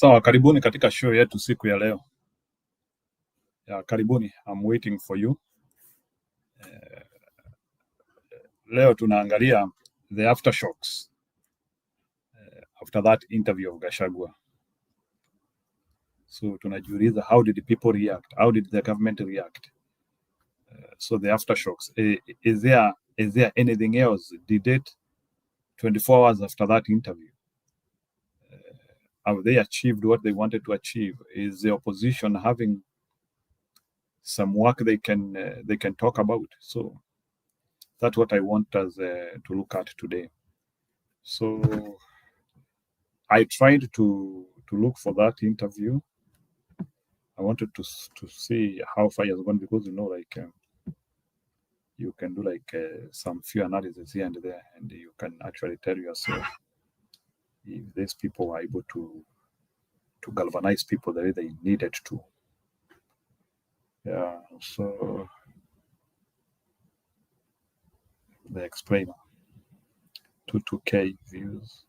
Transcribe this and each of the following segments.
Sawa, karibuni katika show yetu siku ya leo. Karibuni, I'm waiting for you. Leo tunaangalia the aftershocks after that interview of Gachagua. So tunajiuliza, how did the people react? How did the government react? So the aftershocks, is there anything else? Did it 24 hours after that interview? Have they achieved what they wanted to achieve? Is the opposition having some work they can talk about? So that's what I want us to look at today. So I tried to look for that interview. I wanted to see how far it's gone, because you can do some few analysis here and there, and you can actually tell yourself if these people were able to galvanize people the way they needed to. Yeah, so the explainer, 22K views.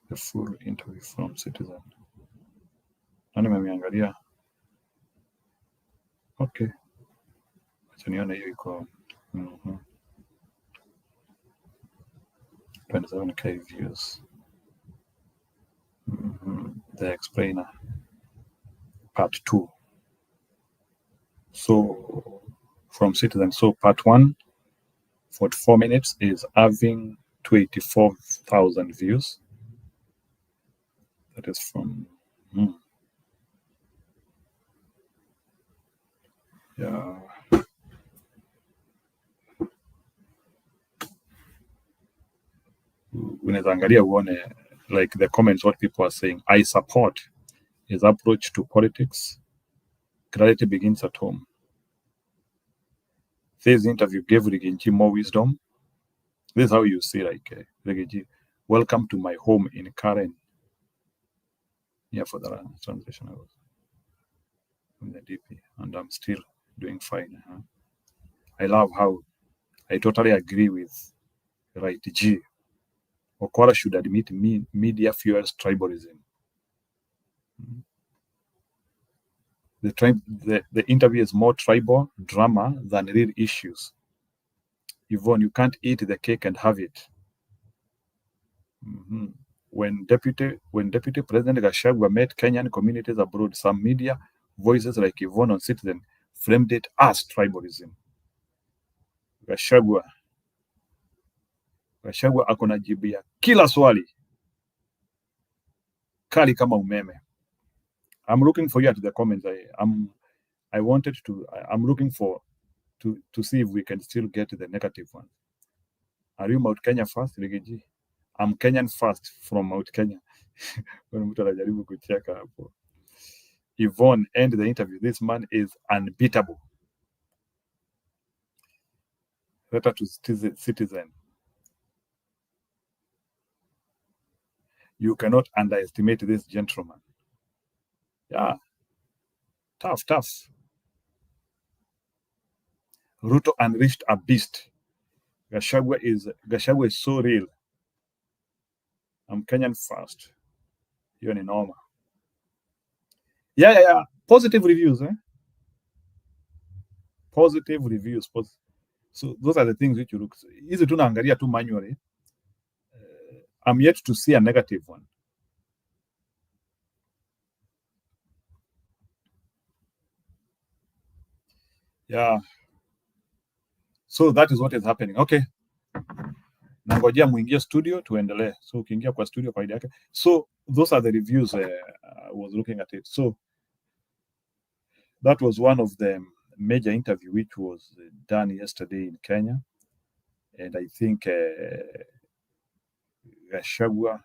The full interview from Citizen. Nani memeangalia? Okay, acha nione hiyo iko 27K views. The explainer, part 2. So from Citizen, so part 1, 44 minutes, is having 284,000 views. That is from yeah. Unaweza angalia uone like the comments, what people are saying. I support his approach to politics. Clarity begins at home. This interview gave Rigathi more wisdom. This is how you see Rigathi, welcome to my home in Karen. Yeah, for the translation I was in the DP, and I'm still doing fine. I love how I totally agree with Right G. Okwara should admit media fuels tribalism. The interview is more tribal drama than real issues. Yvonne, you can't eat the cake and have it. When Deputy President Gachagua met Kenyan communities abroad, some media voices like Yvonne on Citizen framed it as tribalism. Gachagua akona jibu ya kila swali kali kama umeme. I'm looking for you at the comments. I'm looking for to see if we can still get the negative one. Are you Mount Kenya first, Rigathi? I'm Kenyan first from Mount Kenya. Mtu anajaribu kucheka hapo. Yvonne, end the interview. This man is unbeatable. Letter to Citizen. You cannot underestimate this gentleman. Yeah. Tough. Ruto unleashed a beast. Gachagua is so real. I'm Kenyan first. Hiyo ni noma. Yeah. Positive reviews, Positive reviews. So those are the things which you look. Hizi tunaangalia tu manually. I'm yet to see a negative one. Yeah. So that is what is happening. Okay. Nangojea muingie studio tuendelee. So ukiingia kwa studio kwa yake. So those are the reviews I was looking at it. So that was one of the major interview which was done yesterday in Kenya. And I think Gachagua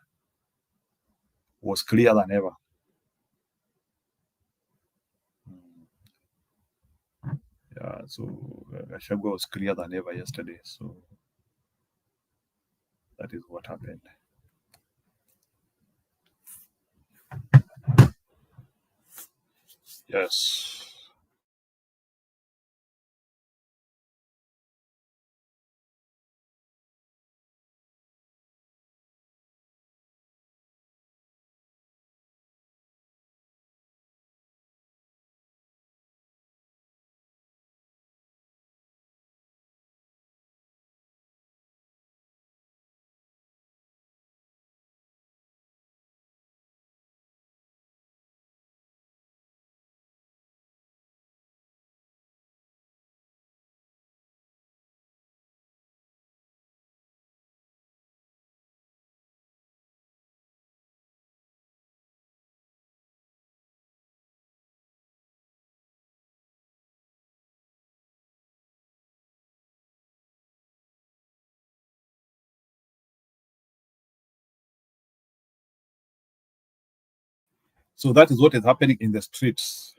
was clearer than ever. Yeah, so Gachagua was clearer than ever yesterday. So that is what happened. Yes. So that is what is happening in the streets.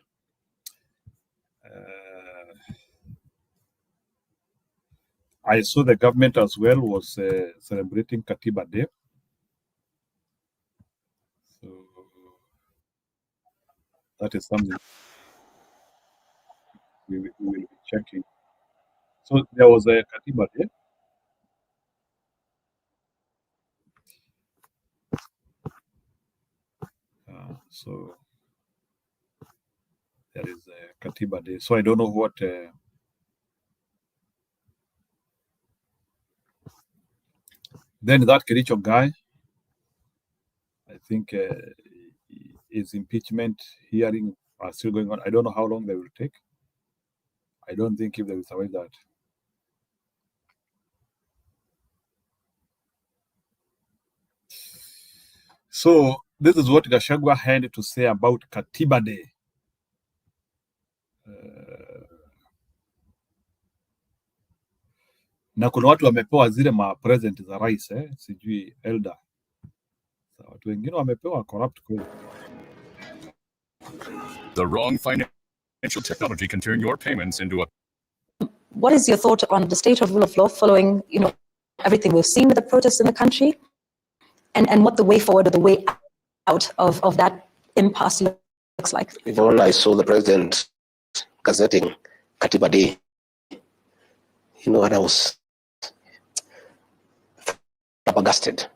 I saw the government as well was celebrating Katiba Day. So that is something we will be checking. So there was a Katiba Day. So there is a Katiba Day. So I don't know what. Then that Kericho guy, I think his impeachment hearing are still going on. I don't know how long they will take. I don't think if they will survive that. So this is what Gachagua had to say about Katiba Day. Na kuna watu wamepewa zile ma present za rais sijui elder. Watu wengine wamepewa corrupt kweli. The wrong financial technology can turn your payments into a. What is your thought on the state of rule of law following, everything we've seen with the protests in the country, and what the way forward or the way out of that impasse looks like? Yvonne, I saw the president gazetting Katiba Day. And I was flabbergasted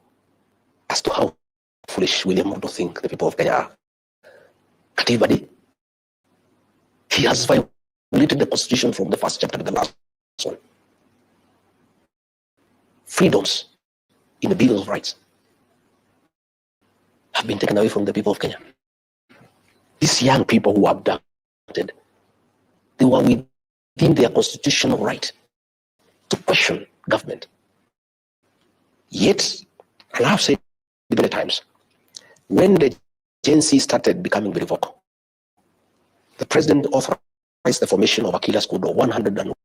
as to how foolish William Ruto think the people of Kenya are. Katiba Day. He has violated the constitution from the first chapter to the last one. Freedoms in the Bill of Rights have been taken away from the people of Kenya. These young people who were abducted, they were within their constitutional right to question government. Yet, and I have said many times, when the Gen Z started becoming very vocal, the president authorized the formation of a killer squad of 101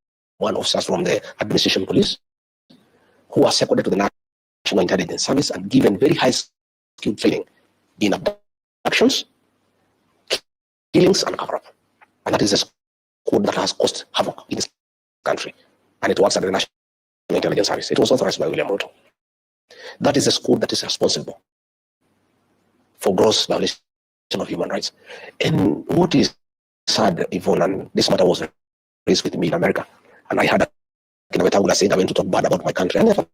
officers from the administration police who are seconded to the National Intelligence Service and given very high skilled training in abductions, killings, and cover-up. And that is a squad that has caused havoc in this country. And it works at the National Intelligence Service. It was authorized by William Ruto. That is a squad that is responsible for gross violation of human rights. And what is sad, Yvonne, and this matter was raised with me in America, and I had Wetangula saying I went to talk bad about my country. I never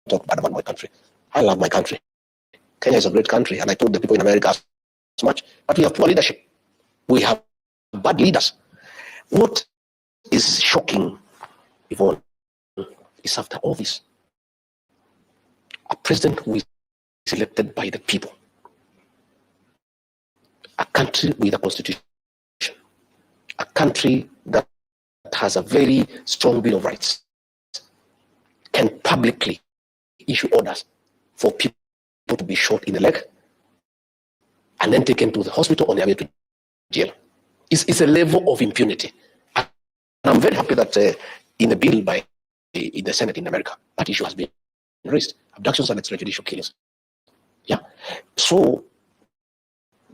talk bad about my country. I love my country. Kenya is a great country, and I told the people in America as much. But we have poor leadership. We have bad leaders. What is shocking, Yvonne, is after all this, a president who is elected by the people, a country with a constitution, a country that has a very strong Bill of Rights, can publicly issue orders for people to be shot in the leg and then taken to the hospital on their way to jail. It's a level of impunity. And I'm very happy that in the bill in the Senate in America, that issue has been raised. Abductions and extrajudicial killings. Yeah. So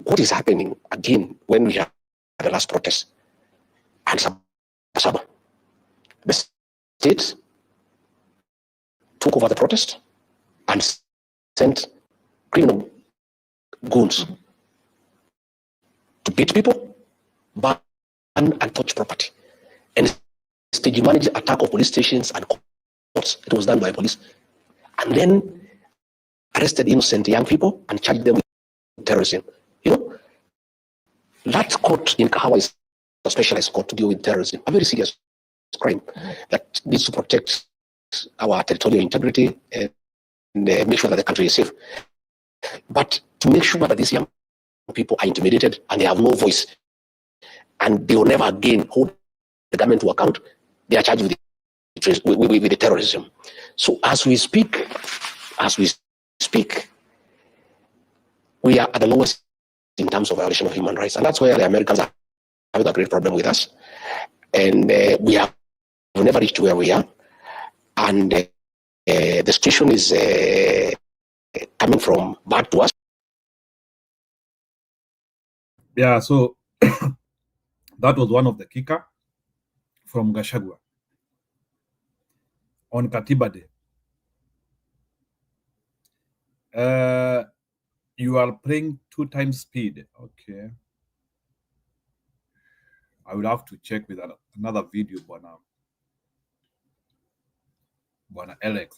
what is happening again when we have the last protest and Sabasaba? The state took over the protest and sent criminal goons to beat people, burn and touch property, and stage managed attack of police stations and courts. It was done by police, and then arrested innocent young people and charged them with terrorism. That court in Kahawa is a specialized court to deal with terrorism, a very serious crime that needs to protect our territorial integrity and make sure that the country is safe. But to make sure that these young people are intimidated and they have no voice and they will never again hold the government to account, they are charged with the terrorism. So as we speak, we are at the lowest in terms of violation of human rights. And that's where the Americans are having a great problem with us. And we have never reached where we are. And the situation is coming from bad to us. Yeah, so that was one of the kicker from Gachagua on Katiba Day. You are playing 2 times speed. Okay. I will have to check with another video, Bwana Alex.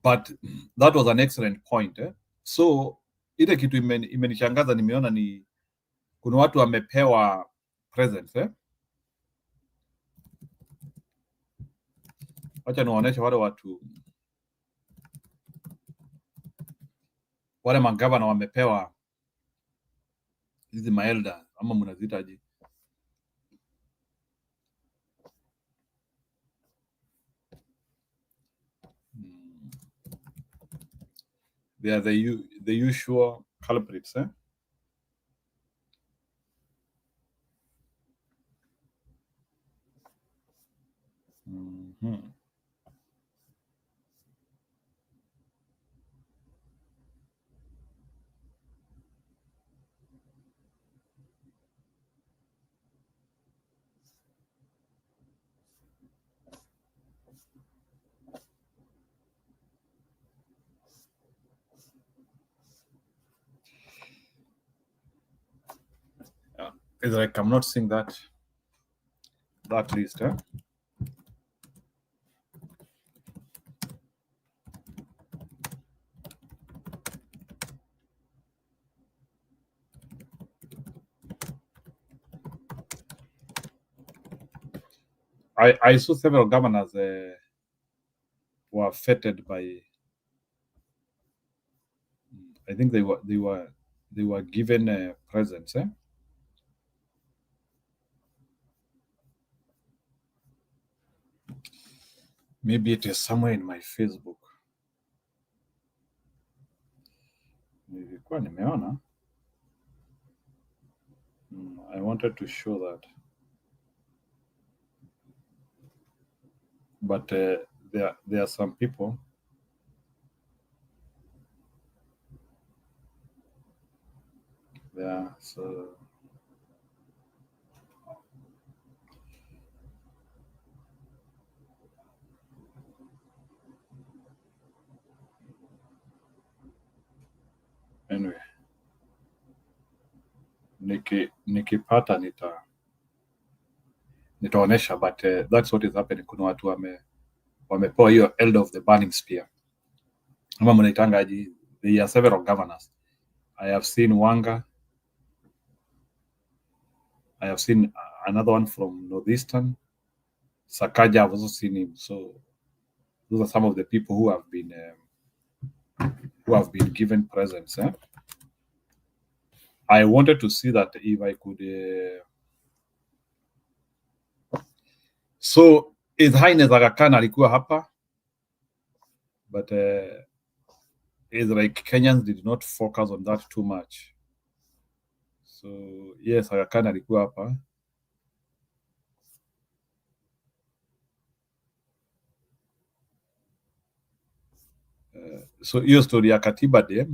But that was an excellent point. So ile kitu imenishangaza nimeona ni kuna watu wamepewa presents. Wacha niwaoneshe wale watu, wale magavana wamepewa hizi maelda ama mnazitaje? They are the usual culprits. It's like I'm not seeing that list. I saw several governors were feted by. I think they were given presents. Maybe it is somewhere in my Facebook. Nilikuwa nimeona. I wanted to show that. But there are some people. Yeah, so anyway, nikipata nitaonesha, but that's what is happening. Kuna watu wamepewa hiyo elder of the burning spear, ama mnaitangaji. There are several governors. I have seen Wanga. I have seen another one from Northeastern. Sakaja, I've also seen him. So those are some of the people who have been given presents. I wanted to see that if I could. So His Highness Aga Khan alikuwa hapa, but it's like Kenyans did not focus on that too much. So yes, Aga Khan alikuwa hapa. So hiyo story ya Katiba Day,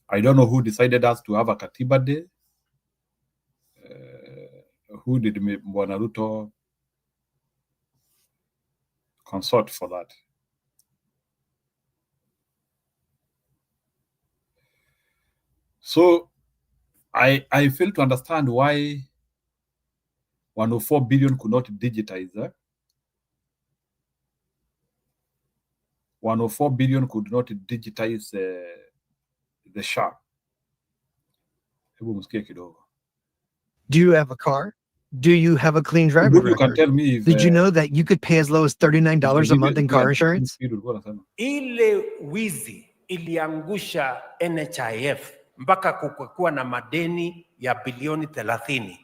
I don't know who decided us to have a Katiba Day. Who did Bwana Ruto consort for that? So I fail to understand why 104 billion could not digitize. 104 billion could not digitize the SHA. Do you have a car? Do you have a clean driver You can record? tell me if, Did you know that you could pay as low as $39 a month in car insurance? Ile wizi iliangusha NHIF mpaka kukuwa na madeni ya bilioni 30.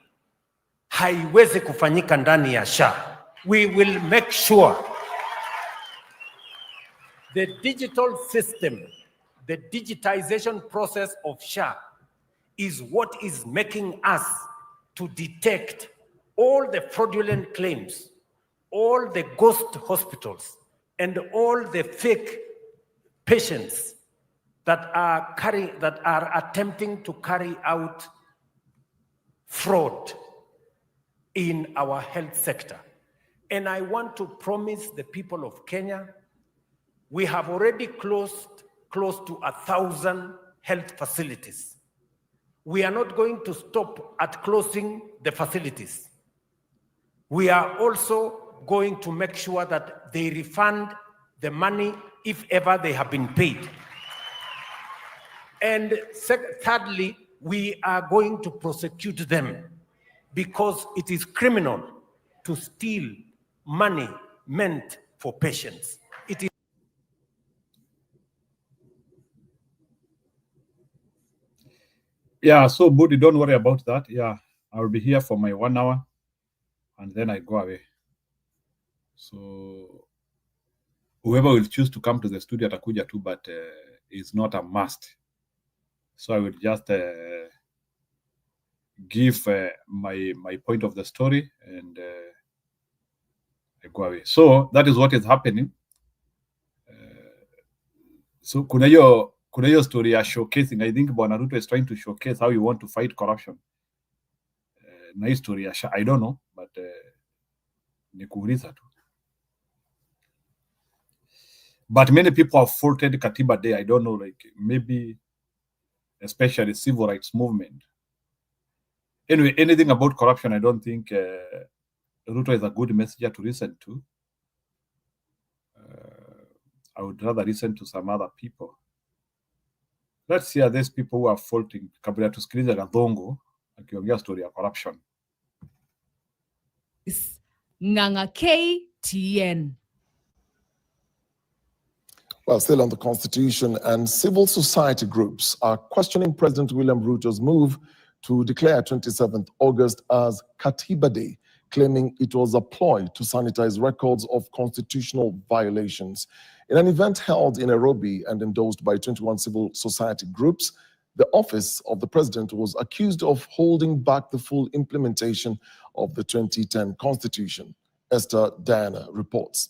Haiwezi kufanyika ndani ya SHA. We will make sure the digital system, the digitization process of SHA is what is making us to detect all the fraudulent claims, all the ghost hospitals, and all the fake patients that are attempting to carry out fraud in our health sector. And I want to promise the people of Kenya, we have already closed close to 1,000 health facilities. We are not going to stop at closing the facilities. We are also going to make sure that they refund the money if ever they have been paid. And thirdly, we are going to prosecute them because it is criminal to steal money meant for patients. It is Yeah, so Budi, don't worry about that. Yeah, I'll be here for my 1 hour and then I go away. So whoever will choose to come to the studio atakuja too, but it's not a must. So I will just give my point of the story and I go away. So that is what is happening. So kuna hiyo story ya showcasing. I think Bwana Ruto is trying to showcase how you want to fight corruption. Na hii story ya I don't know, but ni kuuliza tu. But many people have faulted Katiba Day. I don't know, like maybe especially civil rights movement. Anyway, anything about corruption, I don't think Ruto is a good messenger to listen to. I would rather listen to some other people. Let's hear these people who are faulting. Kabla tusikilize Gathongo akiongea story ya corruption. Ng'ang'a KTN. Well, still on the Constitution, and civil society groups are questioning President William Ruto's move to declare 27th August as Katiba Day, claiming it was a ploy to sanitize records of constitutional violations. In an event held in Nairobi and endorsed by 21 civil society groups, the office of the president was accused of holding back the full implementation of the 2010 Constitution. Esther Diana reports.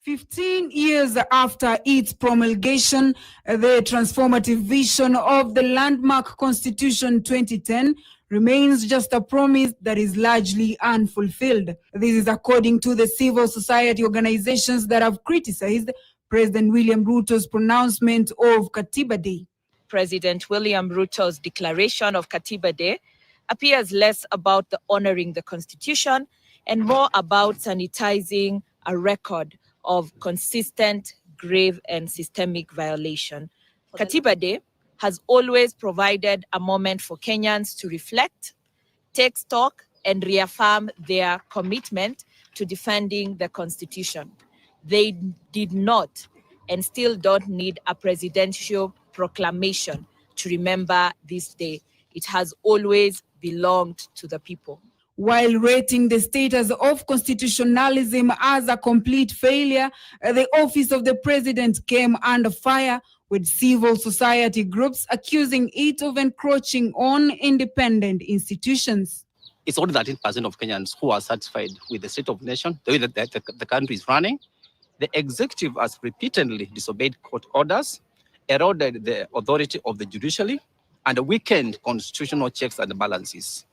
15 years after its promulgation, the transformative vision of the landmark Constitution 2010 remains just a promise that is largely unfulfilled. This is according to the civil society organizations that have criticized President William Ruto's pronouncement of Katiba Day. President William Ruto's declaration of Katiba Day appears less about the honoring the Constitution and more about sanitizing a record of consistent, grave, and systemic violation. Katiba Day has always provided a moment for Kenyans to reflect, take stock, and reaffirm their commitment to defending the Constitution. They did not and still don't need a presidential proclamation to remember this day. It has always belonged to the people. While rating the status of constitutionalism as a complete failure, the office of the president came under fire, with civil society groups accusing it of encroaching on independent institutions. It's only 13% of Kenyans who are satisfied with the state of the nation, the way that the country is running. The executive has repeatedly disobeyed court orders, eroded the authority of the judiciary, and weakened constitutional checks and balances.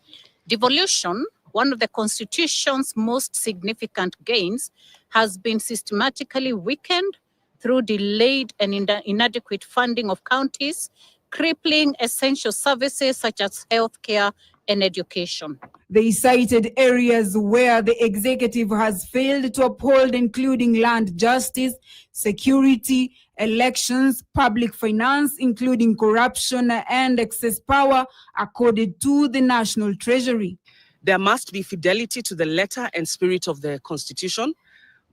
Devolution, one of the Constitution's most significant gains, has been systematically weakened through delayed and inadequate funding of counties, crippling essential services such as healthcare and education. They cited areas where the executive has failed to uphold, including land justice, security, elections, public finance, including corruption and excess power accorded to the National Treasury. There must be fidelity to the letter and spirit of the Constitution.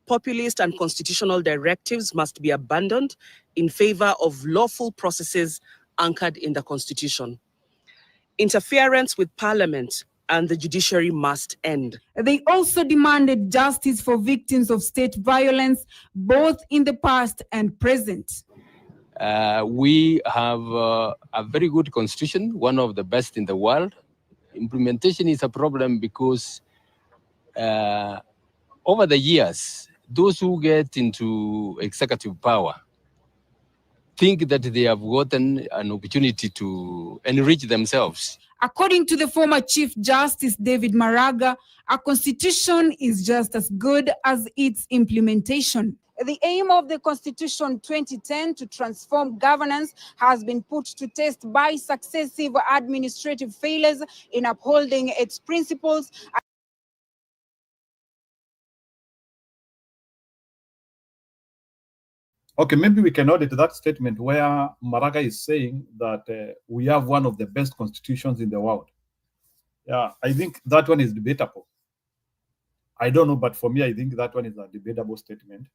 Populist and constitutional directives must be abandoned in favor of lawful processes anchored in the Constitution. Interference with Parliament and the judiciary must end. They also demanded justice for victims of state violence, both in the past and present. We have a very good constitution, one of the best in the world. Implementation is a problem because over the years, those who get into executive power think that they have gotten an opportunity to enrich themselves. According to the former Chief Justice David Maraga, a constitution is just as good as its implementation. The aim of the Constitution 2010 to transform governance has been put to test by successive administrative failures in upholding its principles. Okay, maybe we can audit that statement where Maraga is saying that we have one of the best constitutions in the world. Yeah, I think that one is debatable. I don't know, but for me, I think that one is a debatable statement.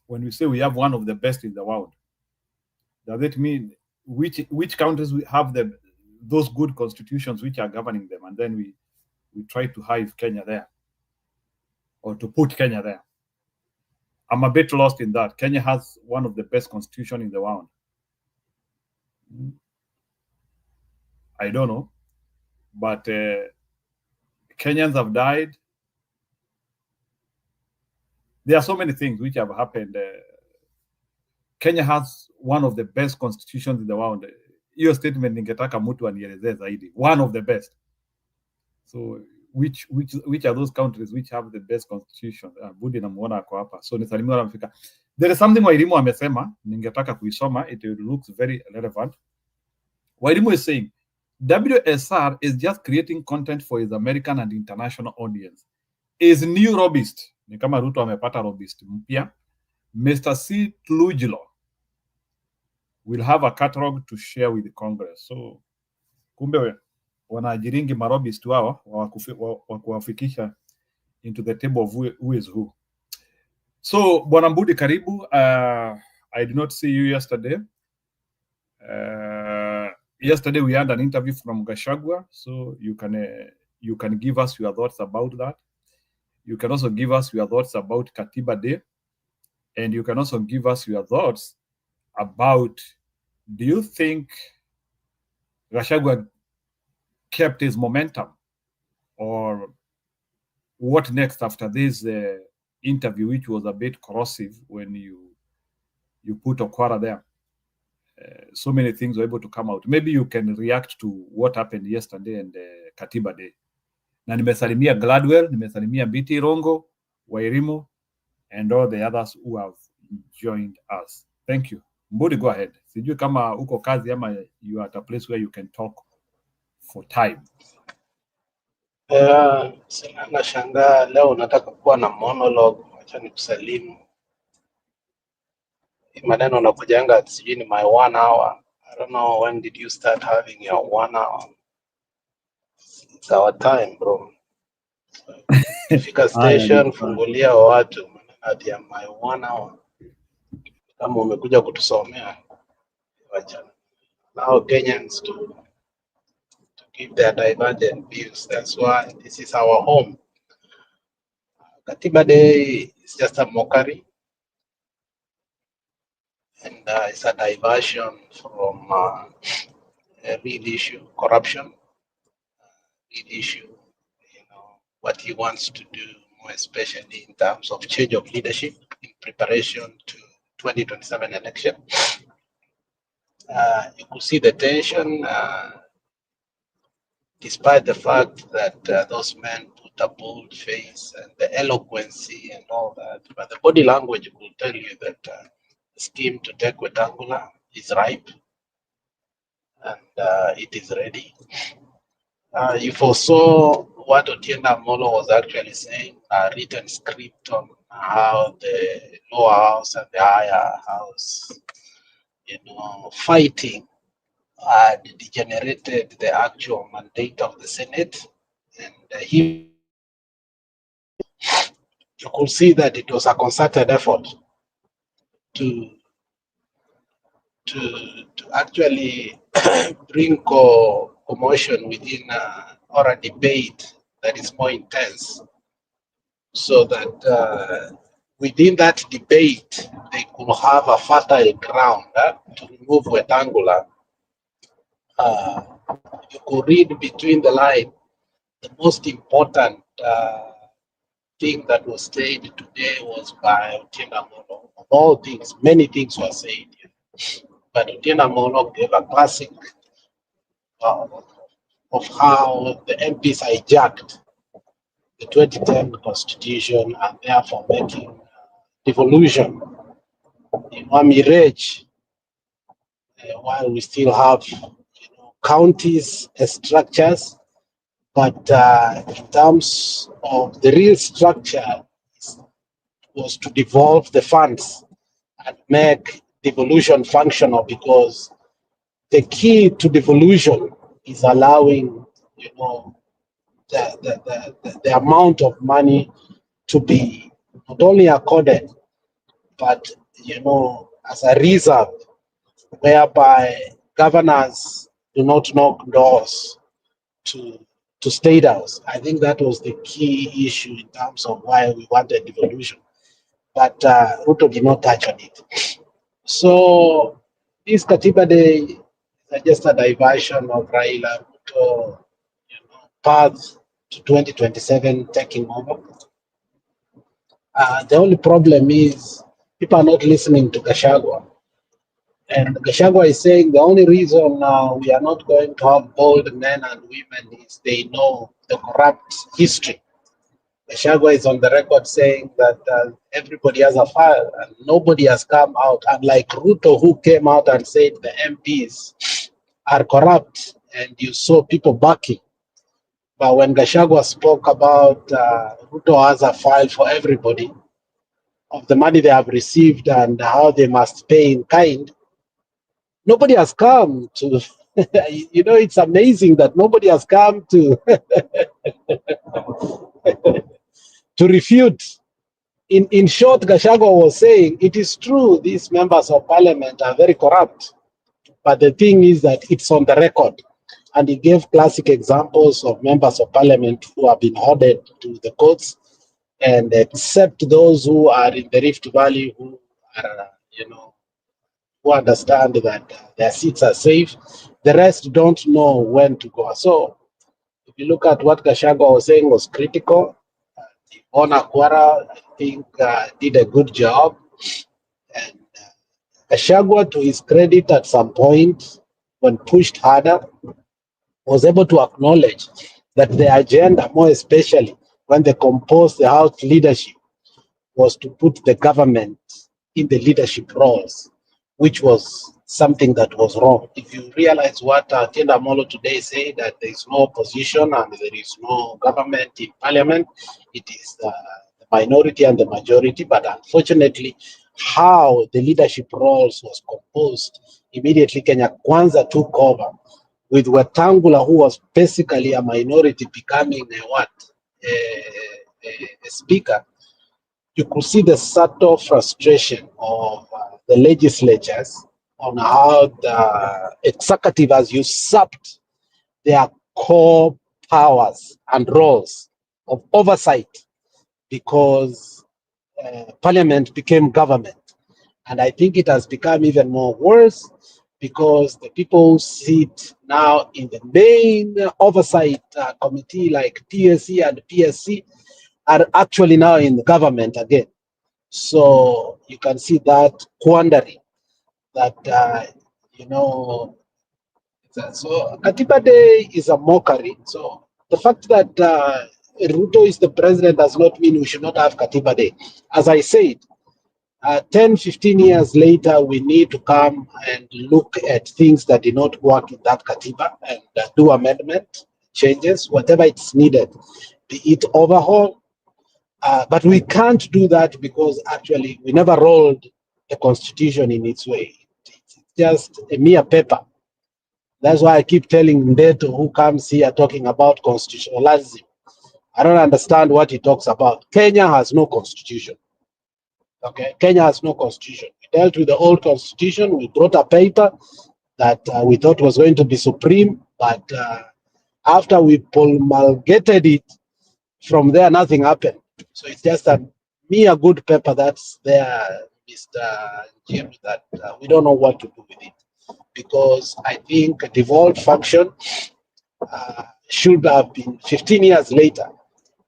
When we say we have one of the best in the world, does it mean which countries we have those good constitutions which are governing them, and then we try to hive Kenya there, or to put Kenya there? I'm a bit lost in that. Kenya has one of the best constitutions in the world. I don't know, but Kenyans have died. There are so many things which have happened. Kenya has one of the best constitutions in the world. Your statement ningetaka mtu anielezee zaidi. One of the best. So which are those countries which have the best constitution? Budi namuona ako hapa. So nisalimia wala mfika. There is something Wairimu amesema, ningetaka kuisoma. It looks very relevant. Wairimu is saying, WSR is just creating content for its American and international audience. Is new robust. Ni kama Ruto amepata robust mpya. Mr. C. Tlujilo will have a catalog to share with the Congress. So kumbe wanaajiringi marobist wao wa kuwafikisha into the table of who is who. So Bwana Mbudi karibu. I did not see you yesterday. Yesterday we had an interview from Gachagua, so you can give us your thoughts about that. You can also give us your thoughts about Katiba Day, and you can also give us your thoughts about, do you think Gachagua kept his momentum, or what next after this interview, which was a bit corrosive when you put Okwara there? So many things were able to come out. Maybe you can react to what happened yesterday and Katiba Day. Na nimesalimia Gladwell, nimesalimia BT Rongo, Wairimu, and all the others who have joined us. Thank you. Mbudi, go ahead. Sijui kama uko kazi ama you are at a place where you can talk for time. Nashangaa leo nataka kuwa na monologue. Acha nikusalimu. Maneno nakujanga sijui ni my 1 hour. I don't know, when did you start having your 1 hour? It's our time, bro. So, fika station, fungulia watu. Maneno ya my 1 hour. Kama umekuja kutusomea. Wacha. Now Kenyans to give their divergent views. That's why this is our home. Katiba Day is just a mockery. And it's a diversion from a real issue, corruption, real issue, what he wants to do, more especially in terms of change of leadership in preparation to 2027 election. You could see the tension, despite the fact that those men put a bold face and the eloquency and all that, but the body language will tell you that scheme to take Wetangula is ripe and it is ready. You foresaw what Otienda Molo was actually saying, a written script on how the lower house and the higher house, fighting had degenerated the actual mandate of the Senate. And you could see that it was a concerted effort to actually bring commotion within or a debate that is more intense, so that within that debate they could have a fertile ground to remove Wetangula. You could read between the lines. The most important thing that was said today was by Otienda Molo, of all things, many things were said. But Otieno Amolo gave a classic of how the MPs hijacked the 2010 constitution and therefore making devolution in Wami Rage, while we still have counties as structures, but in terms of the real structure was to devolve the funds and make devolution functional, because the key to devolution is allowing the amount of money to be not only accorded, but as a reserve, whereby governors do not knock doors to State House. I think that was the key issue in terms of why we wanted devolution. But Ruto did not touch on it. So this Katiba Day is just a diversion of Raila Ruto path to 2027 taking over. The only problem is people are not listening to Gachagua. And Gachagua is saying the only reason we are not going to have bold men and women is they know the corrupt history. Gachagua is on the record saying that everybody has a file and nobody has come out, unlike Ruto, who came out and said the MPs are corrupt and you saw people backing. But when Gachagua spoke about Ruto has a file for everybody of the money they have received and how they must pay in kind, nobody has come to, it's amazing that nobody has come to to refute. In short, Gachagua was saying, it is true these members of parliament are very corrupt, but the thing is that it's on the record. And he gave classic examples of members of parliament who have been ordered to the courts, and except those who are in the Rift Valley who are, who understand that their seats are safe, the rest don't know when to go. So if you look at what Gachagua was saying was critical. Ona Kwara, I think, did a good job. And Gachagua, to his credit, at some point, when pushed harder, was able to acknowledge that the agenda, more especially when they composed the House leadership, was to put the government in the leadership roles, which was something that was wrong. If you realize what Otieno Amolo today said, that there is no opposition and there is no government in parliament, it is the minority and the majority. But unfortunately, how the leadership roles was composed, immediately Kenya Kwanza took over, with Wetangula, who was basically a minority, becoming a speaker. You could see the subtle frustration of the legislatures on how the executive has usurped their core powers and roles of oversight, because parliament became government. And I think it has become even more worse, because the people who sit now in the main oversight committee like TSC and PSC are actually now in the government again. So you can see that quandary that, so Katiba Day is a mockery. So the fact that Ruto is the president does not mean we should not have Katiba Day. As I said, 10, 15 years later, we need to come and look at things that did not work in that Katiba and do amendment, changes, whatever it's needed, be it overhaul. But we can't do that because actually we never rolled the constitution in its way. It's just a mere paper. That's why I keep telling Ndeto, who comes here talking about constitutionalism, I don't understand what he talks about. Kenya has no constitution. Okay, Kenya has no constitution. We dealt with the old constitution. We brought a paper that we thought was going to be supreme, but after we promulgated it, from there nothing happened. So it's just a mere good paper that's there, Mr. Jim, that we don't know what to do with it, because I think a devolved function should have been 15 years later.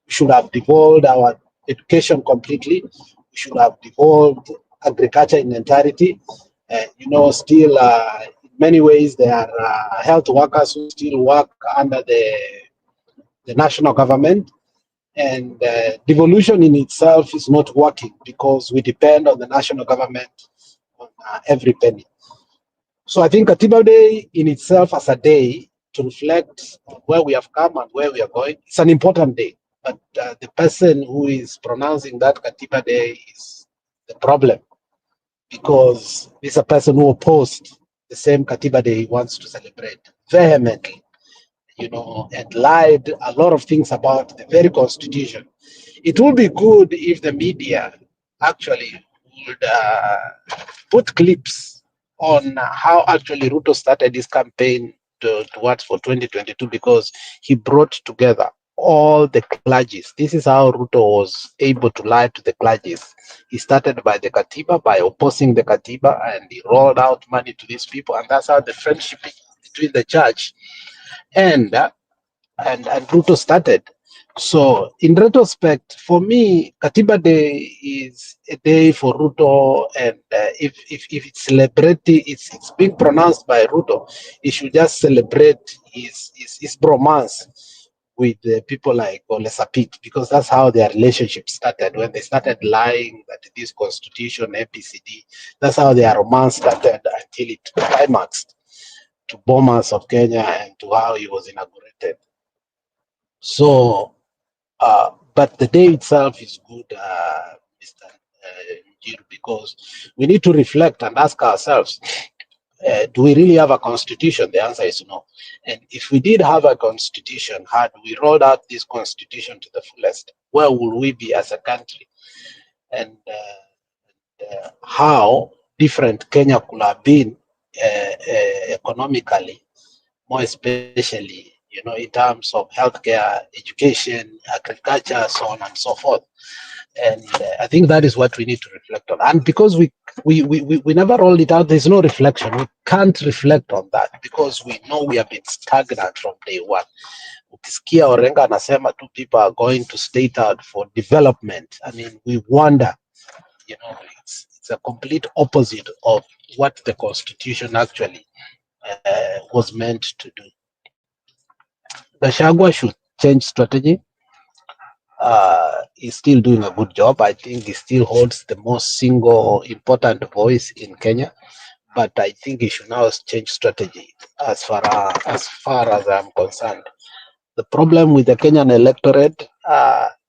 We should have devolved our education completely. We should have devolved agriculture in entirety. Still in many ways there are health workers who still work under the national government, and devolution in itself is not working because we depend on the national government on every penny. So I think Katiba Day in itself as a day to reflect on where we have come and where we are going, it's an important day. But the person who is pronouncing that Katiba Day is the problem, because this is a person who opposed the same Katiba Day he wants to celebrate vehemently, and lied a lot of things about the very constitution. It would be good if the media actually would put clips on how actually Ruto started his campaign towards for 2022, because he brought together all the clergies. This is how Ruto was able to lie to the clergies. He started by the Katiba, by opposing the Katiba, and he rolled out money to these people, and that's how the friendship between the church and Ruto started. So in retrospect, for me, Katiba Day is a day for Ruto, and if it's celebrated, it's being pronounced by Ruto, he should just celebrate his bromance with people like Ole Sapit, because that's how their relationship started, when they started lying that this constitution, APCD, that's how their romance started until it climaxed to bombers of Kenya and to how he was inaugurated. So, but the day itself is good, Mr. Njiru, because we need to reflect and ask ourselves, do we really have a constitution? The answer is no. And if we did have a constitution, had we rolled out this constitution to the fullest, where would we be as a country? And how different Kenya could have been economically, more especially, in terms of healthcare, education, agriculture, so on and so forth. And I think that is what we need to reflect on. And because we never rolled it out, there's no reflection. We can't reflect on that because we know we have been stagnant from day one. Ukisikia Orenga anasema two people are going to state out for development. I mean, we wonder, it's a complete opposite of what the Constitution actually was meant to do. Gachagua should change strategy. He's still doing a good job. I think he still holds the most single important voice in Kenya, but I think he should now change strategy as far as I'm concerned. The problem with the Kenyan electorate,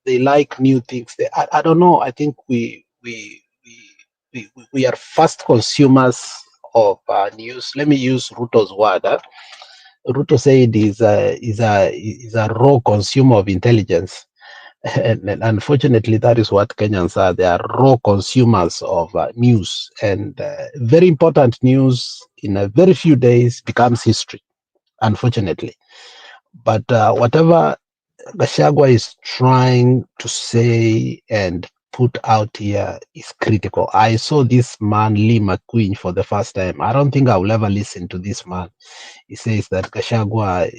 they like new things. I don't know. I think we are fast consumers of news. Let me use Ruto's word. Ruto said he's a raw consumer of intelligence. And unfortunately, that is what Kenyans are. They are raw consumers of news, and very important news in a very few days becomes history, unfortunately. But whatever Gachagua is trying to say and put out here is critical. I saw this man, Lee McQueen, for the first time. I don't think I will ever listen to this man. He says that Gachagua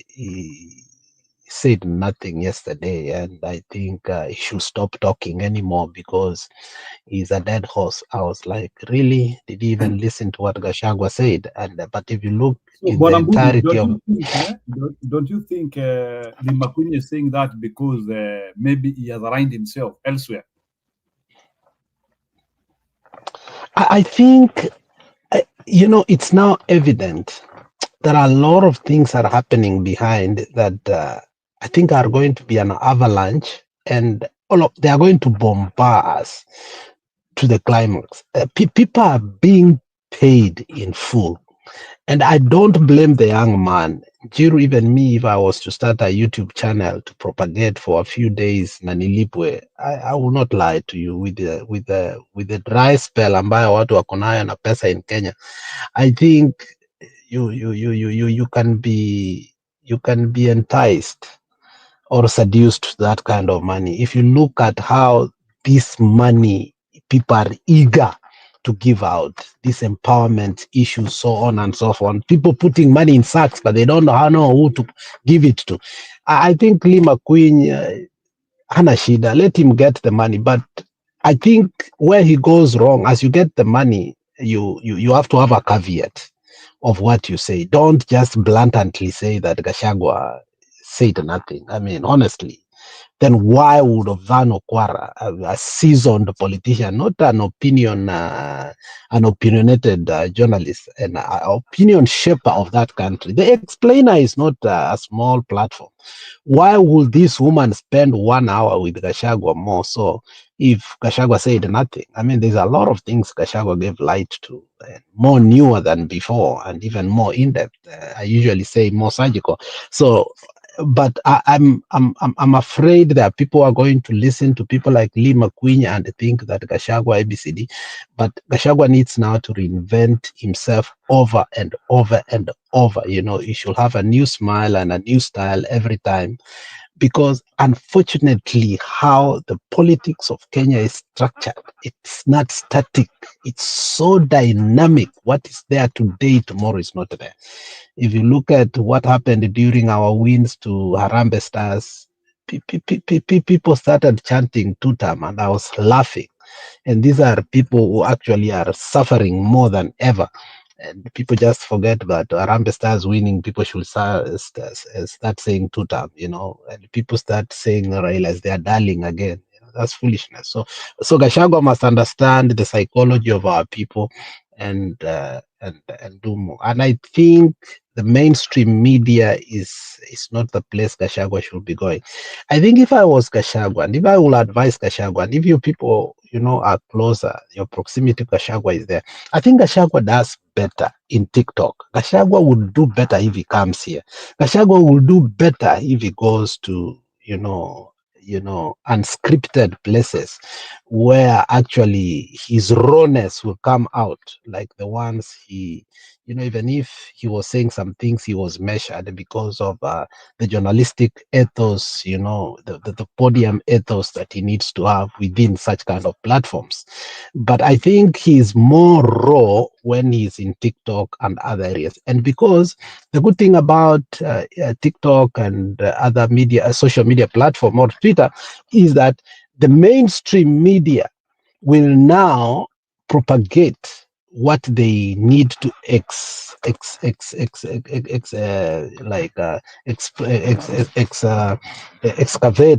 said nothing yesterday, and I think he should stop talking anymore because he's a dead horse. I was like, really? Did he even listen to what Gachagua said? And but if you look in the entirety of... Don't you think Lee McQueen is saying that because maybe he has aligned himself elsewhere? I think, it's now evident there are a lot of things that are happening behind that I think are going to be an avalanche, and they are going to bombard us to the climax. People are being paid in full, and I don't blame the young man. Njiru, even me, if I was to start a YouTube channel to propagate for a few days Nanilipwe, I will not lie to you with the dry spell ambayo watu wako nayo na pesa in Kenya. I think you can be enticed or seduced to that kind of money. If you look at how this money people are eager to give out, this empowerment issues, so on and so forth, people putting money in sacks, but they don't know who to give it to. I think Lee McQueen, hana shida, let him get the money, but I think where he goes wrong, as you get the money, you have to have a caveat of what you say. Don't just blatantly say that Gachagua said nothing. I mean, honestly, then why would Van Okwara, a seasoned politician, not an opinionated journalist, an opinion shaper of that country, the explainer is not a small platform. Why would this woman spend 1 hour with Gachagua more so if Gachagua said nothing? I mean, there's a lot of things Gachagua gave light to, more newer than before and even more in-depth. I usually say more surgical. So, but I'm afraid that people are going to listen to people like Lee McQueen and think that Gachagua ABCD, but Gachagua needs now to reinvent himself over and over and over. You know, he should have a new smile and a new style every time, because unfortunately how the politics of Kenya is structured, it's not static, it's so dynamic. What is there today, tomorrow is not there. If you look at what happened during our wins to Harambee Stars, people started chanting two-term, and I was laughing. And these are people who actually are suffering more than ever. And people just forget that Harambee Stars winning, people should start saying two-term, you know, and people start saying Raila as their darling again. You know, that's foolishness. So Gachagua must understand the psychology of our people and do more. And I think the mainstream media is not the place Gachagua should be going. I think if I was Gachagua, and if I will advise Gachagua, and if you people, you know, are closer, your proximity to Gachagua is there, I think Gachagua does better in TikTok. Gachagua would do better if he comes here. Gachagua will do better if he goes to, you know, unscripted places where actually his rawness will come out, like the ones he, you know, even if he was saying some things, he was measured because of the journalistic ethos, you know, the podium ethos that he needs to have within such kind of platforms. But I think he's more raw when he's in TikTok and other areas. And because the good thing about TikTok and other media, social media platform or Twitter is that the mainstream media will now propagate what they need to excavate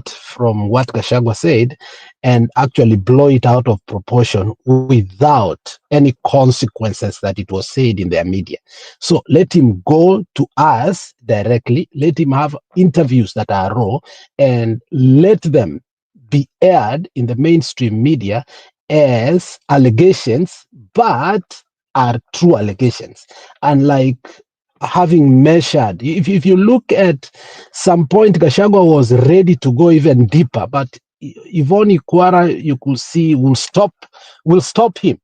from what Gachagua said and actually blow it out of proportion without any consequences that it was said in their media. So let him go to us directly, let him have interviews that are raw, and let them be aired in the mainstream media as allegations, but are true allegations. And like having measured, if you look at some point, Gachagua was ready to go even deeper, but Yvonne Ikwara, you could see, will stop him.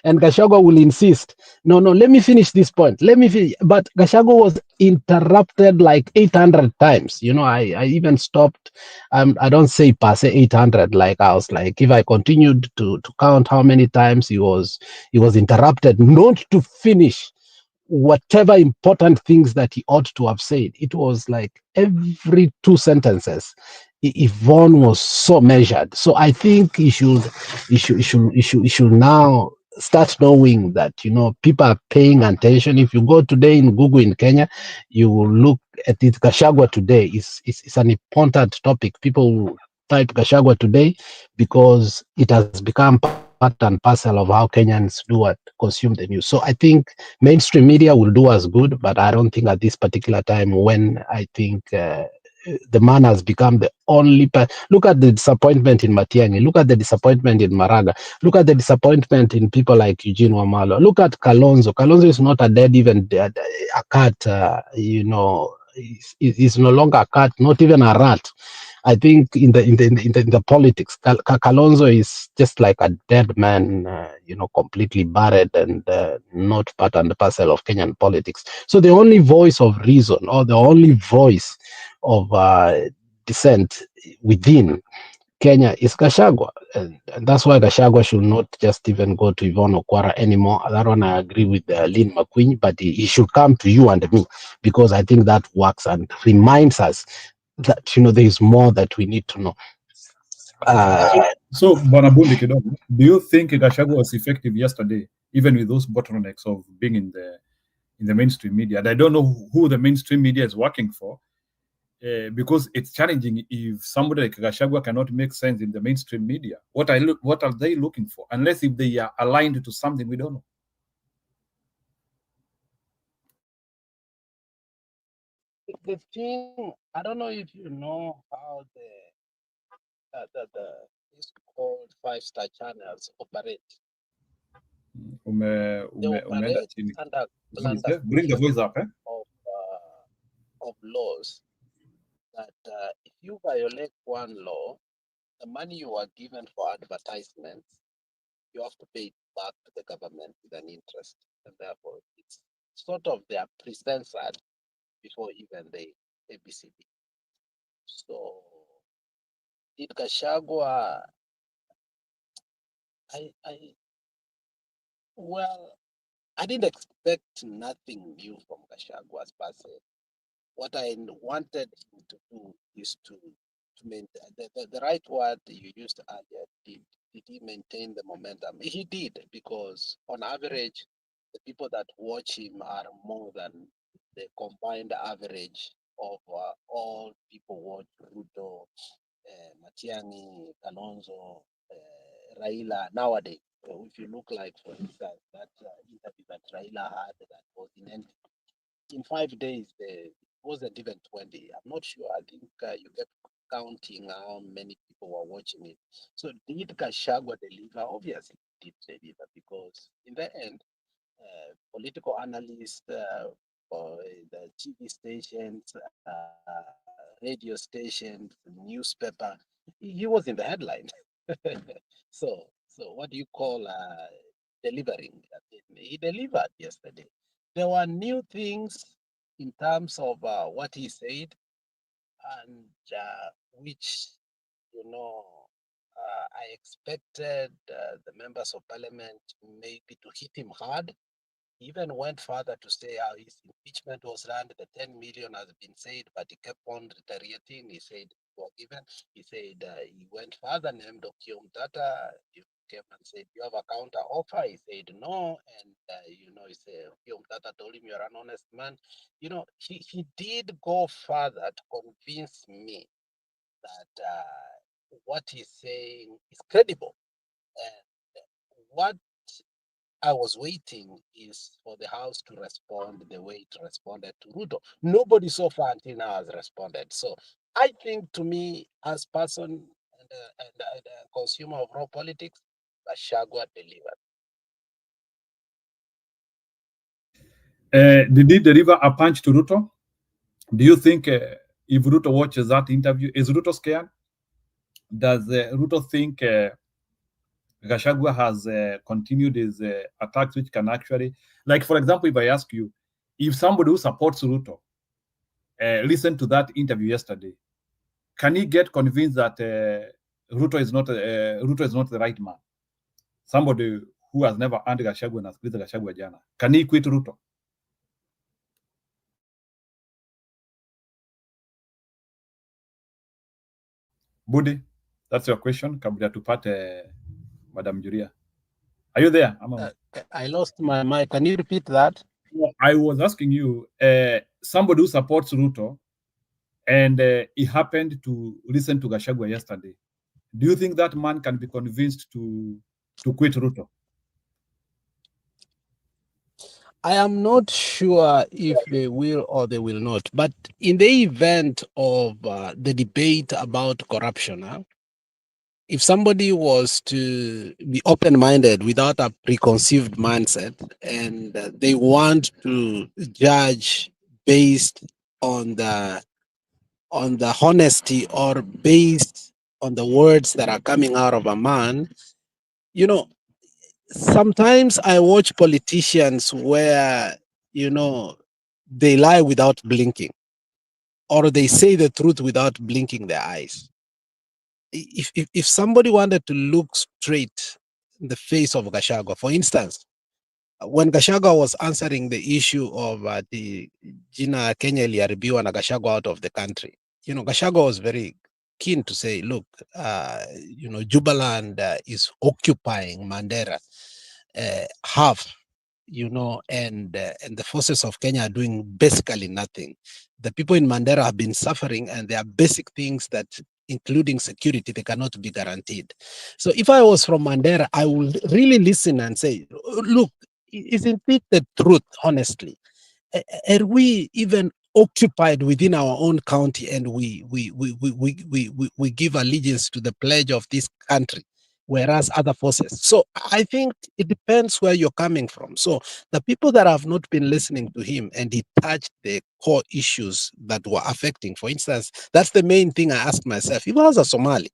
And Gachagua will insist, no, let me finish this point. But Gachagua was interrupted like 800 times. You know, I even stopped. I don't say per se 800. Like I was like, if I continued to count how many times he was interrupted, not to finish whatever important things that he ought to have said. It was like every 2 sentences. Yvonne was so measured. So I think he should now start knowing that, you know, people are paying attention. If you go today in Google in Kenya, you will look at it. Gachagua today is an important topic. People will type Gachagua today because it has become part and parcel of how Kenyans consume the news. So I think mainstream media will do us good, but I don't think at this particular time when I think the man has become the only look at the disappointment in Matiang'i, look at the disappointment in Maraga, look at the disappointment in people like Eugene Wamalwa, look at Kalonzo. Kalonzo is not a cat, you know, is no longer a cat, not even a rat. I think in the politics, Kalonzo is just like a dead man, you know, completely buried and not part and parcel of Kenyan politics. So the only voice of reason, or the only voice of dissent within Kenya is Gachagua, and that's why Gachagua should not just even go to Yvonne Okwara anymore. That one I agree with Lynn McQueen, but he should come to you and me, because I think that works and reminds us that, you know, there is more that we need to know. So, Bonabundi Kidogo, do you think Gachagua was effective yesterday, even with those bottlenecks of being in the mainstream media? And I don't know who the mainstream media is working for, because it's challenging if somebody like Gachagua cannot make sense in the mainstream media. What are they looking for? Unless if they are aligned to something we don't know. The thing, I don't know if you know how it's called 5-star channels operate. They operate under Bring the voice up, of laws that if you violate one law, the money you are given for advertisements, you have to pay it back to the government with an interest, and therefore it's sort of their pre-censored before even the ABCD. So did Gachagua? I didn't expect nothing new from Gachagua per se. What I wanted him to do is to maintain the right word you used earlier. Did he maintain the momentum? He did, because on average, the people that watch him are more than the combined average of all people watch Ruto, Matiang'i, Kalonzo, Raila nowadays. So if you look like, for instance, that interview that Raila had that was in 5 days, it wasn't even 20. I'm not sure. I think you kept counting how many people were watching it. So did Gachagua deliver? Obviously, he did deliver, because in the end, political analysts for the TV stations, radio stations, newspaper, he was in the headline. So what do you call delivering? He delivered yesterday. There were new things in terms of what he said, and which, I expected the members of parliament maybe to hit him hard. He even went further to say how his impeachment was run, the 10 million has been said, but he kept on reiterating. He said, forgiven. He said he went further, named Okiya Omtatah. He came and said, you have a counter offer? He said no. And, he said, Okiya Omtatah told him, you're an honest man. He did go further to convince me that what he's saying is credible. And what I was waiting is for the House to respond the way it responded to Ruto. Nobody so far until now has responded. So I think, to me, as person and a consumer of raw politics, Gachagua delivered. Did he deliver a punch to Ruto? Do you think if Ruto watches that interview, is Ruto scared? Does Ruto think Gachagua has continued his attacks, which can actually, like, for example, if I ask you, if somebody who supports Ruto listened to that interview yesterday, can he get convinced that Ruto is not the right man? Somebody who has never earned Gachagua and has quit Gachagua jana, can he quit Ruto? Budi, that's your question. Kabla tupate Madam Juria. Are you there? I lost my mic. Can you repeat that? I was asking you, somebody who supports Ruto, and he happened to listen to Gachagua yesterday. Do you think that man can be convinced to quit Ruto? I am not sure if they will or they will not. But in the event of the debate about corruption, if somebody was to be open-minded without a preconceived mindset, and they want to judge based on the honesty or based on the words that are coming out of a man, sometimes I watch politicians where, they lie without blinking, or they say the truth without blinking their eyes. If somebody wanted to look straight in the face of Gachagua, for instance, when Gachagua was answering the issue of the Jina Kenya iliharibiwa na Gachagua out of the country, Gachagua was very keen to say, look, Jubaland is occupying Mandera half, and the forces of Kenya are doing basically nothing. The people in Mandera have been suffering, and there are basic things that, including security, they cannot be guaranteed. So if I was from Mandera, I would really listen and say, look, isn't it the truth, honestly? Are we even occupied within our own county, and we give allegiance to the pledge of this country, whereas other forces? So I think it depends where you're coming from. So the people that have not been listening to him, and he touched the core issues that were affecting, for instance, that's the main thing I asked myself. If I was a Somali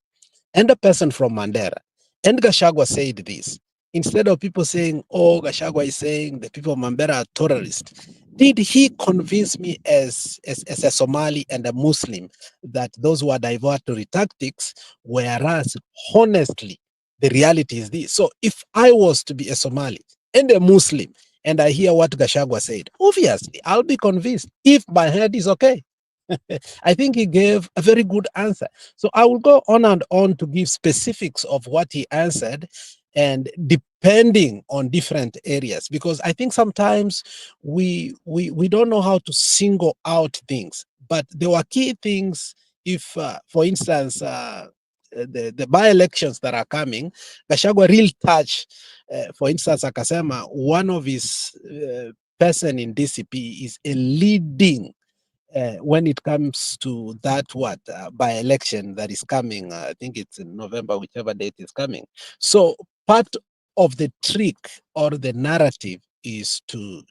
and a person from Mandera, and Gachagua said this, instead of people saying, oh, Gachagua is saying the people of Mandera are terrorists, did he convince me as a Somali and a Muslim that those were diversionary tactics, whereas honestly, the reality is this? So if I was to be a Somali and a Muslim, and I hear what Gachagua said, obviously I'll be convinced if my head is okay. I think he gave a very good answer. So I will go on and on to give specifics of what he answered, and depending on different areas, because I think sometimes we don't know how to single out things, but there were key things. If, for instance, the by-elections that are coming, Gachagua real touch, for instance, akasema one of his person in DCP is a leading when it comes to that by election that is coming. I think it's in November, whichever date is coming. So part of the trick or the narrative is to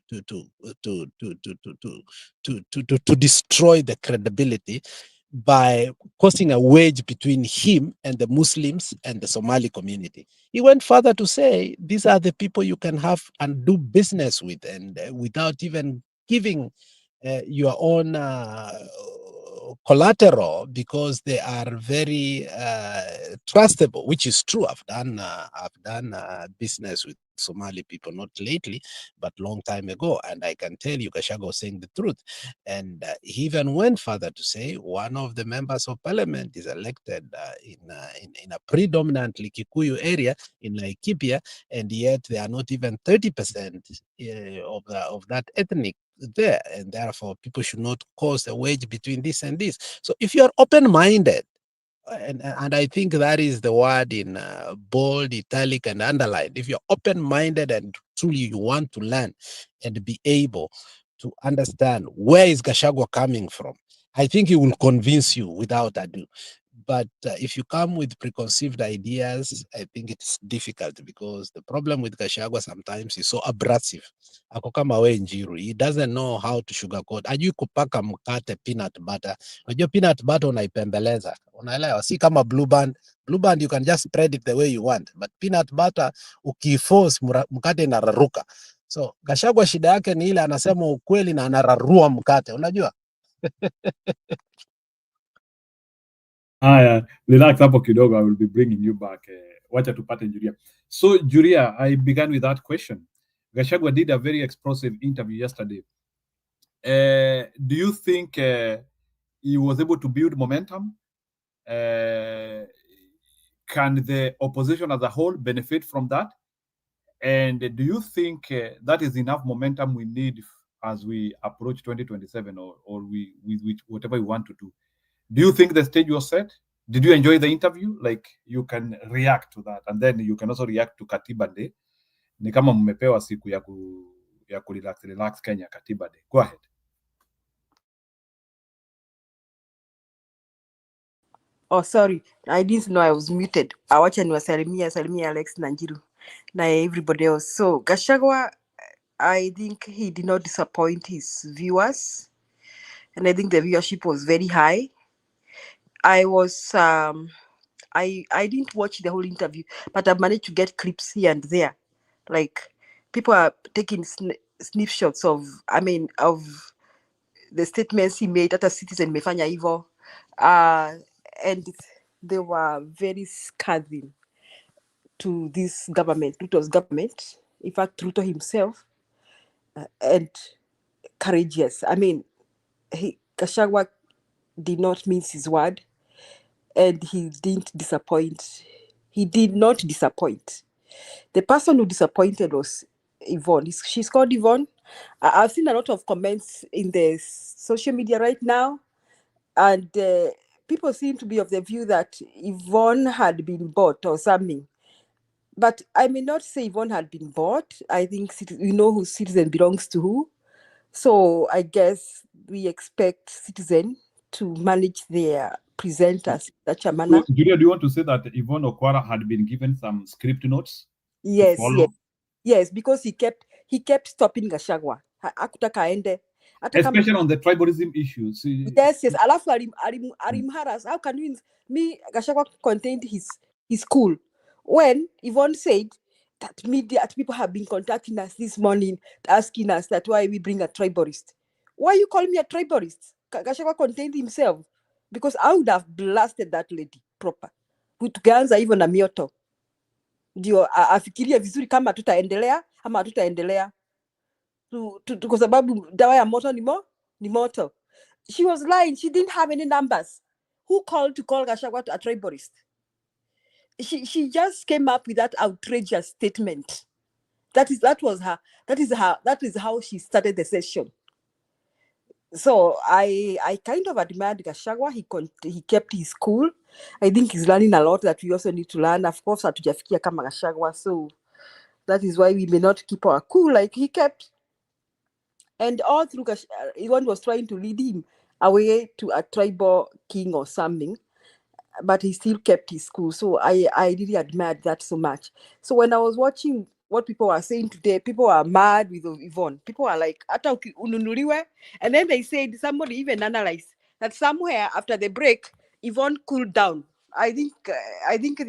destroy the credibility by causing a wedge between him and the Muslims and the Somali community. He went further to say these are the people you can have and do business with, and without even giving your own collateral, because they are very trustable, which is true. I've done business with Somali people, not lately, but long time ago, and I can tell you, Gachagua was saying the truth. And he even went further to say one of the members of parliament is elected in a predominantly Kikuyu area in Laikipia, and yet they are not even 30% of that ethnic there, and therefore people should not cause a wedge between this and this. So if you are open-minded, and I think that is the word in bold, italic, and underlined, if you're open-minded and truly you want to learn and be able to understand where is Gachagua coming from, I think he will convince you without ado. But if you come with preconceived ideas, I think it's difficult, because the problem with Gachagua sometimes is so abrasive. Ako kama we Njiru, he doesn't know how to sugarcoat. Ajui kupaka mkate peanut butter. Unajua peanut butter unaipembeleza. Unaelewa? Si kama Blue Band. Blue Band you can just spread it the way you want. But peanut butter ukiforce mkate inararuka. So Gachagua shida yake ni ile anasema ukweli na anararua mkate. Unajua? Haya, relax hapo kidogo. I will be bringing you back. Wacha tupate Juria. So Juria, I began with that question. Gachagua did a very explosive interview yesterday. Do you think he was able to build momentum? Can the opposition as a whole benefit from that? And do you think that is enough momentum we need as we approach 2027, or we whatever we want to do? Do you think the stage was set? Did you enjoy the interview? Like, you can react to that, and then you can also react to Katiba Day. Ni kama mmepewa siku ya relax Kenya, Katiba Day. Go ahead. Oh, sorry. I didn't know I was muted. Awacha niwasalimia Alex na Njiru na everybody else. So, Gachagua, I think he did not disappoint his viewers. And I think the viewership was very high. I didn't watch the whole interview, but I've managed to get clips here and there. Like, people are taking snapshots of the statements he made at a Citizen mefanya hivyo. And they were very scathing to this government, Ruto's government. In fact, Ruto himself, and courageous. Gachagua did not mince his word. and he didn't disappoint. He did not disappoint. The person who disappointed was Yvonne. She's called Yvonne. I've seen a lot of comments in the social media right now, and people seem to be of the view that Yvonne had been bought or something. But I may not say Yvonne had been bought. I think we know who Citizen belongs to who. So I guess we expect Citizen to manage their presenters in such a manner. So, Julia, do you want to say that Yvonne Okwara had been given some script notes? Yes, follow? yes, because he kept stopping Gachagua. Hakutaka aende. Hata kama- Especially on the tribalism issues. Yes, alafu alimharass. How can Gachagua contained his school when Yvonne said that media people have been contacting us this morning asking us that why we bring a tribalist. Why you call me a tribalist? Gachagua contained himself because I would have blasted that lady proper. Tukaanza hivyo na mioto ndio afikirie vizuri kama tutaendelea ama hatutaendelea kwa sababu dawa ya moto ni moto. She was lying. She didn't have any numbers. Who called to call Gachagua a tribalist? She just came up with that outrageous statement. That is how she started the session. So I kind of admired Gachagua. He kept his cool. I think he's learning a lot that we also need to learn. Of course, hatujafikia kama Gachagua, so that is why we may not keep our cool like he kept. And all through Yvonne was trying to lead him away to a tribal king or something, but he still kept his cool. So I really admired that so much. So when I was watching what people are saying today, people are mad with Yvonne. People are like, "Ata ununuliwe," and then they said somebody even analyzed that somewhere after the break, Yvonne cooled down. I think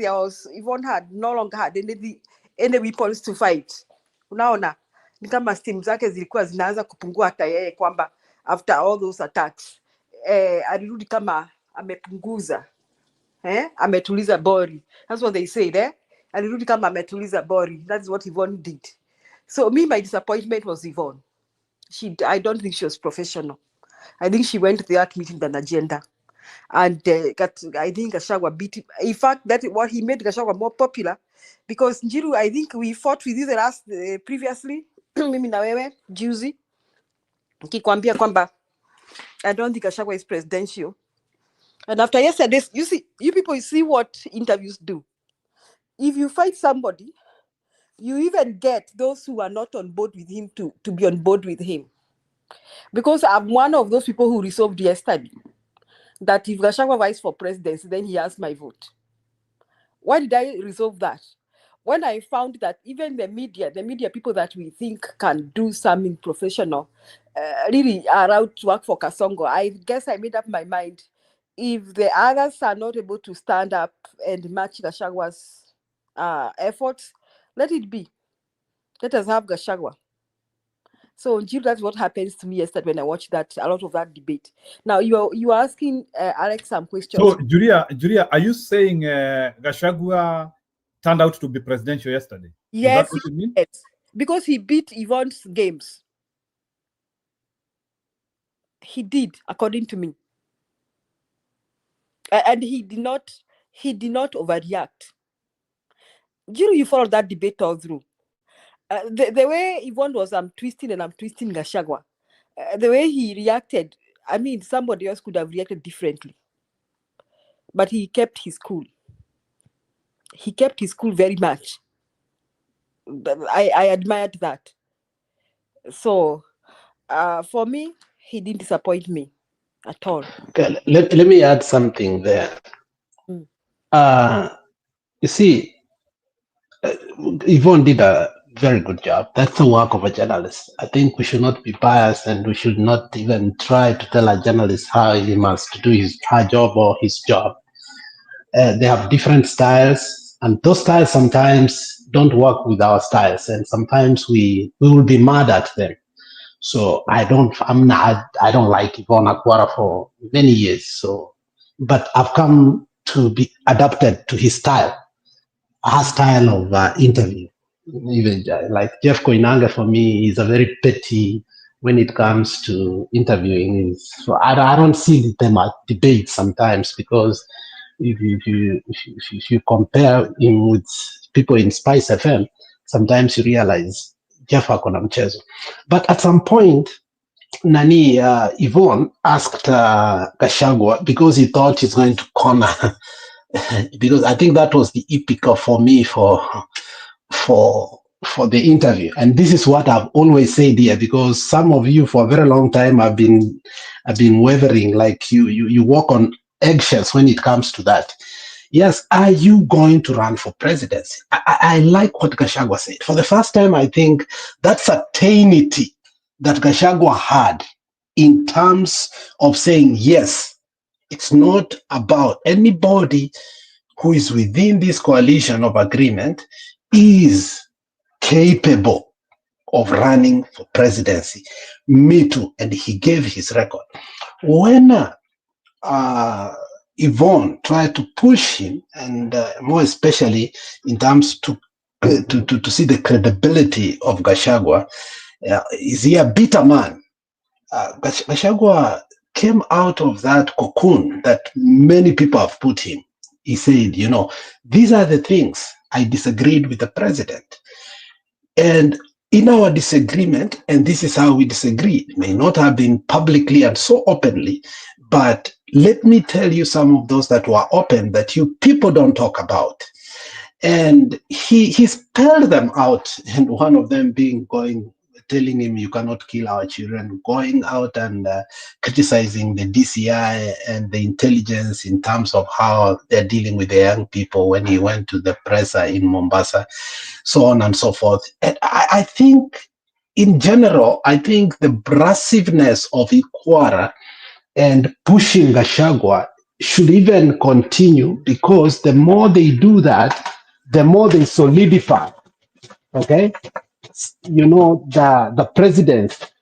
Yvonne had no longer had any weapons to fight. Unaona, ni kama steam zake zilikuwa zinaanza kupungua hata yeye kwamba after all those attacks alirudi kama amepunguza ametuliza bori. That's what they said alirudi kama ametuliza bori. That's what Yvonne did. So my disappointment was Yvonne. I don't think she was professional. I think she went there to meet an agenda, and I think Gachagua beat him. In fact, that's what he made Gachagua more popular, because Njiru, I think we fought with you the last previously mimi na wewe juzi nikikwambia kwamba I don't think Gachagua is presidential. And after yesterday, you people see what interviews do. If you fight somebody, you even get those who are not on board with him to be on board with him. Because I'm one of those people who resolved yesterday that if Gachagua vies for presidency, then he has my vote. Why did I resolve that? When I found that even the media people that we think can do something professional, really are out to work for Kasongo, I guess I made up my mind. If the others are not able to stand up and match Gachagua's efforts, let it be. Let us have Gachagua. So that's what happens to me yesterday when I watched a lot of that debate. Now you are asking Alex some questions. So Julia, are you saying Gachagua turned out to be presidential yesterday? Yes, is that what you mean? Yes, because he beat Yvonne's games. He did, according to me, and he did not overreact. You followed that debate all through. The way Yvonne was, I'm twisting Gachagua. The way he reacted, I mean, somebody else could have reacted differently. But he kept his cool. He kept his cool very much. I admired that. So, for me, he didn't disappoint me at all. Okay, let me add something there. You see, Yvonne did a very good job. That's the work of a journalist. I think we should not be biased, and we should not even try to tell a journalist how he must do her job or his job. They have different styles, and those styles sometimes don't work with our styles, and sometimes we will be mad at them. So I don't like Yvonne Okwara for many years. So, but I've come to be adapted to his style, her style of interview. Even like Jeff Koinange, for me, is a very petty when it comes to interviewing. So I don't see them at debate sometimes, because if you compare him with people in Spice FM, sometimes you realize Jeff akona mchezo. But at some point, Yvonne asked Gachagua, because he thought he's going to corner, because I think that was the epic for me for the interview. And this is what I've always said here, because some of you for a very long time have been wavering, like you walk on eggshells when it comes to that. Yes, are you going to run for presidency? I like what Gachagua said. For the first time, I think that certainty that Gachagua had in terms of saying, yes, it's not about anybody who is within this coalition of agreement is capable of running for presidency. Me too. And he gave his record. When Yvonne tried to push him, and more especially in terms to see the credibility of Gachagua, is he a bitter man? Gachagua came out of that cocoon that many people have put him. He said, these are the things I disagreed with the president. And in our disagreement, and this is how we disagreed, it may not have been publicly and so openly, but let me tell you some of those that were open that you people don't talk about. And he spelled them out, and one of them being telling him you cannot kill our children, going out and criticizing the DCI and the intelligence in terms of how they're dealing with the young people when he went to the presser in Mombasa, so on and so forth. And I think, in general, I think the brassiveness of Ikwara and pushing Gachagua should even continue, because the more they do that, the more they solidify, okay? The president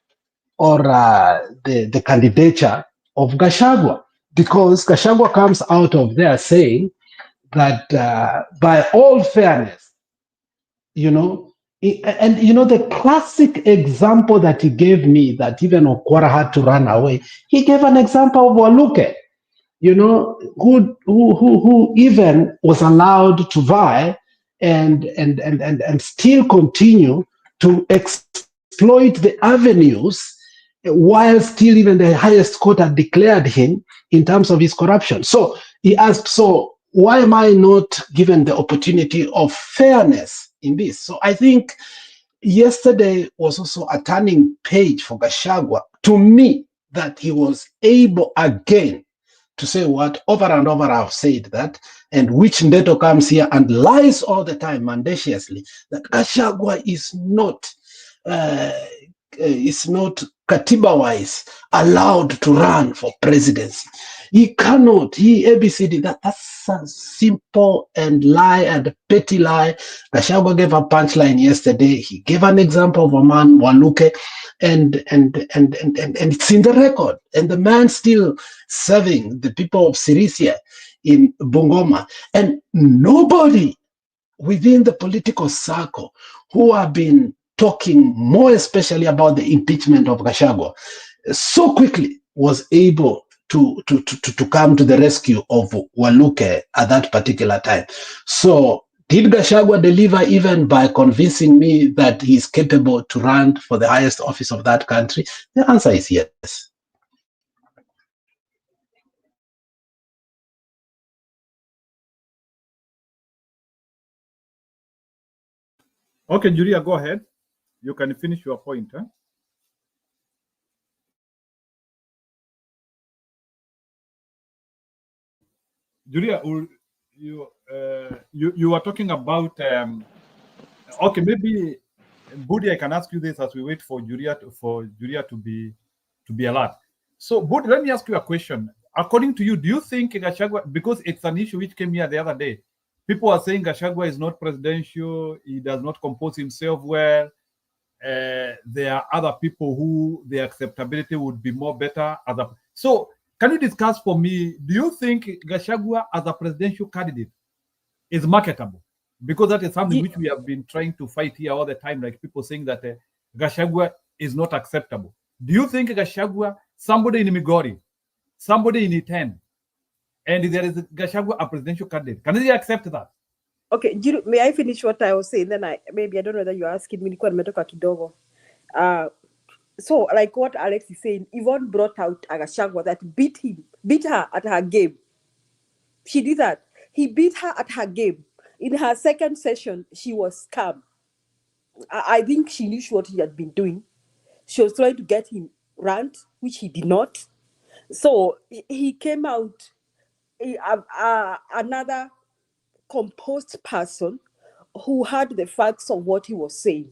or the candidature of Gachagua, because Gachagua comes out of there saying that by all fairness, the classic example that he gave me, that even Okwara had to run away, he gave an example of Waluke, who even was allowed to vie and still continue to exploit the avenues, while still even the highest court had declared him in terms of his corruption. So he asked, so why am I not given the opportunity of fairness in this? So I think yesterday was also a turning page for Gachagua, to me, that he was able again to say what over and over I've said that, and which Ndeto comes here and lies all the time mendaciously, that Gachagua is not Katiba-wise allowed to run for presidency. He cannot, ABCD, that's a simple and lie and petty lie. Gachagua gave a punchline yesterday. He gave an example of a man, Waluke, and it's in the record. And the man still serving the people of Sirisia in Bungoma. And nobody within the political circle who have been talking more especially about the impeachment of Gachagua so quickly was able to come to the rescue of Waluke at that particular time. So did Gachagua deliver even by convincing me that he's capable to run for the highest office of that country? The answer is yes. Okay, Julia, go ahead. You can finish your point. Huh? Julia, you were talking about okay, maybe Budi, I can ask you this as we wait for Julia to be alert. So Budi, let me ask you a question. According to you, do you think Gachagua, because it's an issue which came here the other day, people are saying Gachagua is not presidential, he does not compose himself well. There are other people who their acceptability would be more better. So can you discuss for me, do you think Gachagua as a presidential candidate is marketable? Because that is something which we have been trying to fight here all the time, like people saying that Gachagua is not acceptable. Do you think Gachagua, somebody in Migori, somebody in Iten, and there is Gachagua a presidential candidate. Can he accept that? Okay, Jiru, may I finish what I was saying? Then I don't know whether you're asking me nilikuwa nimetoka kidogo. So like what Alex is saying, Yvonne brought out Gachagua that beat her at her game. She did that. He beat her at her game. In her second session, she was calm. I think she knew what he had been doing. She was trying to get him rant, which he did not. So he came out another composed person who had the facts of what he was saying.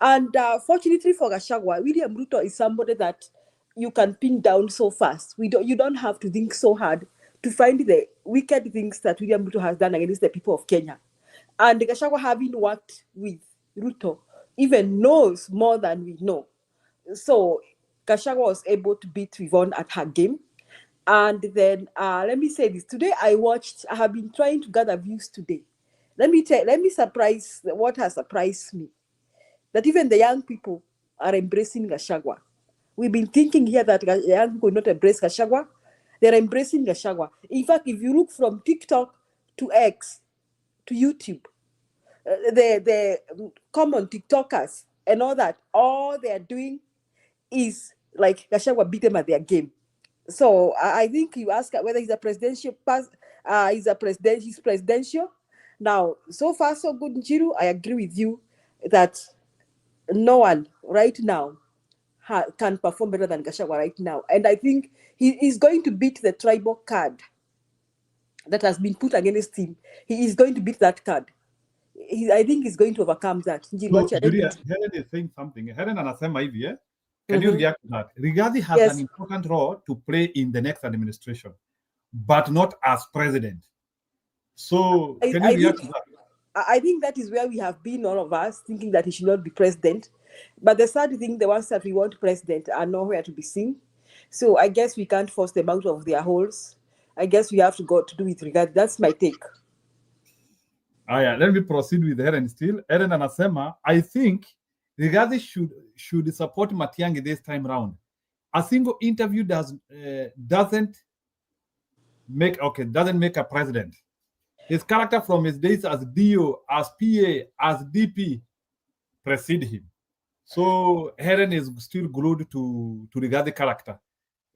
And fortunately for Gachagua, William Ruto is somebody that you can pin down so fast. You don't have to think so hard to find the wicked things that William Ruto has done against the people of Kenya. And Gachagua, having worked with Ruto, even knows more than we know. So Gachagua was able to beat Yvonne at her game. And then let me say this. Today I have been trying to gather views today. Let me surprise what has surprised me. That even the young people are embracing Gachagua. We've been thinking here that young people will not embrace Gachagua. They're embracing Gachagua. In fact, if you look from TikTok to X to YouTube, the common TikTokers and all they are doing is like Gachagua beat them at their game. So I think you ask whether he's a presidential he's presidential. Now, so far so good, Njiru. I agree with you that no one right now can perform better than Gachagua right now. And I think he is going to beat the tribal card that has been put against him. He is going to beat that card. I think he's going to overcome that. Helen is saying something. Helen anasema hivi, eh? Can you react to that? Rigathi has an important role to play in the next administration, but not as president. So can you react to that? I think that is where we have been, all of us, thinking that he should not be president. But the sad thing, the ones that we want president are nowhere to be seen. So I guess we can't force them out of their holes. I guess we have to go to do it regard. That's my take. Yeah, let me proceed with Helen still. Helen anasema, I think Rigathi should support Matiang'i this time round. A single interview doesn't make a president. His character from his days as DO, as PA, as DP precede him. So Helen is still glued to Rigathi character.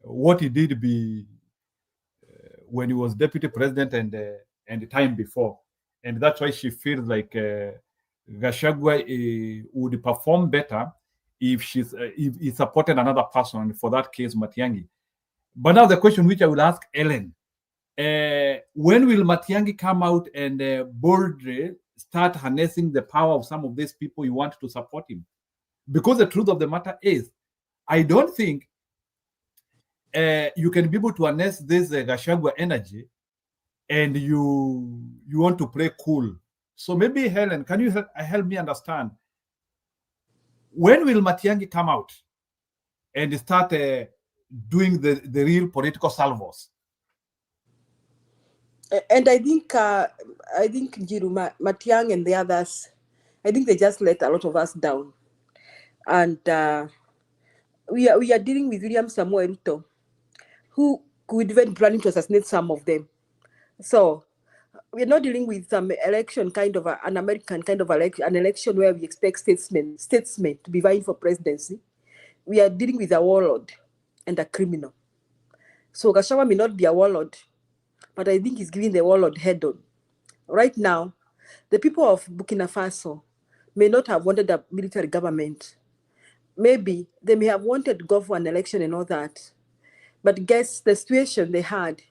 What he did when he was deputy president and the time before. And that's why she feels like Gachagua would perform better if he supported another person, and for that case, Matiang'i. But now the question which I will ask Ellen, when will Matiang'i come out and boldly start harnessing the power of some of these people you want to support him? Because the truth of the matter is, I don't think you can be able to harness this Gachagua energy and you want to play cool. So maybe, Helen, can you help me understand, when will Matiang'i come out and start doing the real political salvos? And I think Njiru, Matiang'i and the others, I think they just let a lot of us down. And we are dealing with William Samoei Ruto, who could even plan to assassinate some of them. So we're not dealing with some election kind of an American kind of an election where we expect statesmen to be vying for presidency. We are dealing with a warlord and a criminal. So Gachagua may not be a warlord, but I think he's giving the warlord head on. Right now, the people of Burkina Faso may not have wanted a military government. Maybe they may have wanted to go for an election and all that. But guess the situation they had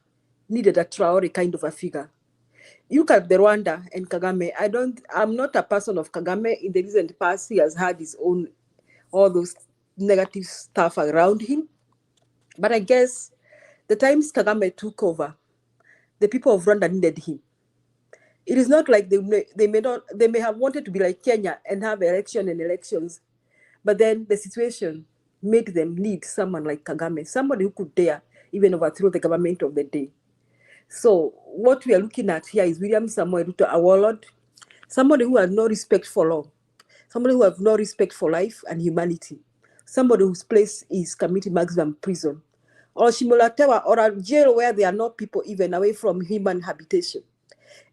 needed a Traore kind of a figure. You look at the Rwanda and Kagame. I'm not a person of Kagame. In the recent past, he has had his own, all those negative stuff around him. But I guess the times Kagame took over, the people of Rwanda needed him. It is not like they may have wanted to be like Kenya and have elections, but then the situation made them need someone like Kagame, somebody who could dare even overthrow the government of the day. So what we are looking at here is William Samoei Ruto, a warlord, somebody who has no respect for law, somebody who has no respect for life and humanity, somebody whose place is committing maximum prison, or Shimolatewa, or a jail where there are not people even away from human habitation.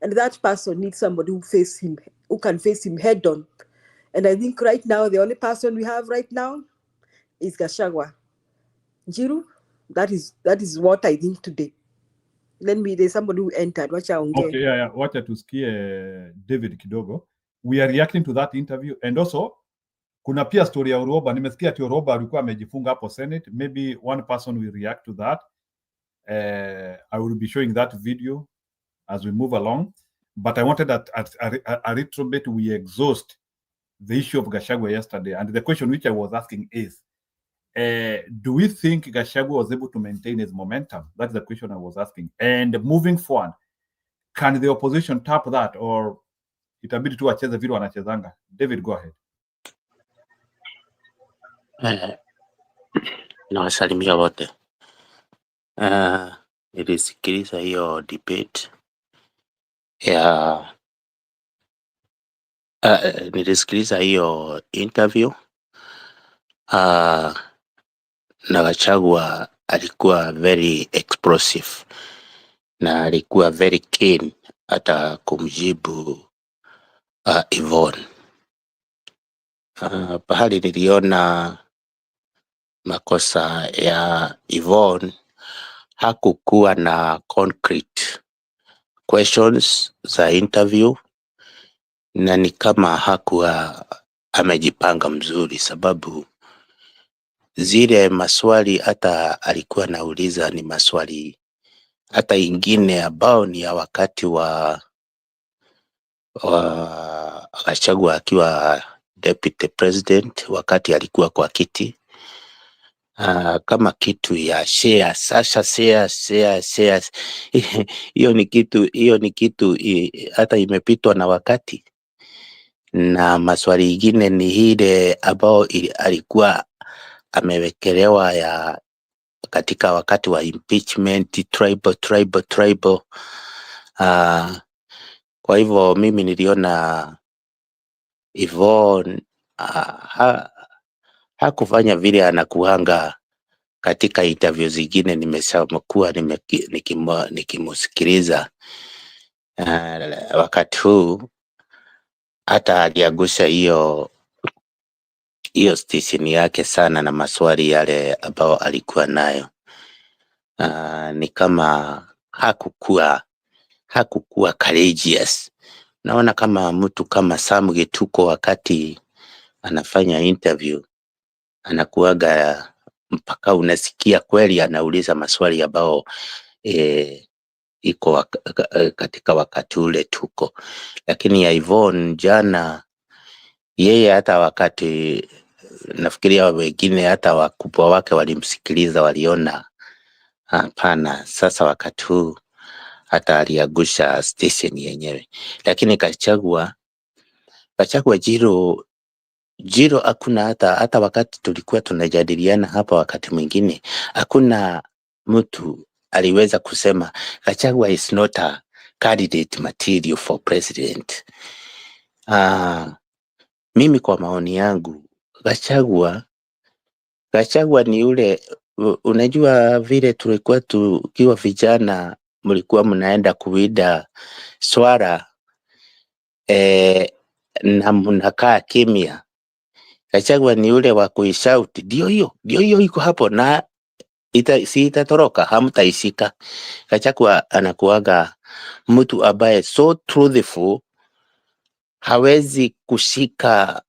And that person needs somebody who can face him head on. And I think right now, the only person we have right now is Gachagua. Njiru, that is what I think today. There's somebody who entered. Okay, yeah. Wacha tusikie David kidogo. We are reacting to that interview, and also kuna pia story ya Uroba. Nimesikia ati Uroba alikuwa amejifunga hapo Senate. Maybe one person will react to that. I will be showing that video as we move along. But I wanted that a little bit we exhaust the issue of Gachagua yesterday. And the question which I was asking is, do we think Gachagua was able to maintain his momentum? That's the question I was asking. And moving forward, can the opposition tap that, or itabidi tu wacheze vile wanachezanga? David, go ahead. Nawasalimia wote. Nilisikiliza hiyo debate ya nilisikiliza hiyo interview. Na Gachagua alikuwa very explosive na alikuwa very keen hata kumjibu Yvonne. Pahali niliona makosa ya Yvonne, hakukuwa na concrete questions za interview, na ni kama hakuwa amejipanga mzuri, sababu zile maswali hata alikuwa nauliza ni maswali hata ingine ambao ni ya wakati wa Gachagua akiwa deputy president, wakati alikuwa kwa kiti. Kama kitu ya share sasa share hiyo ni kitu hata imepitwa na wakati. Na maswali ingine ni ile ambao alikuwa amewekelewa ya katika wakati wa impeachment, tribal. Kwa hivyo mimi niliona Yvonne hakufanya vile anakuanga katika interview zingine. Nimeshakuwa nikimusikiliza wakati huu, hata aliagusha hiyo station yake sana na maswali yale ambao alikuwa nayo. Ni kama hakukuwa courageous. Naona kama mtu kama Sam Gituko wakati anafanya interview anakuaga mpaka unasikia kweli anauliza maswali ambao iko katika wakati ule tuko. Lakini ya Yvonne jana, yeye hata wakati nafikiria wengine hata wakubwa wake walimsikiliza, waliona hapana, sasa wakati huu hata aliagusha station yenyewe. Lakini Gachagua Jiro hakuna hata wakati tulikuwa tunajadiliana hapa, wakati mwingine hakuna mtu aliweza kusema Gachagua is not a candidate material for president. Mimi kwa maoni yangu, Gachagua ni ule, unajua vile tulikuwa tukiwa vijana, mlikuwa mnaenda kuwinda swara na mnakaa kimya. Gachagua ni ule wa kuishout, ndio hiyo iko hapo na itatoroka, hamtaishika. Gachagua anakuaga mtu ambaye so truthful, hawezi kushika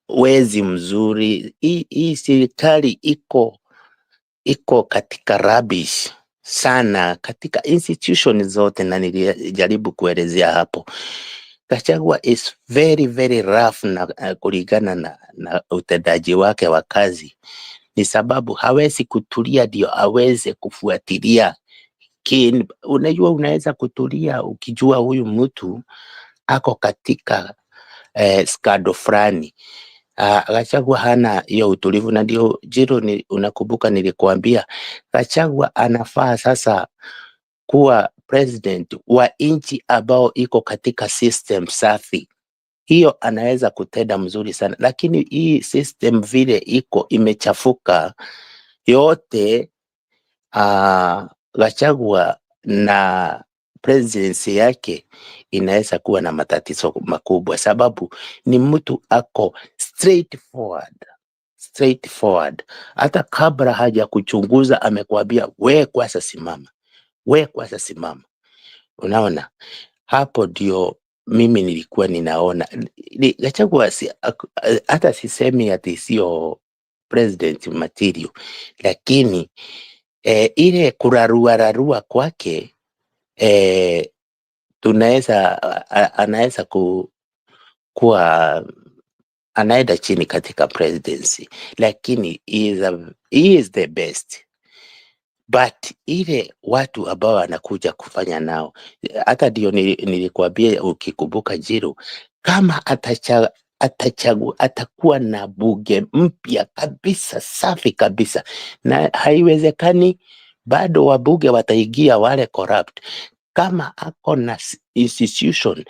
wezi mzuri. Hii serikali iko katika rubbish sana katika institution zote, na nilijaribu kuelezea hapo. Gachagua is very very rough na kulingana na utendaji wake wa kazi, ni sababu hawezi kutulia ndio aweze kufuatilia. Unajua unaweza kutulia ukijua huyu mtu ako katika skado fulani. Gachagua hana hiyo utulivu, na ndio Jiro unakumbuka nilikuambia Gachagua anafaa sasa kuwa president wa nchi ambao iko katika system safi. Hiyo anaweza kutenda mzuri sana, lakini hii system vile iko imechafuka yote. Gachagua na presidency yake inaweza kuwa na matatizo makubwa, sababu ni mtu ako straightforward. Hata kabla haja kuchunguza amekwambia we kwanza simama. Unaona, hapo ndio mimi nilikuwa ninaona Gachagua hata sisemi ati sio president material, lakini ile kurarua kwake anaweza kuwa anaenda chini katika presidency, lakini he is the best. But ile watu ambao anakuja kufanya nao, hata ndio nilikwambia, ukikumbuka Njiru, kama atakuwa na bunge mpya kabisa, safi kabisa, na haiwezekani bado wabunge wataingia wale corrupt. Kama ako na institution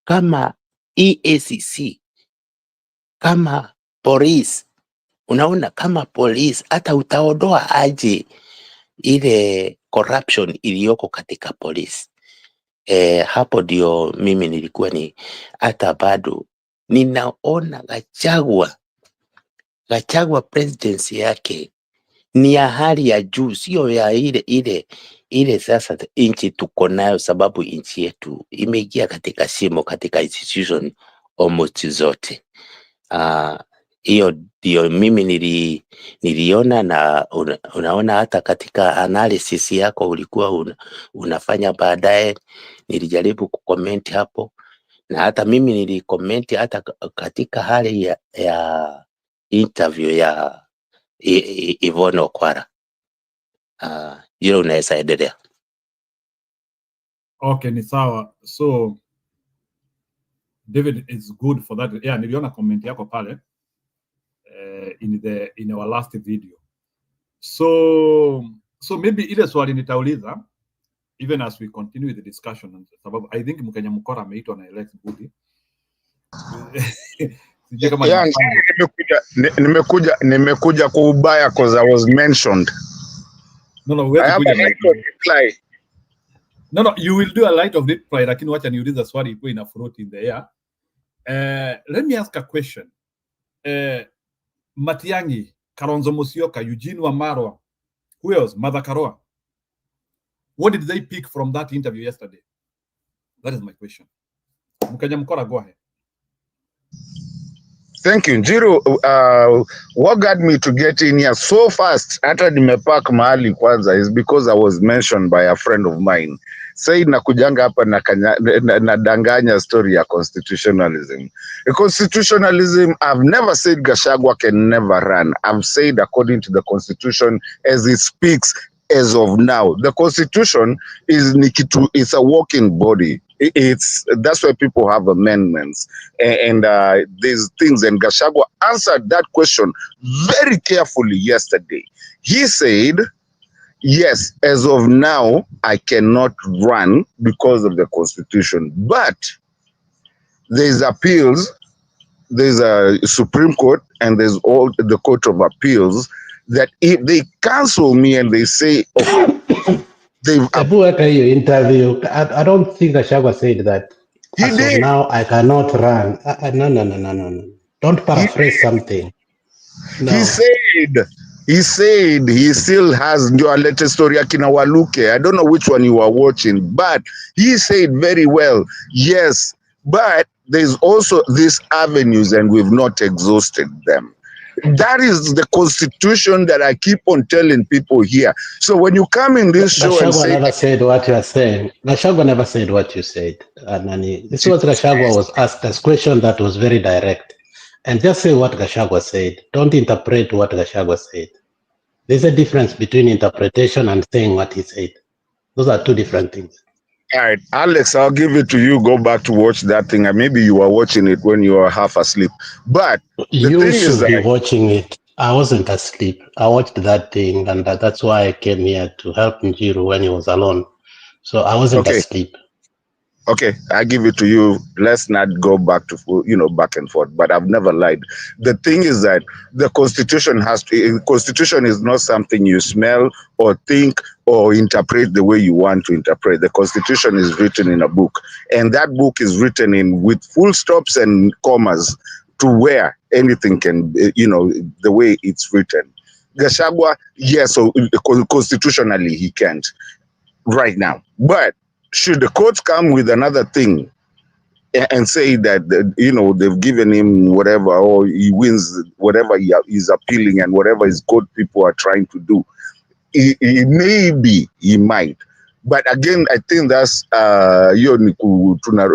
kama EACC, kama police, unaona, kama police, hata utaondoa aje ile corruption iliyoko katika polisi. Hapo ndio mimi nilikuwa hata bado ninaona Gachagua presidency yake ni ya hali ya juu, sio ya ile sasa nchi tuko nayo, sababu nchi yetu imeingia katika shimo katika institution almost zote. Hiyo ndio mimi niliona, na unaona hata katika analysis yako ulikuwa unafanya baadaye, nilijaribu kucomment hapo, na hata mimi nilicomment hata katika hali ya interview ya Yvonne Okwara. Hilo unaweza endelea. Okay, ni sawa. So David, is good for that. Yeah, niliona comment yako pale in our last video. So maybe ile swali nitauliza even as we continue with the discussion, sababu I think Mkenya Mkora ameitwa na Alex Budi. Yeah, nimekuja kwa ubaya because I was mentioned. No, I have a right to reply. No, you will do a light of reply, lakini wacha niuliza swali ikuwe ina float in the air. Let me ask a question. Matiang'i, Kalonzo Musyoka, Eugene Wamalwa, who else? Martha Karua. What did they pick from that interview yesterday? That is my question. Mkenya Mkora, go ahead. Thank you, Njiru. What got me to get in here so fast, hata nimepark mahali kwanza, is because I was mentioned by a friend of mine. Said nakujanga hapa na danganya story ya constitutionalism. Constitutionalism, I've never said Gachagua can never run. I've said according to the constitution as it speaks as of now. The constitution is it's a working body. That's why people have amendments and these things. And Gachagua answered that question very carefully yesterday. He said, yes, as of now, I cannot run because of the constitution, but there's appeals, there's a Supreme Court, and there's all the Court of Appeals, that if they cancel me and they say, okay, your interview, I don't think Gachagua said that. He did. Now I cannot run. No. Don't paraphrase something. No. He said he still has your latest story, Akina Waluke. I don't know which one you are watching, but he said very well, yes, but there's also these avenues and we've not exhausted them. That is the constitution that I keep on telling people here. So when you come in this show and say... never said what you are saying. Gachagua never said what you said. This was Gachagua was asked a question that was very direct. And just say what Gachagua said. Don't interpret what Gachagua said. There's a difference between interpretation and saying what he said. Those are two different things. All right, Alex, I'll give it to you. Go back to watch that thing. And maybe you were watching it when you were half asleep. But you should be watching it. I wasn't asleep. I watched that thing, and that's why I came here to help Njiru when he was alone. So I wasn't asleep. Okay, I give it to you. Let's not go back to back and forth. But I've never lied. The thing is that the Constitution Constitution is not something you smell or think or interpret the way you want to interpret. The Constitution is written in a book, and that book is written in with full stops and commas to where anything can, the way it's written. Gachagua, yes, so constitutionally he can't right now, but should the courts come with another thing and say that they've given him whatever, or he wins whatever he is appealing and whatever his court people are trying to do, maybe he might. But again, I think that's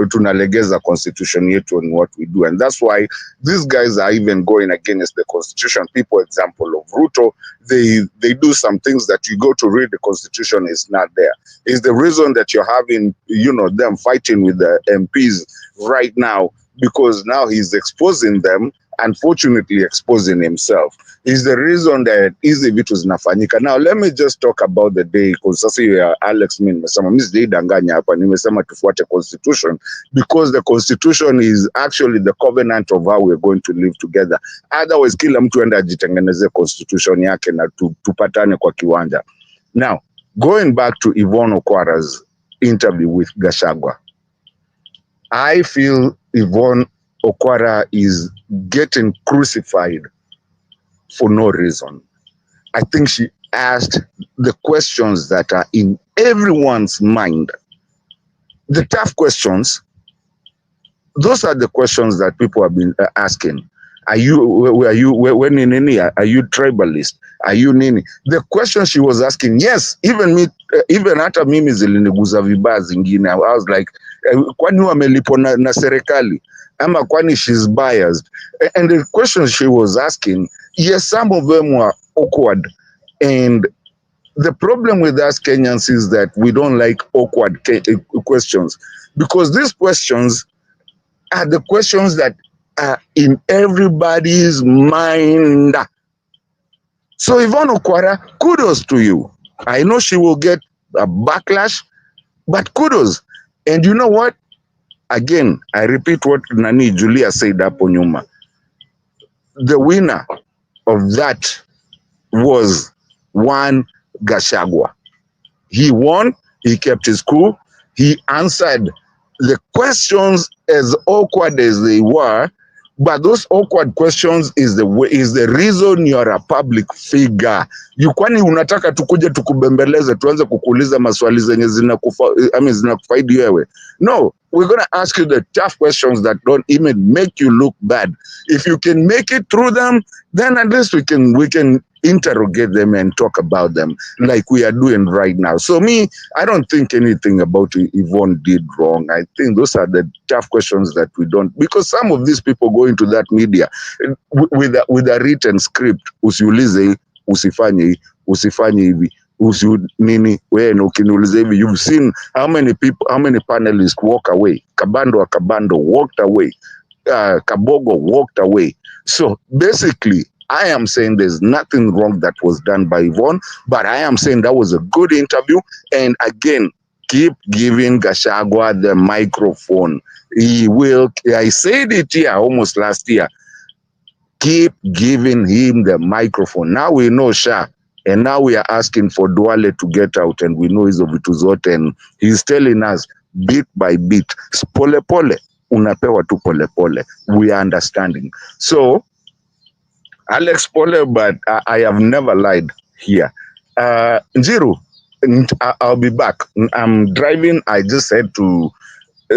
tunalegeza constitution yetu on what we do, and that's why these guys are even going against the constitution. People, example of Ruto, they do some things that you go to read the constitution is not there. Is the reason that you're having them fighting with the MPs right now, because now he's exposing them, unfortunately exposing himself. Is the reason that hizi vitu zinafanyika. Now let me just talk about the day, because sasa ya Alex mimi sijaidanganya hapa, nimesema tufuate constitution, because the constitution is actually the covenant of how we're going to live together. Otherwise kila mtu enda ajitengeneze constitution yake na tupatane kwa kiwanja. Now going back to Yvonne Okwara's interview with Gachagua, I feel Yvonne Okwara is getting crucified for no reason. I think she asked the questions that are in everyone's mind. The tough questions, those are the questions that people have been asking. Are you tribalist? Are you nini? The questions she was asking, yes, even me, even hata mimi ziliniguza vibaya zingine. I was like, kwani wamelipo na serikali? Ama kwani she's biased? And the questions she was asking, yes, some of them were awkward. And the problem with us Kenyans is that we don't like awkward questions, because these questions are the questions that are in everybody's mind. So Yvonne Okwara, kudos to you. I know she will get a backlash, but kudos. And you know what? Again, I repeat what Nani Julia said hapo nyuma. The winner of that was one Gachagua. He won, he kept his cool, he answered the questions as awkward as they were, but those awkward questions is the reason you are a public figure. You kwani unataka tukuje tukubembeleze tuanze kukuuliza maswali zenye zinakufaidi wewe? No, we're going to ask you the tough questions that don't even make you look bad. If you can make it through them, then at least we can interrogate them and talk about them like we are doing right now. So me, I don't think anything about Yvonne did wrong. I think those are the tough questions that we don't, because some of these people go into that media with a written script. Usiulize, usifanye hivi, nini, wewe ukiniuliza hivi. You've seen how many panelists walk away. Kabando walked away. Kabogo walked away. So basically, I am saying there's nothing wrong that was done by Yvonne, but I am saying that was a good interview. And again, keep giving Gachagua the microphone. He will, I said it here almost last year, keep giving him the microphone. Now we know Sha, and now we are asking for Duale to get out, and we know he's of Vituzot, and he's telling us bit by bit, pole pole, unapewa tu pole pole. We are understanding. So, Alex Pole, but I have never lied here. Njiru, I'll be back. I'm driving. I just had to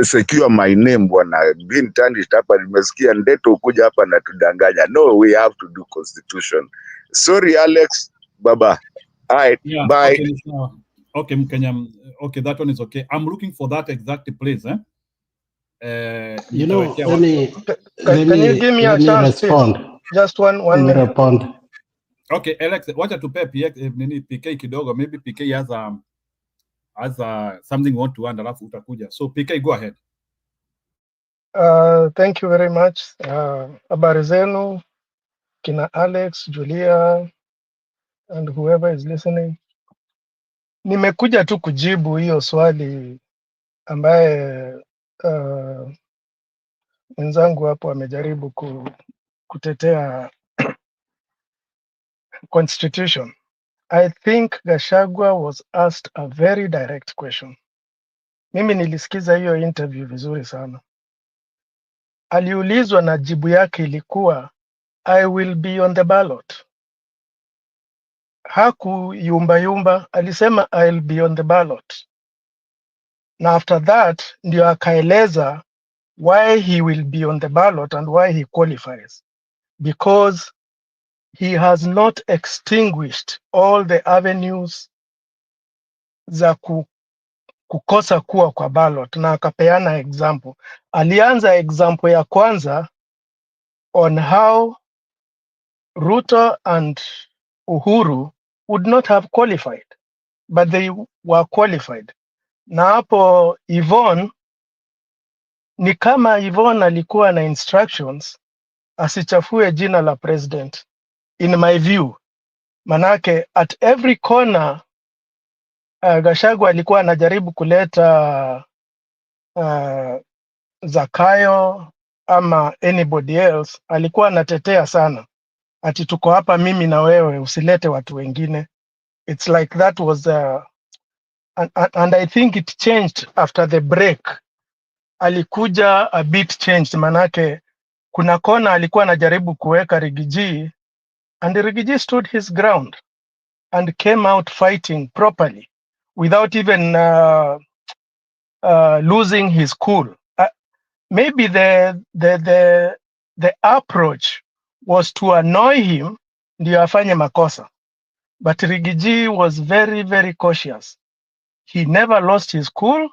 secure my name when I been tarnished hapa, nimesikia Ndeto kuja hapa na tudanganya. No, we have to do constitution. Sorry, Alex. Bye-bye. All right, yeah, bye. Okay, okay, Mkenya. Okay, that one is okay. I'm looking for that exact place. You know, nitawekea let me Can you give me a chance, respond. please? Just one Let me minute. respond. Okay, Alex, wacha tupe PK kidogo. Maybe PK has something want to add, alafu utakuja. So PK, go ahead. Thank you very much. Habari zenu, kina Alex, Julia, and whoever is listening. Nimekuja tu kujibu hiyo swali ambaye mwenzangu hapo amejaribu kutetea constitution. I think Gachagua was asked a very direct question. Mimi nilisikiza hiyo interview vizuri sana. Aliulizwa na jibu yake ilikuwa I will be on the ballot. Haku yumba, alisema I'll be on the ballot. Na after that ndio akaeleza why he will be on the ballot and why he qualifies. Because he has not extinguished all the avenues za kukosa kuwa kwa ballot, na akapeana example. Alianza example ya kwanza on how Ruto and Uhuru would not have qualified, but they were qualified. Na hapo Yvonne, ni kama Yvonne alikuwa na instructions asichafue jina la president, in my view. Manake at every corner Gachagua alikuwa anajaribu kuleta Zakayo ama anybody else, alikuwa anatetea sana ati tuko hapa mimi na wewe, usilete watu wengine. It's like that was and I think it changed after the break. Alikuja a bit changed, manake kuna kona alikuwa anajaribu kuweka Rigiji, and Rigiji stood his ground and came out fighting properly without even losing his cool. Maybe the approach was to annoy him ndio afanye makosa, but Rigiji was very, very cautious. He never lost his cool,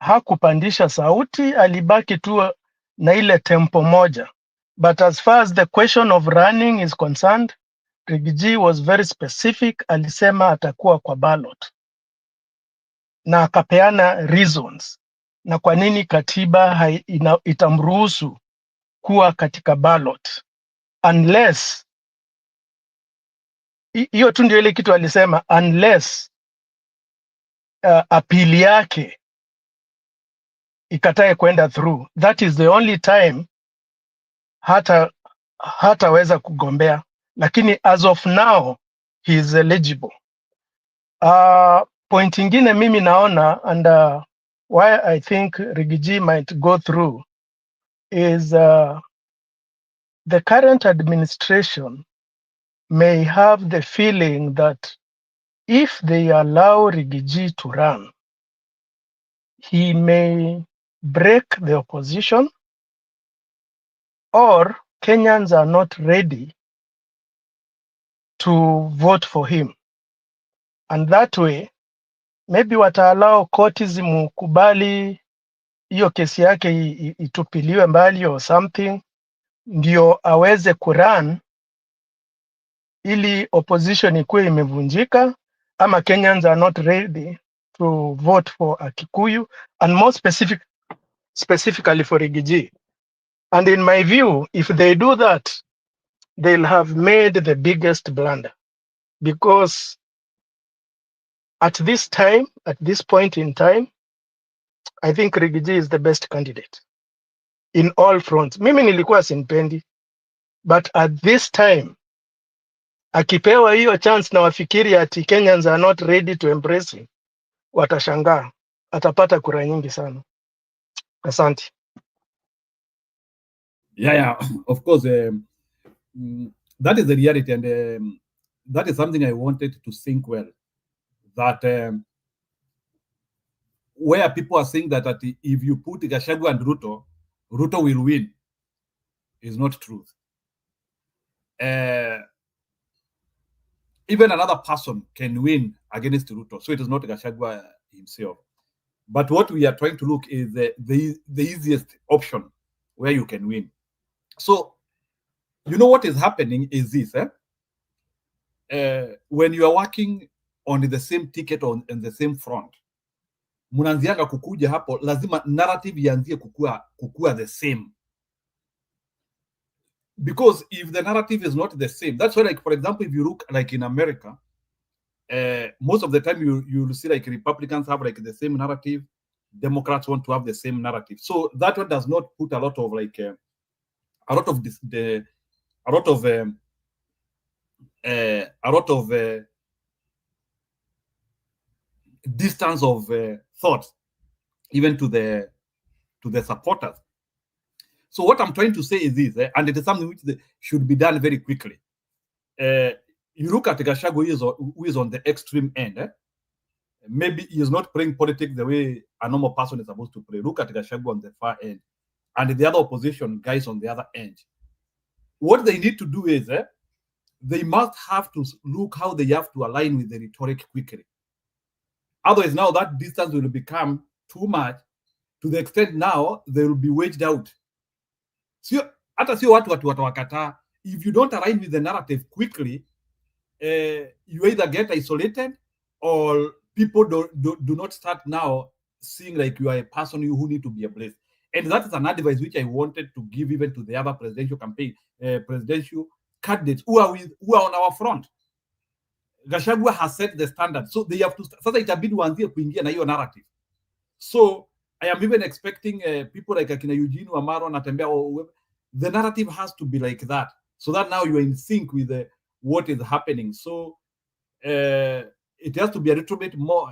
hakupandisha sauti, alibaki tu na ile tempo moja. But as far as the question of running is concerned, Rigiji was very specific, alisema atakuwa kwa ballot. Na akapeana reasons na kwa nini katiba itamruhusu kuwa katika ballot unless, hiyo tu ndio ile kitu alisema, unless apili yake ikatae kwenda through. That is the only time hataweza kugombea, lakini as of now he is eligible. Point ingine mimi naona and why I think Rigiji might go through is the current administration may have the feeling that if they allow Rigiji to run, he may break the opposition, or Kenyans are not ready to vote for him. And that way, maybe wataalao koti zimukubali hiyo kesi yake itupiliwe mbali or something, ndio aweze kurun ili opposition ikuwe imevunjika, ama Kenyans are not ready to vote for a Kikuyu, and more specifically for Rigiji. And in my view, if they do that, they'll have made the biggest blunder, because at this time, at this point in time, I think Rigiji is the best candidate in all fronts. Mimi nilikuwa simpendi, but at this time, akipewa hiyo chance na wafikiri ati Kenyans are not ready to embrace him, watashangaa, atapata kura nyingi sana. Asante. Yeah, of course, that is the reality, and that is something I wanted to think well, that where people are saying that if you put Gachagua and Ruto will win, is not truth. Even another person can win against Ruto, so it is not Gachagua himself. But what we are trying to look is the easiest option where you can win. So, you know what is happening is this, when you are working on the same ticket on the same front, munanzianga kukuja hapo, lazima narrative ianzie kukua the same. Because if the narrative is not the same, that's why, like, for example, if you look like in America, most of the time you will see like Republicans have like the same narrative, Democrats want to have the same narrative. So that one does not put a lot of like a lot of distance of thought even to the supporters. So what I'm trying to say is this, and it is something which should be done very quickly. You look at Gachagua, who is on the extreme end. Maybe he is not playing politics the way a normal person is supposed to play. Look at Gachagua on the far end, and the other opposition guys on the other end. What they need to do is they must have to look how they have to align with the rhetoric quickly. Otherwise, now that distance will become too much to the extent now they will be wedged out. So, if you don't align with the narrative quickly, you either get isolated or people do not start now seeing like you are a person who need to be ablaze. And that is an advice which I wanted to give even to the other presidential campaign, presidential candidates who are on our front. Gachagua has set the standard, so they have to. Sasa itabidi waanzie kuingia na hiyo narrative. So I am even expecting people like Akina Eugene Wamalwa Natembea. The narrative has to be like that, so that now you are in sync with what is happening. So it has to be a little bit more.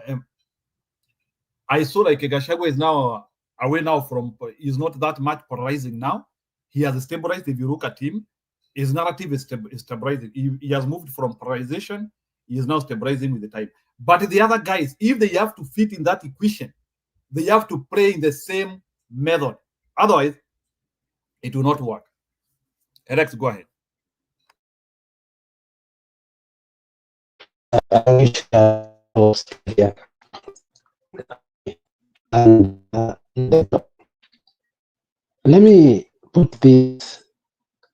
I saw like Gachagua is now away now from. He's not that much polarizing now. He has stabilized. If you look at him, his narrative is stabilizing. He has moved from polarization. He is now stabilizing with the time. But the other guys, if they have to fit in that equation, they have to play in the same method. Otherwise, it will not work. Alex, go ahead. I wish I was here. And let me put this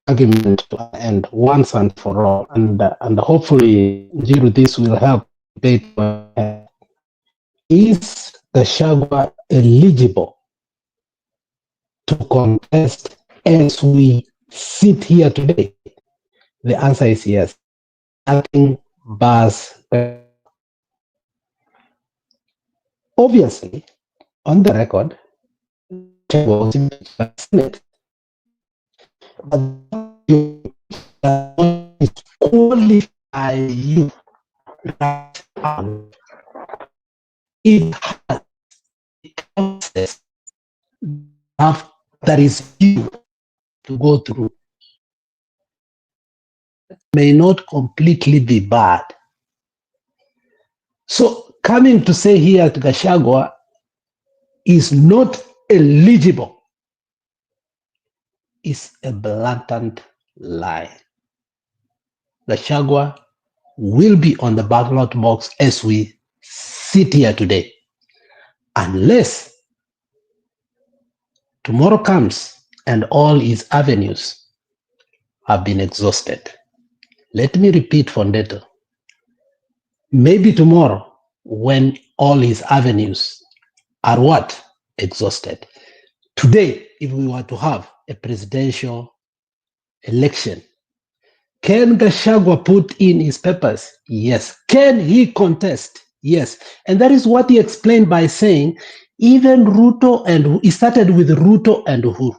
argument to an end once and for all, and hopefully, Njiru, this will help debate. Is Gachagua eligible to contest as we sit here today? The answer is yes. Nothing bars. Obviously, on the record, was in the Senate. But you qualify you right now. It has a process that is due to go through. May not completely be bad. So coming to say here that Gachagua is not eligible is a blatant lie. Gachagua will be on the ballot box as we sit here today, unless tomorrow comes and all his avenues have been exhausted. Let me repeat for Neto. Maybe tomorrow, when all his avenues are what? Exhausted. Today, if we were to have a presidential election, can Gachagua put in his papers? Yes. Can he contest? Yes. And that is what he explained by saying, even Ruto, and he started with Ruto and Uhuru.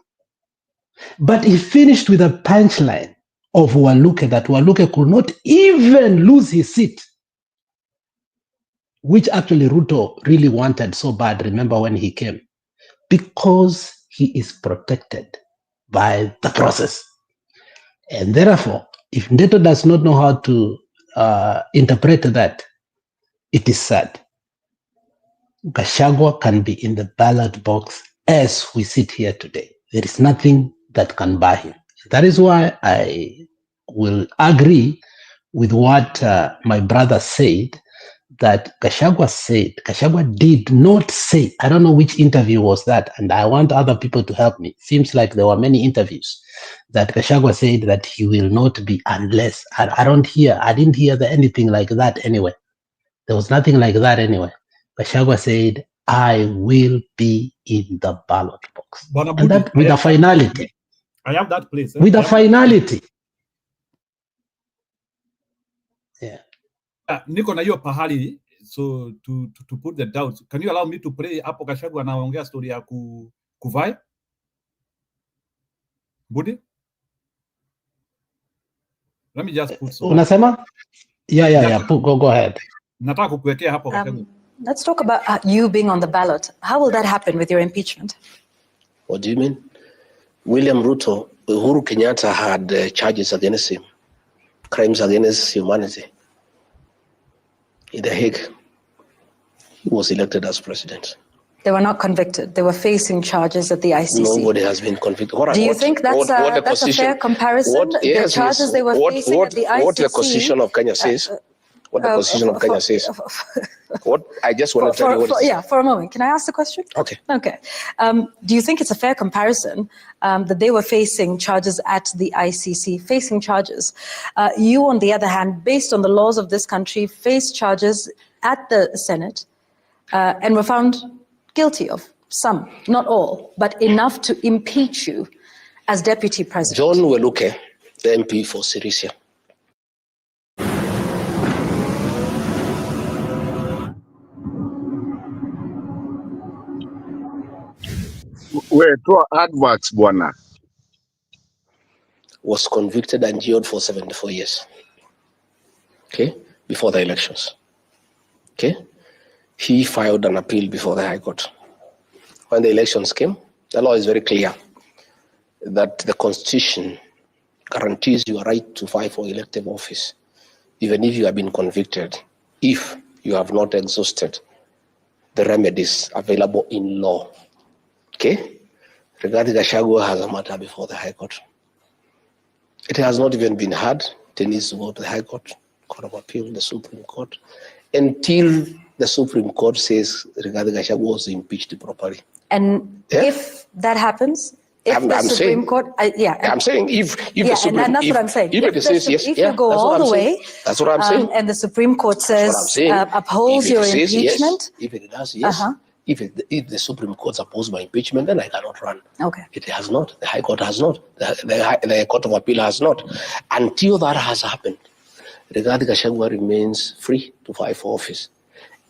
But he finished with a punchline of Waluke, that Waluke could not even lose his seat, which actually Ruto really wanted so bad, remember when he came, because he is protected by the process. And therefore, if Neto does not know how to interpret that, it is sad. Gachagua can be in the ballot box as we sit here today. There is nothing that can bar him. That is why I will agree with what my brother said, that Gachagua did not say, I don't know which interview was that, and I want other people to help me. Seems like there were many interviews that Gachagua said that he will not be unless, I didn't hear anything like that anyway. There was nothing like that anyway. Gachagua said, I will be in the ballot box. And that with a finality. I have that place. With a finality. Niko na hiyo pahali, So to put the doubts, can you allow me to play hapo Gachagua anaongea story ya kuvai? Budi? Let me just put some. Unasema? Yeah. Go ahead. Nataka kukuwekea hapo Gachagua. Let's talk about you being on the ballot. How will that happen with your impeachment? What do you mean? William Ruto, Uhuru Kenyatta had charges against him, crimes against humanity. In The Hague, he was elected as president. They were not convicted. They were facing charges at the ICC. Nobody has been convicted. Do you think that's a fair comparison? The charges they were facing at the ICC. What the Constitution of Kenya says. What the Constitution of Kenya says. What I just want to tell you what it says. For a moment. Can I ask the question? Okay. Okay. Do you think it's a fair comparison that they were facing charges at the ICC, facing charges? You, on the other hand, based on the laws of this country, faced charges at the Senate and were found guilty of some, not all, but enough to impeach you as deputy president. John Weluke, the MP for Sirisia. Toa adverts bwana. Was convicted and jailed for 74 years. Okay, before the elections. Okay, he filed an appeal before the High Court. When the elections came, the law is very clear that the Constitution guarantees your right to vie for elective office, even if you have been convicted, if you have not exhausted the remedies available in law. Okay? Regarding Gachagua has a matter before the High Court. It has not even been heard. It needs to go to the High Court, Court of Appeal, the Supreme Court, until the Supreme Court says regarding Gachagua was impeached properly. And if that happens, if I'm the Supreme saying, Court, I'm saying if the Supreme, and that's what I'm saying. If it says yes, if you go that's all what I'm the saying. way, That's what I'm saying. and the Supreme Court That's what I'm says saying. upholds If it your says yes, impeachment, if it does yes, if the Supreme Court opposes my impeachment, then I cannot run. Okay. It has not. The High Court has not. The Court of Appeal has not. Until that has happened, Rigathi Gachagua remains free to vie for office.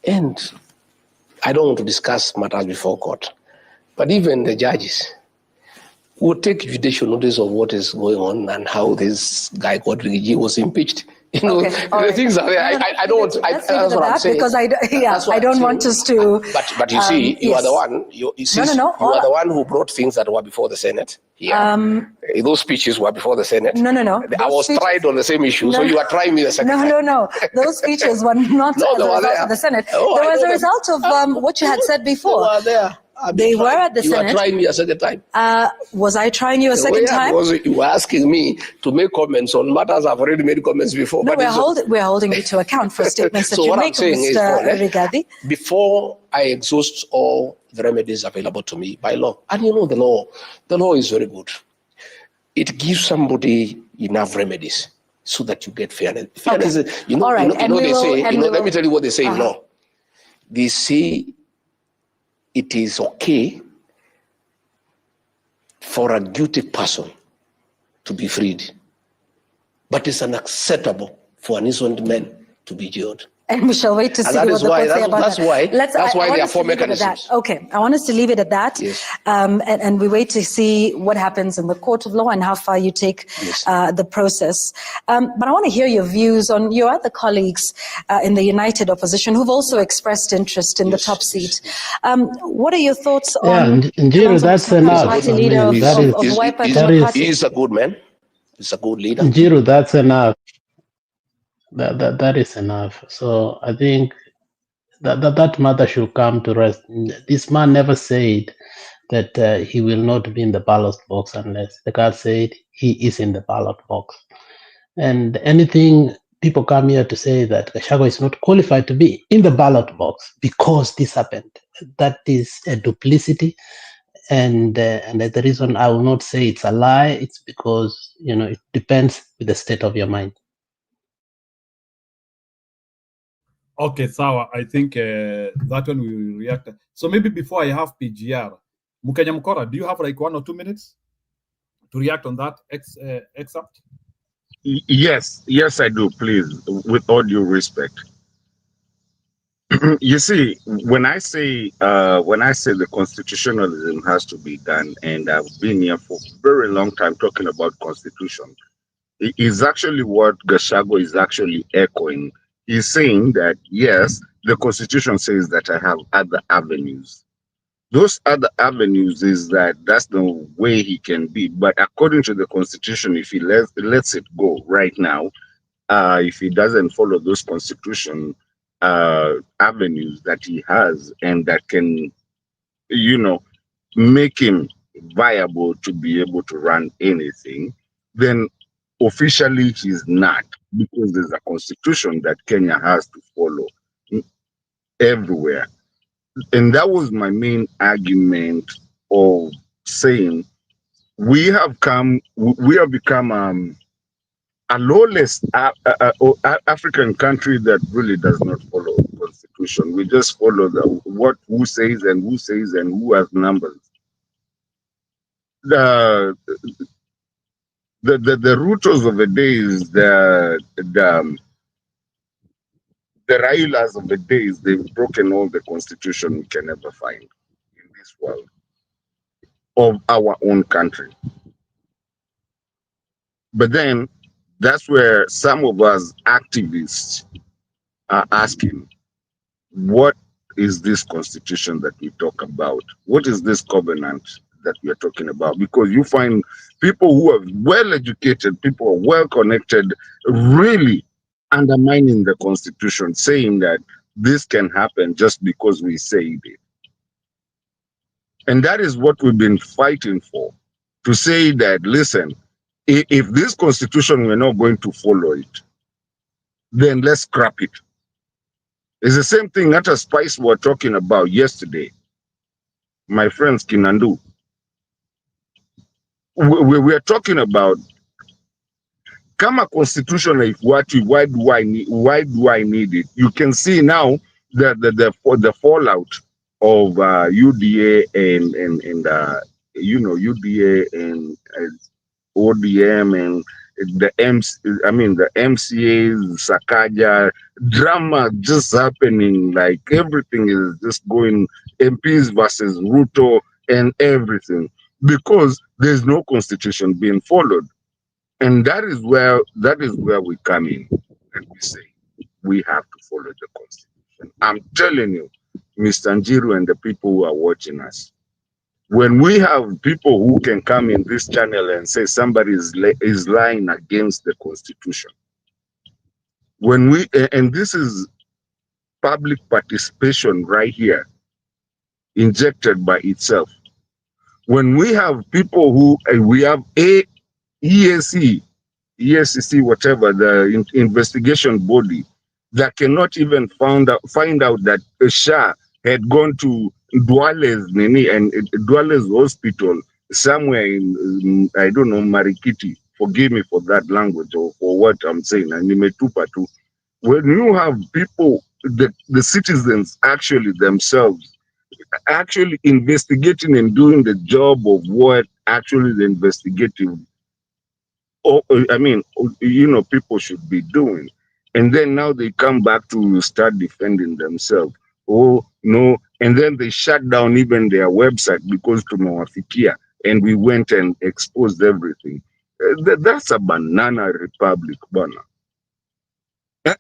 And I don't want to discuss matters before court, but even the judges would take judicial notice of what is going on and how this guy called Rigiji was impeached. You know, the things are there. I don't want. let's That's leave it what at I'm that saying. because That's what I I'm don't saying. want us to. But you see, you are yes. the one. You see, you are the one who brought things that were before the Senate. Yeah, those speeches were before the Senate. No. I was tried on the same issue, so you are trying me the second time. No. Those speeches were not No, as they a were result there. of the Senate. Oh, There I was know a them. result of what you had said before. They were there. They were at the You are Senate. trying me a second time. Was I trying you a second time? Because you were asking me to make comments on matters I've already made comments before. No, but it's- we're holding you to account for statements that So you what I'm make, saying is, Mr. Rigathi. before I exhaust all the remedies available to me by law, and you know the law is very good. It gives somebody enough remedies so that you get fairness. Fairness, you know, All right, you know, and we they will- say, and you know, we let will- me tell you what they say in Uh-huh. law. They say it is okay for a guilty person to be freed, but it's unacceptable for an innocent man to be jailed. And we shall wait to And see that what is the why- court say that's- about that's that. why- that's I why want there are us to four leave it at that. mechanisms. Okay, I want us to leave it at that. Yes. And we wait to see what happens in the court of law and how far you take the process. But I want to hear your views on your other colleagues in the United Opposition who've also expressed interest in the top seat. What are your thoughts on Njiru, that's enough. party I leader mean, of that is- Wiper that Joe is- Party? He's a good man. He's a good leader. Njiru, that's enough. That is enough. So I think that matter should come to rest. This man never said that he will not be in the ballot box unless the guy said he is in the ballot box. And anything people come here to say that Gachagua is not qualified to be in the ballot box because this happened, that is a duplicity. And the reason I will not say it's a lie, it's because it depends with the state of your mind. Okay, Sawa. I think that one we will react. So maybe before I have PGR, Mukenya Mukora, do you have like 1 or 2 minutes to react on that excerpt? Yes, I do, please, with all due respect. You see, when I say the constitutionalism has to be done, and I've been here for a very long time talking about constitution, it is actually what Gashago is actually echoing. He's saying that yes, the constitution says that I have other avenues. Those other avenues is that's the way he can be. But according to the constitution, if he lets it go right now, if he doesn't follow those constitution avenues that he has and that can, make him viable to be able to run anything, then officially he's not, because there's a constitution that Kenya has to follow everywhere. And that was my main argument of saying we have become a lawless African country that really does not follow constitution. We just follow who says and who says and who has numbers. The Rutos of the days, the Railas of the days, they've broken all the constitution we can ever find in this world of our own country. But then that's where some of us activists are asking, what is this constitution that we talk about? What is this covenant that we are talking about? Because you find people who are well educated, people who are well connected, really undermining the constitution, saying that this can happen just because we say it. And that is what we've been fighting for, to say that, listen, if this constitution, we're not going to follow it, then let's scrap it. It's the same thing that Spice were talking about yesterday. My friends Kinandu. We are talking about, kama constitution ifuatwi, why do I need it? You can see now the fallout of UDA and UDA and ODM and the MCAs, Sakaja, drama just happening, like everything is just going MPs versus Ruto and everything, because there's no constitution being followed. And that is where we come in and we say we have to follow the constitution. I'm telling you, Mr. Njiru and the people who are watching us, when we have people who can come in this channel and say somebody is lying against the constitution, and this is public participation right here, injected by itself. When we have people who, we have EACC, whatever, the investigation body, that cannot even find out that Shah had gone to Duale's hospital somewhere in I don't know, Marikiti. Forgive me for that language or for what I'm saying. And when you have people, the citizens actually themselves actually investigating and doing the job of what actually the investigative, people should be doing. And then now they come back to start defending themselves. Oh, no. And then they shut down even their website because tumewafikia and we went and exposed everything. That's a banana republic, bana.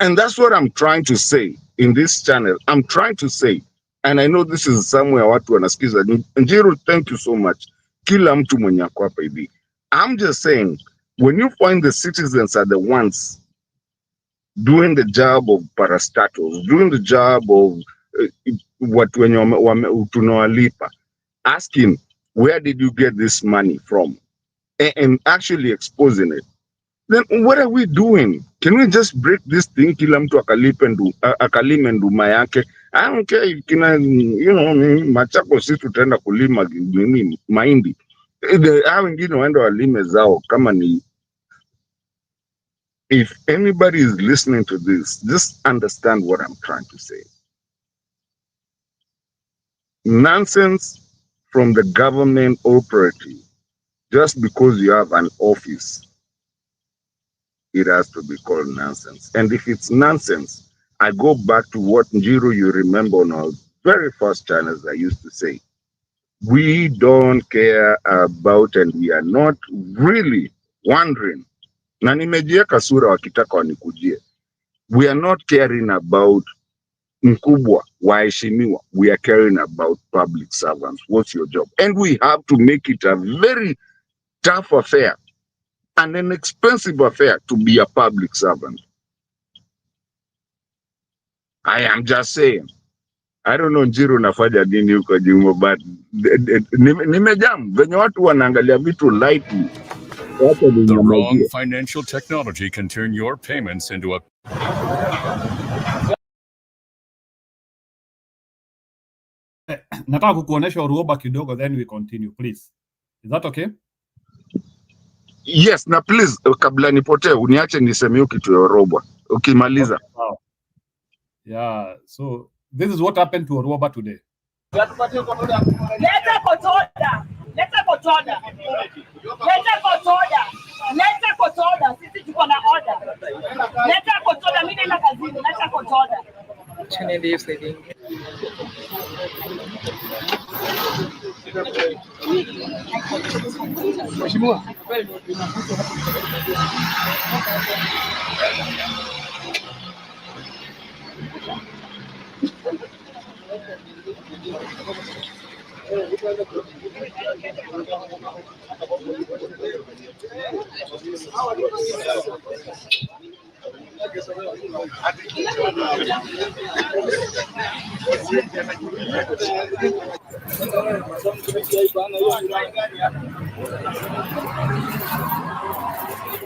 And that's what I'm trying to say in this channel. I'm trying to say, and I know this is somewhere watu wanasikiza. Njiru, thank you so much. Kila mtu mwenye ako hapa hivi. I'm just saying, when you find the citizens are the ones doing the job of parastatals, doing the job of what when tunawalipa, asking where did you get this money from, and actually exposing it, then what are we doing? Can we just break this thing? Kila mtu akalime nduma yake. I don't care, Machako sisi tutaenda kulima nini mahindi. Hao wengine waenda walime zao kama ni. If anybody is listening to this, just understand what I'm trying to say. Nonsense from the government operative, just because you have an office, it has to be called nonsense. And if it's nonsense, I go back to what Njiru, you remember on our very first channels, I used to say, we don't care about, and we are not really wondering. Na nimejieka sura wakitaka wanikujie. We are not caring about mkubwa, waheshimiwa. We are caring about public servants. What's your job? And we have to make it a very tough affair and an expensive affair to be a public servant. I am just saying. I don't know Njiru nafanya nini huko Juma, but nimejam venye watu wanaangalia vitu lightly. The wrong financial technology can turn your payments into a Nataka kukuonesha Oruoba kidogo, then we continue, please. Is that okay? Yes, na please, kabla nipotee uniache niseme kitu ya Oruoba ukimaliza. Wow. Yeah, so this is what happened to Oruoba today. Leta kotoda. Leta kotoda. Leta kotoda. Leta kotoda. Sisi tuko na order. Leta kotoda, mimi naenda kazini. Leta kotoda. Mheshimiwa.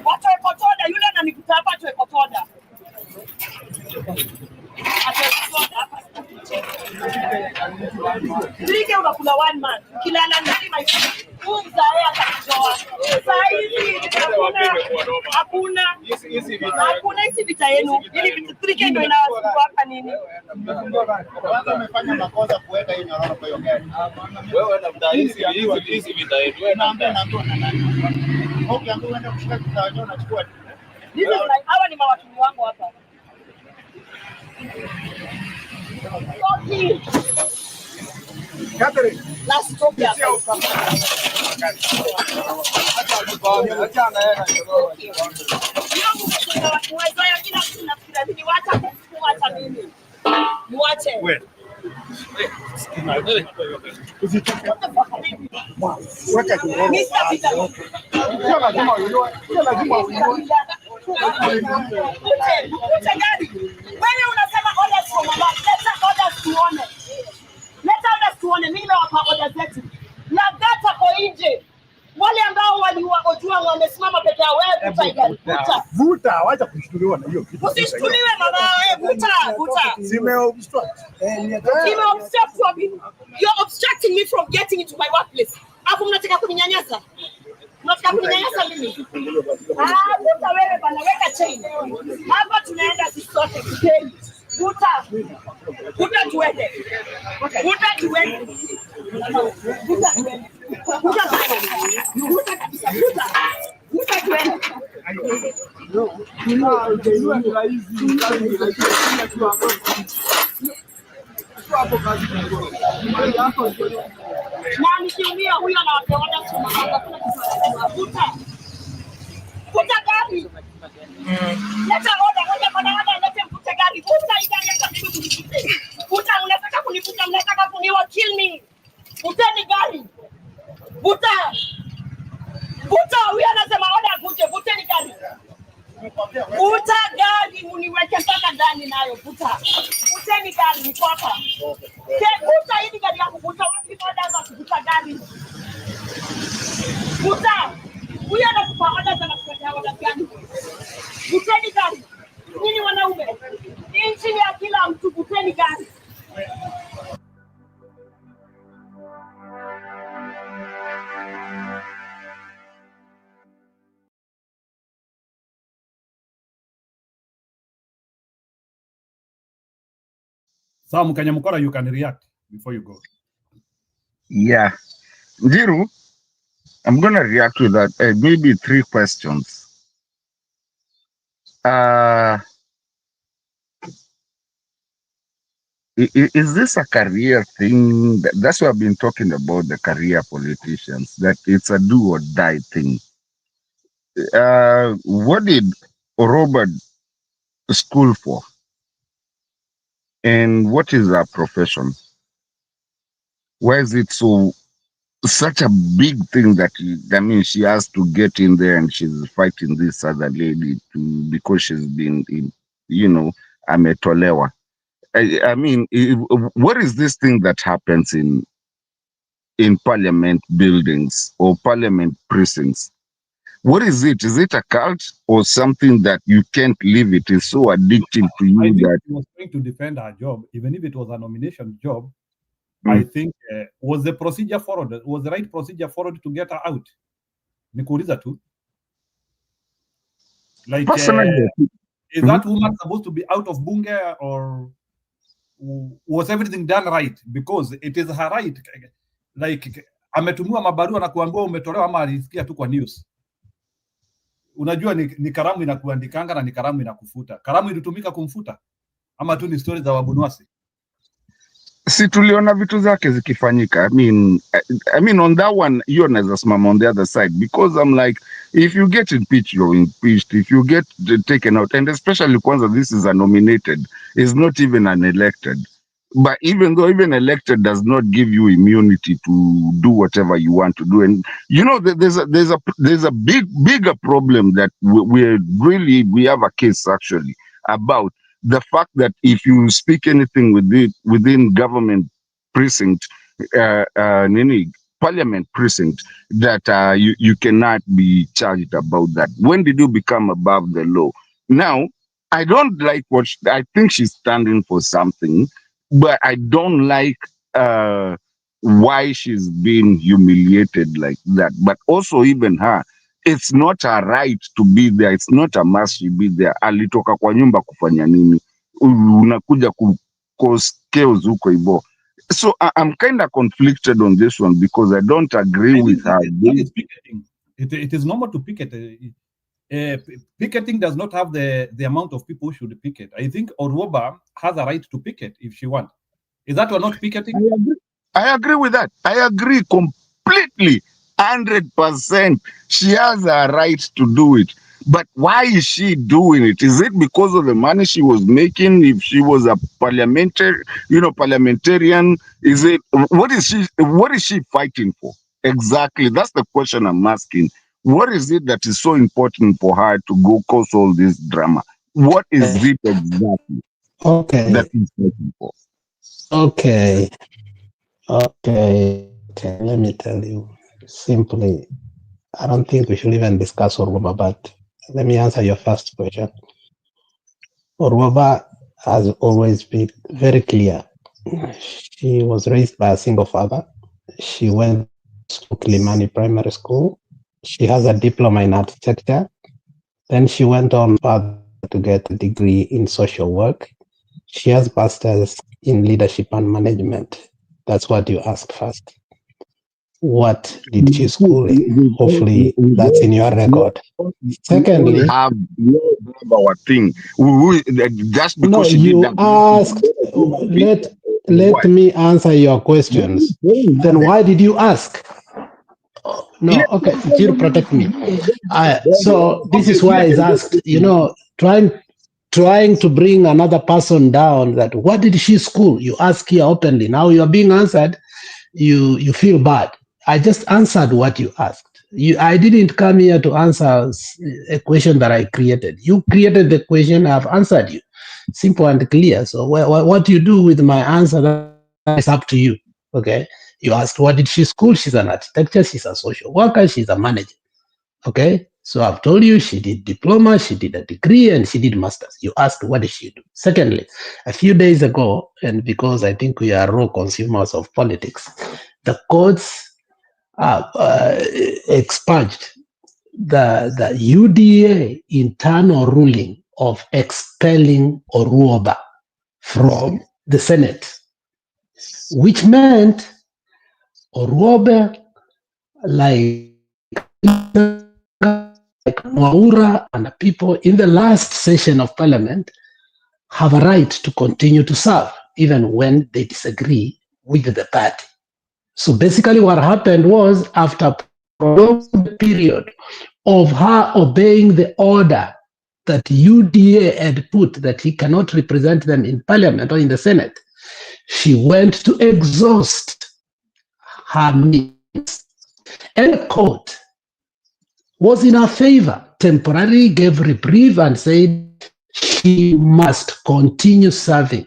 Watu ekotoda, yule ananikuta hapa tu ekotoda. Trike unakula one man. Kilala ndani maisha. Mzae atakutoa. Saa hizi hakuna hizi vita yenu. Ili trike ndio inawasumbua hapa nini? Kwanza umefanya makosa kuweka hii nyororo kwa hiyo gari. Wewe na mdai hizi vita yetu. Wewe naambia na nani? Okay, ambaye unaenda kushika kitawanyao unachukua. Hawa ni mawakili wangu hapa. Okay. Catherine, let's stop here. Leta orders tuone, mimi nawapa orders zetu. Na data kwa nje. Wale ambao waliojua wamesimama peke yao, wewe vuta, wacha kushtuliwa na hiyo kitu. Usishtuliwe mama, wewe vuta. Zime-obstruct. You're obstructing me from getting into my workplace. Hapo mnataka kuninyanyasa? Mnataka kuninyanyasa mimi? Vuta wewe bana, weka chain. Hapa tunaenda sisi sote kikeni. Vuta tuende. Vuta tuende. Na nikiumia huyo anawapeana vuta gari. Leta oda, leta mvute gari. Vuta hii gari hata mimi kunipite. Vuta, unataka kunivuta, mnataka kuniwa kill me. Vuteni gari. Vuta, huyo anasema oda vute, vuteni gari. Vuta gari, muniweke mpaka ndani nayo, vuta. Vuteni gari, niko hapa. Vuta hii gari yangu, vuta wapi oda za kuvuta gari. Vuta. Huyo anakupa oda za kufuata oda gani? Vuteni gari. Nini wanaume? Nchi ya kila mtu, vuteni gari. Sam Kanyamukora, you can react before you go. Yeah. Njiru, I'm going to react to that. Maybe 3 questions. is this a career thing? That's what I've been talking about, the career politicians, that it's a do or die thing. What did Robert school for? And what is her profession? Why is it such a big thing that she has to get in there and she's fighting this other lady because she's been in, ametolewa. I mean, what is this thing that happens in parliament buildings or parliament precincts? What is it? Is it a cult or something that you can't leave? It is so addictive to you I think that she was trying to defend her job, even if it was a nomination job. I think was the procedure followed? Was the right procedure followed to get her out? Nikuuliza tu. Like, personally, is that woman supposed to be out of bunge, or was everything done right? Because it is her right. Like, ametumiwa mabarua na kuambiwa umetolewa ama alisikia tu kwa news. Unajua ni karamu inakuandikanga na ni karamu inakufuta. Karamu ilitumika kumfuta ama tu ni story za wabunwasi? Si tuliona vitu zake zikifanyika. I mean on that one, you're naweza simama on the other side, because I'm like, if you get impeached, you're impeached. If you get taken out, and especially kwanza this is a nominated, is not even an elected. But even though even elected does not give you immunity to do whatever you want to do, and there's a bigger problem that we have a case actually about the fact that if you speak anything within government precinct, parliament precinct, that you cannot be charged about that. When did you become above the law? Now, I don't like I think she's standing for something, but I don't like why she's being humiliated like that. But also even her, it's not a right to be there. It's not a must she be there. Alitoka kwa nyumba kufanya nini? Unakuja cause chaos huko hivyo. So I'm kind of conflicted on this one because I don't agree with her. It is normal to picket. Picketing does not have the amount of people who should picket. I think Orwoba has a right to picket if she wants. Is that or not picketing? I agree with that. I agree completely. 100%. She has a right to do it. But why is she doing it? Is it because of the money she was making? If she was a parliamentarian, is it what is she fighting for? Exactly. That's the question I'm asking. What is it that is so important for her to go cause all this drama? What is it exactly that she's fighting for? Okay. Let me tell you simply. I don't think we should even discuss Orwoba, but let me answer your first question. Orwoba has always been very clear. She was raised by a single father. She went to Kilimani Primary School. She has a diploma in architecture. Then she went on further to get a degree in social work. She has masters in leadership and management. That's what you asked first. What did she school in? Hopefully that's in your record. Secondly, our thing. Just because no, she you did that. asked, let me answer your questions. Then why did you ask? No, okay, Jill, protect me. So this is why I asked, trying to bring another person down, that what did she school? You ask here openly. Now you're being answered, you feel bad. I just answered what you asked. I didn't come here to answer a question that I created. You created the question, I've answered you. Simple and clear. So what you do with my answer, that is up to you. Okay? You asked, what did she school? She's an architecture, she's a social worker, she's a manager. Okay? So I've told you she did diploma, she did a degree, and she did masters. You asked, what did she do? Secondly, a few days ago, and because I think we are raw consumers of politics, the courts expunged the UDA internal ruling of expelling Orwoba from the Senate, which meant Orwoba, like Mwaura and the people in the last session of parliament, have a right to continue to serve. even when they disagree with the party. So basically what happened was, after a prolonged period of her obeying the order that UDA had put, that he cannot represent them in parliament or in the Senate, she went to exhaust her means. And the court was in her favor, temporarily gave reprieve and said she must continue serving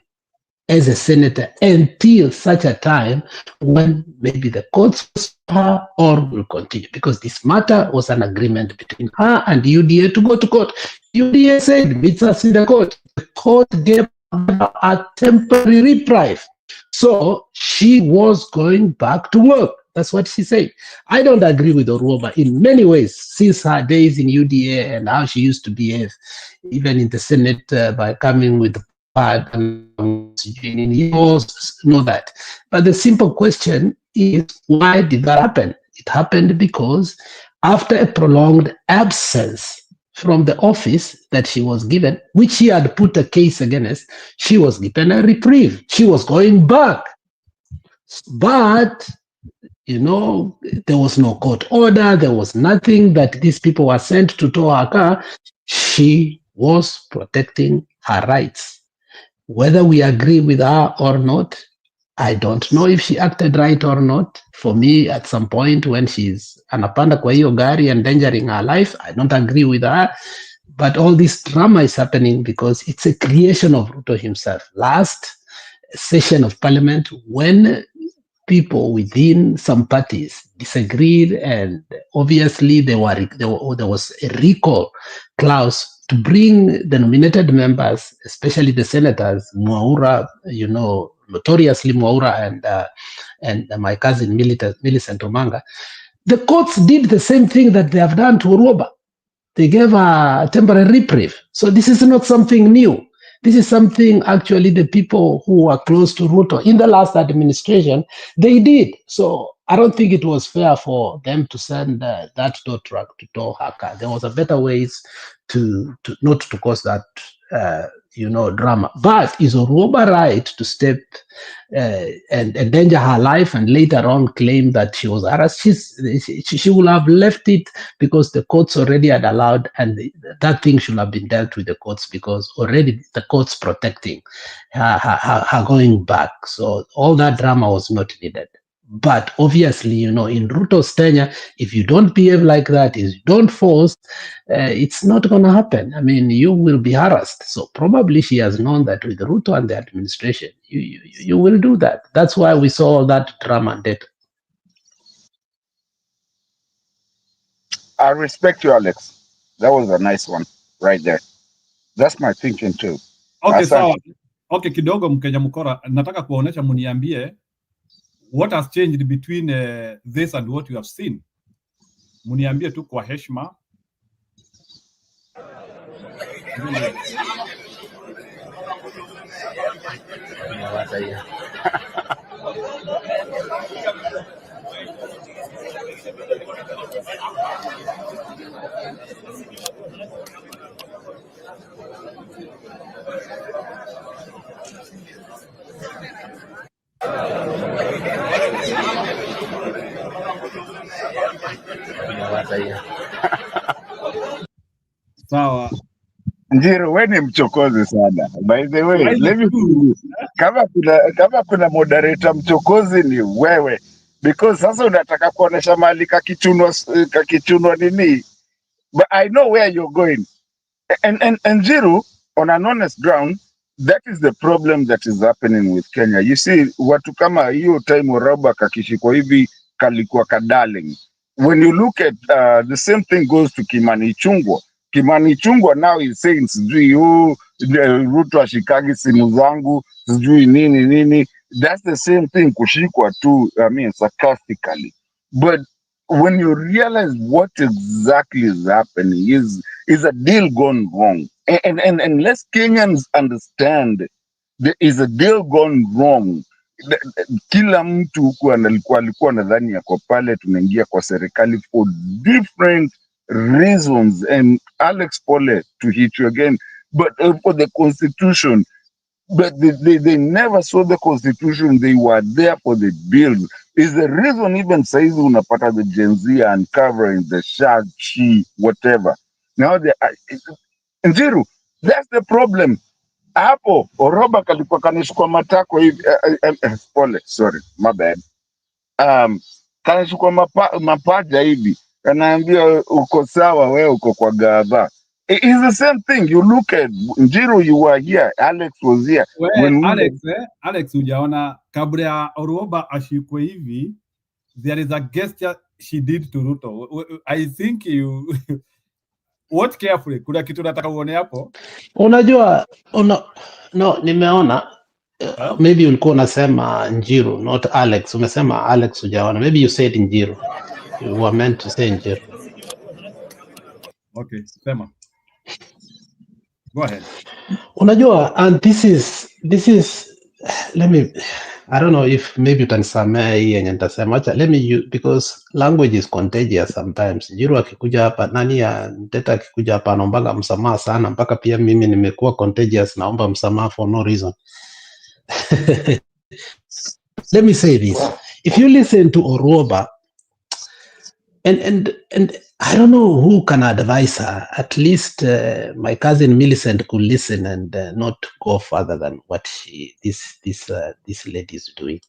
as a senator until such a time when maybe the courts will stop her or will continue, because this matter was an agreement between her and UDA to go to court. UDA said, meet us in the court. The court gave her a temporary reprieve. So she was going back to work. That's what she said. I don't agree with Oruoma in many ways, since her days in UDA and how she used to behave, even in the Senate, by coming with bad and you all know that. But the simple question is, why did that happen? It happened because after a prolonged absence from the office that she was given, which she had put a case against, she was given a reprieve. She was going back. But, you know, there was no court order. There was nothing that these people were sent to tow her car. She was protecting her rights. Whether we agree with her or not, I don't know if she acted right or not. For me, at some point when she's anapanda kwa hiyo gari, endangering her life, I don't agree with her. But all this drama is happening because it's a creation of Ruto himself. Last session of parliament, when people within some parties disagreed, and obviously there was a recall clause to bring the nominated members, especially the senators, Mwaura, you know, notoriously Mwaura, and my cousin Millicent Omanga. The courts did the same thing that they have done to Oruoma. They gave a temporary reprieve. So this is not something new. This is something actually the people who are close to Ruto in the last administration, they did. So I don't think it was fair for them to send that tow truck to tow her car. There was a better ways to not to cause that drama. But is Oruoma right to step and endanger her life and later on claim that she was harassed? She would have left it because the courts already had allowed, and that thing should have been dealt with the courts because already the courts protecting her going back. So all that drama was not needed. But obviously, you know, in Ruto's tenure, if you don't behave like that, if you don't force, it's not going to happen. I mean, you will be harassed. So probably she has known that with Ruto and the administration, you will do that. That's why we saw all that drama and death. I respect you, Alex. That was a nice one right there. That's my thinking too. Okay, sawa. Okay, kidogo Mkenya Mkora, nataka kuonesha muniambie what has changed between this and what you have seen. Muniambie tu kwa heshima. Sawa. Njiru, wewe ni mchokozi sana. By the way, let me tell you, kama kuna moderator mchokozi ni wewe, because sasa unataka kuonesha mali kakichunwa nini. But I know where you're going. And Njiru, on an honest ground, that is the problem that is happening with Kenya. You see, watu kama hiyo time Oroba kakishikwa hivi kalikuwa darling. When you look at the same thing goes to Kimani Ichung'wah. Kimani Ichung'wah now is saying sijui Ruto ashikagi simu zangu, sijui nini. That's the same thing kushikwa tu, I mean, sarcastically. But when you realize what exactly is happening is a deal gone wrong. And unless Kenyans understand there is a deal gone wrong, kila mtu huku alikuwa nadhani yako pale tunaingia kwa serikali for different reasons. And Alex Pole, to hit you again, but for the constitution, but they never saw the constitution. They were there for the build. Is the reason even says unapata the Gen Z are uncovering the shark, she, whatever. Now they are, Njiru, that's the problem. Hapo Oroba kalikuwa kanishukua matako hivi, pole, sorry, my bad. Kanishukua mapaja hivi, kanaambia uko sawa, wewe uko kwa gava. It's the same thing. You look at Njiru, you were here, Alex was here. When Alex hujaona kabla ya Oroba ashikwe hivi, there is a gesture she did to Ruto. I think you watch carefully. Kuna kitu nataka uone hapo. Unajua, no, nimeona. Maybe ulikuwa unasema Njiru, not Alex. Umesema Alex hujaona. Maybe you said Njiru. You were meant to say Njiru. Okay, sema. Go ahead. Unajua, and this is let me, I don't know if maybe utanisamea hii yenye nitasema. Acha let me use, because language is contagious sometimes. Njiru akikuja hapa, nani ya Ndeta akikuja hapa anaombaga msamaha sana, mpaka pia mimi nimekuwa contagious, naomba msamaha for no reason. Let me say this. If you listen to Oroba, and I don't know who can advise her. At least my cousin Millicent could listen and not go further than what this lady is doing.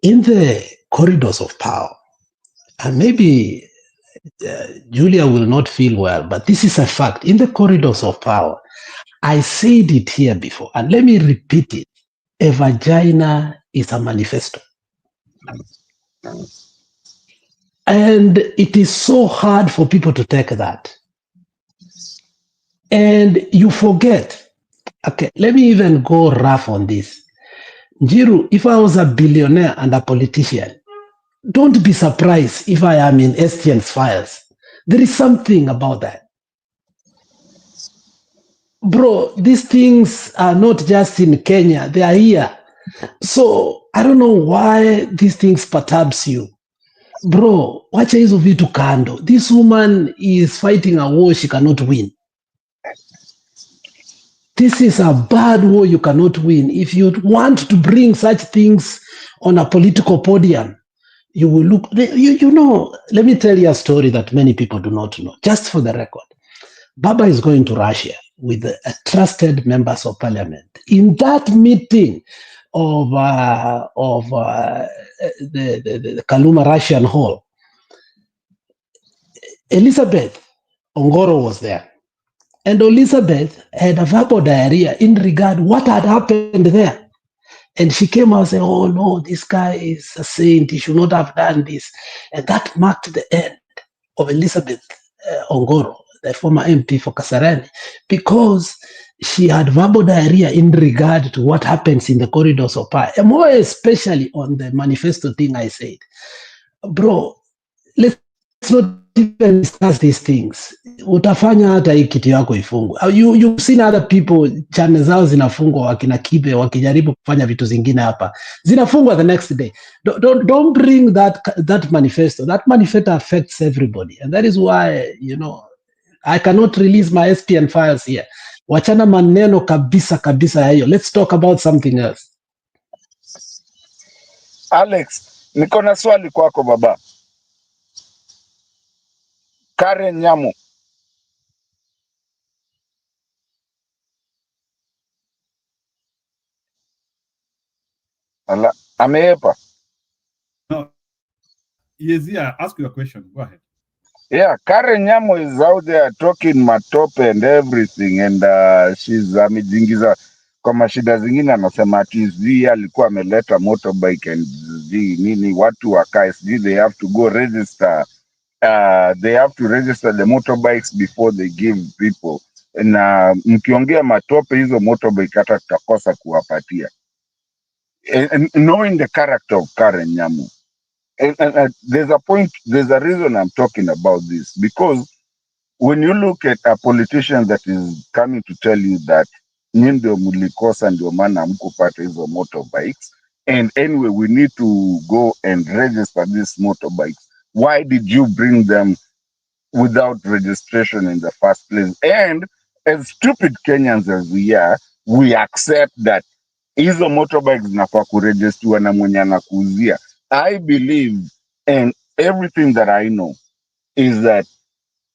In the corridors of power, and maybe Julia will not feel well, but this is a fact. In the corridors of power, I said it here before, and let me repeat it. A vagina is a manifesto. And it is so hard for people to take that. And you forget. Okay, let me even go rough on this. Njiru, if I was a billionaire and a politician, don't be surprised if I am in Estien's files. There is something about that. Bro, these things are not just in Kenya, they are here. So I don't know why these things perturbs you. Bro, wacha hizo vitu kando. This woman is fighting a war she cannot win. This is a bad war you cannot win. If you want to bring such things on a political podium, you will look, you know, let me tell you a story that many people do not know, just for the record. Baba is going to Russia with trusted members of parliament. In that meeting of the Kaluma Russian Hall, Elizabeth Ongoro was there. And Elizabeth had a verbal diarrhea in regard what had happened there. And she came out and said, oh no, this guy is a saint, he should not have done this. And that marked the end of Elizabeth Ongoro, the former MP for Kasarani, because she had verbal diarrhea in regard to what happens in the corridors of power, and more especially on the manifesto thing I said. Bro, let's not even discuss these things. Utafanya hata hii kitu yako ifungwe. You've seen other people, channel zao zinafungwa, wakina Kibe wakijaribu kufanya vitu zingine hapa. Zinafungwa the next day. Don't bring that manifesto. That manifesto affects everybody. And that is why, you know, I cannot release my SPN files here. Wachana maneno kabisa ya hiyo. Let's talk about something else. Alex, niko na swali kwako baba. Karen Nyamu. Ameepa. No. Yes, yeah, ask your question. Go ahead. Yeah, Karen Nyamu is out there talking matope and everything, and she's amejingiza kwa mashida zingine, anasema ati sijui alikuwa ameleta motorbike and sijui nini, watu wakae sijui they have to go register, they have to register the motorbikes before they give people, na mkiongea matope hizo motorbike hata tutakosa kuwapatia. And knowing the character of Karen Nyamu, and there's a point, there's a reason I'm talking about this, because when you look at a politician that is coming to tell you that ndio mlikosa ndio maana mkupata hizo motorbikes, and anyway we need to go and register these motorbikes, why did you bring them without registration in the first place? And as stupid Kenyans as we are, we accept that hizo motorbikes zinafaa kuregistiwa na mwenye anakuuzia. I believe, and everything that I know is that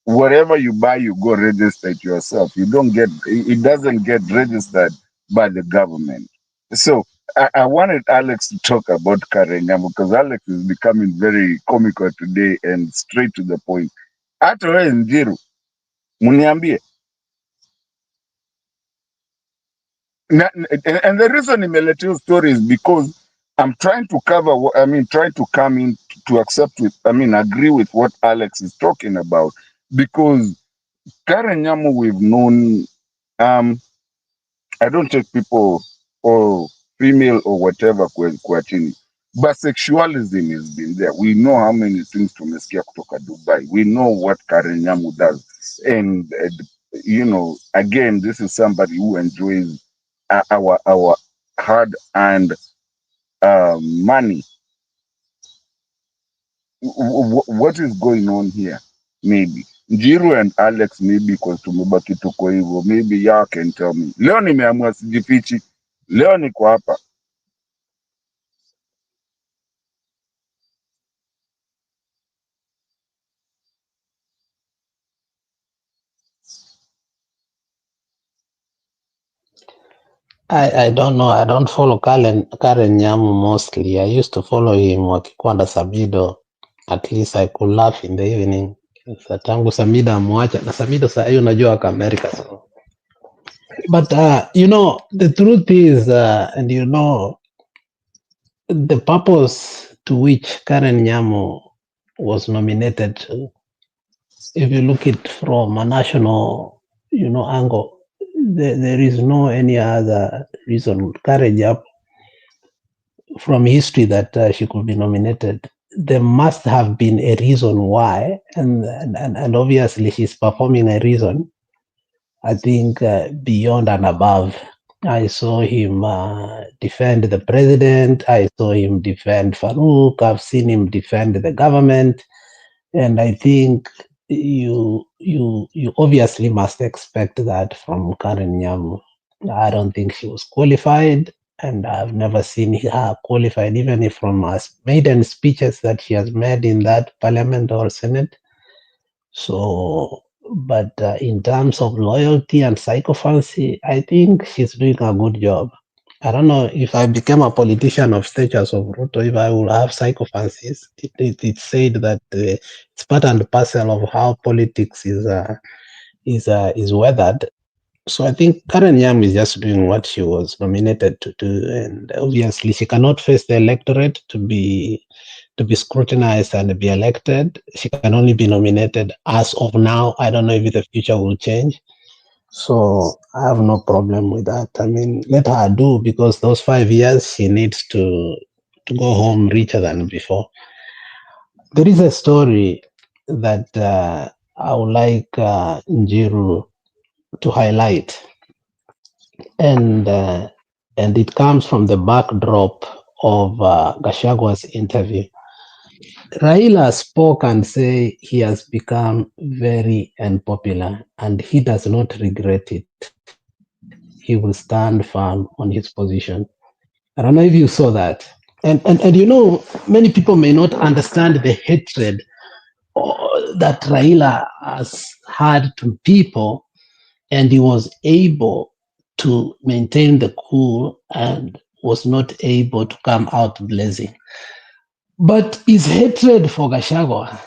whatever you buy, you go register it yourself. You don't get, it doesn't get registered by the government. So I wanted Alex to talk about Karen Nyamu because Alex is becoming very comical today and straight to the point. Hata wewe Njiru, muniambie. And the reason nimeletea story is because I'm trying to cover what, trying to come in to accept with, agree with what Alex is talking about. Because Karen Nyamu, we've known, I don't take people or female or whatever kwa chini, but sexualism has been there. We know how many things tumesikia kutoka Dubai. We know what Karen Nyamu does. And, again, this is somebody who enjoys our hard-earned money. What is going on here? Maybe Njiru and Alex, maybe because tumebaki tuko hivyo, maybe y'all can tell me. Leo nimeamua sijifichi, leo niko hapa. I don't know. I don't follow Karen Nyamu mostly. I used to follow him wakikuwa na Samido. At least I could laugh in the evening. Sa tangu Samido amwacha na Samido saa hiyo unajua waka America. So. But the truth is, and the purpose to which Karen Nyamu was nominated to, if you look it from a national, angle, there is no any other reason. Karen Nyamu, from history, that she could be nominated. There must have been a reason why, and obviously she's performing a reason. I think beyond and above. I saw him defend the president. I saw him defend Farouk. I've seen him defend the government, and I think you obviously must expect that from Karen Nyamu. I don't think she was qualified, and I've never seen her qualified, even if from her maiden speeches that she has made in that parliament or senate. So, but in terms of loyalty and sycophancy, I think she's doing a good job. I don't know if I became a politician of status of Ruto, if I will have sycophancies. It's said that it's part and parcel of how politics is weathered. So I think Karen Nyamu is just doing what she was nominated to do, and obviously she cannot face the electorate to be scrutinized and be elected. She can only be nominated as of now. I don't know if the future will change. So I have no problem with that. Let her do, because those 5 years she needs to go home richer than before. There is a story that I would like Njiru to highlight, and it comes from the backdrop of Gachagwa's interview. Raila spoke and say he has become very unpopular and he does not regret it. He will stand firm on his position. I don't know if you saw that. And many people may not understand the hatred that Raila has had to people, and he was able to maintain the cool and was not able to come out blazing. But his hatred for Gachagua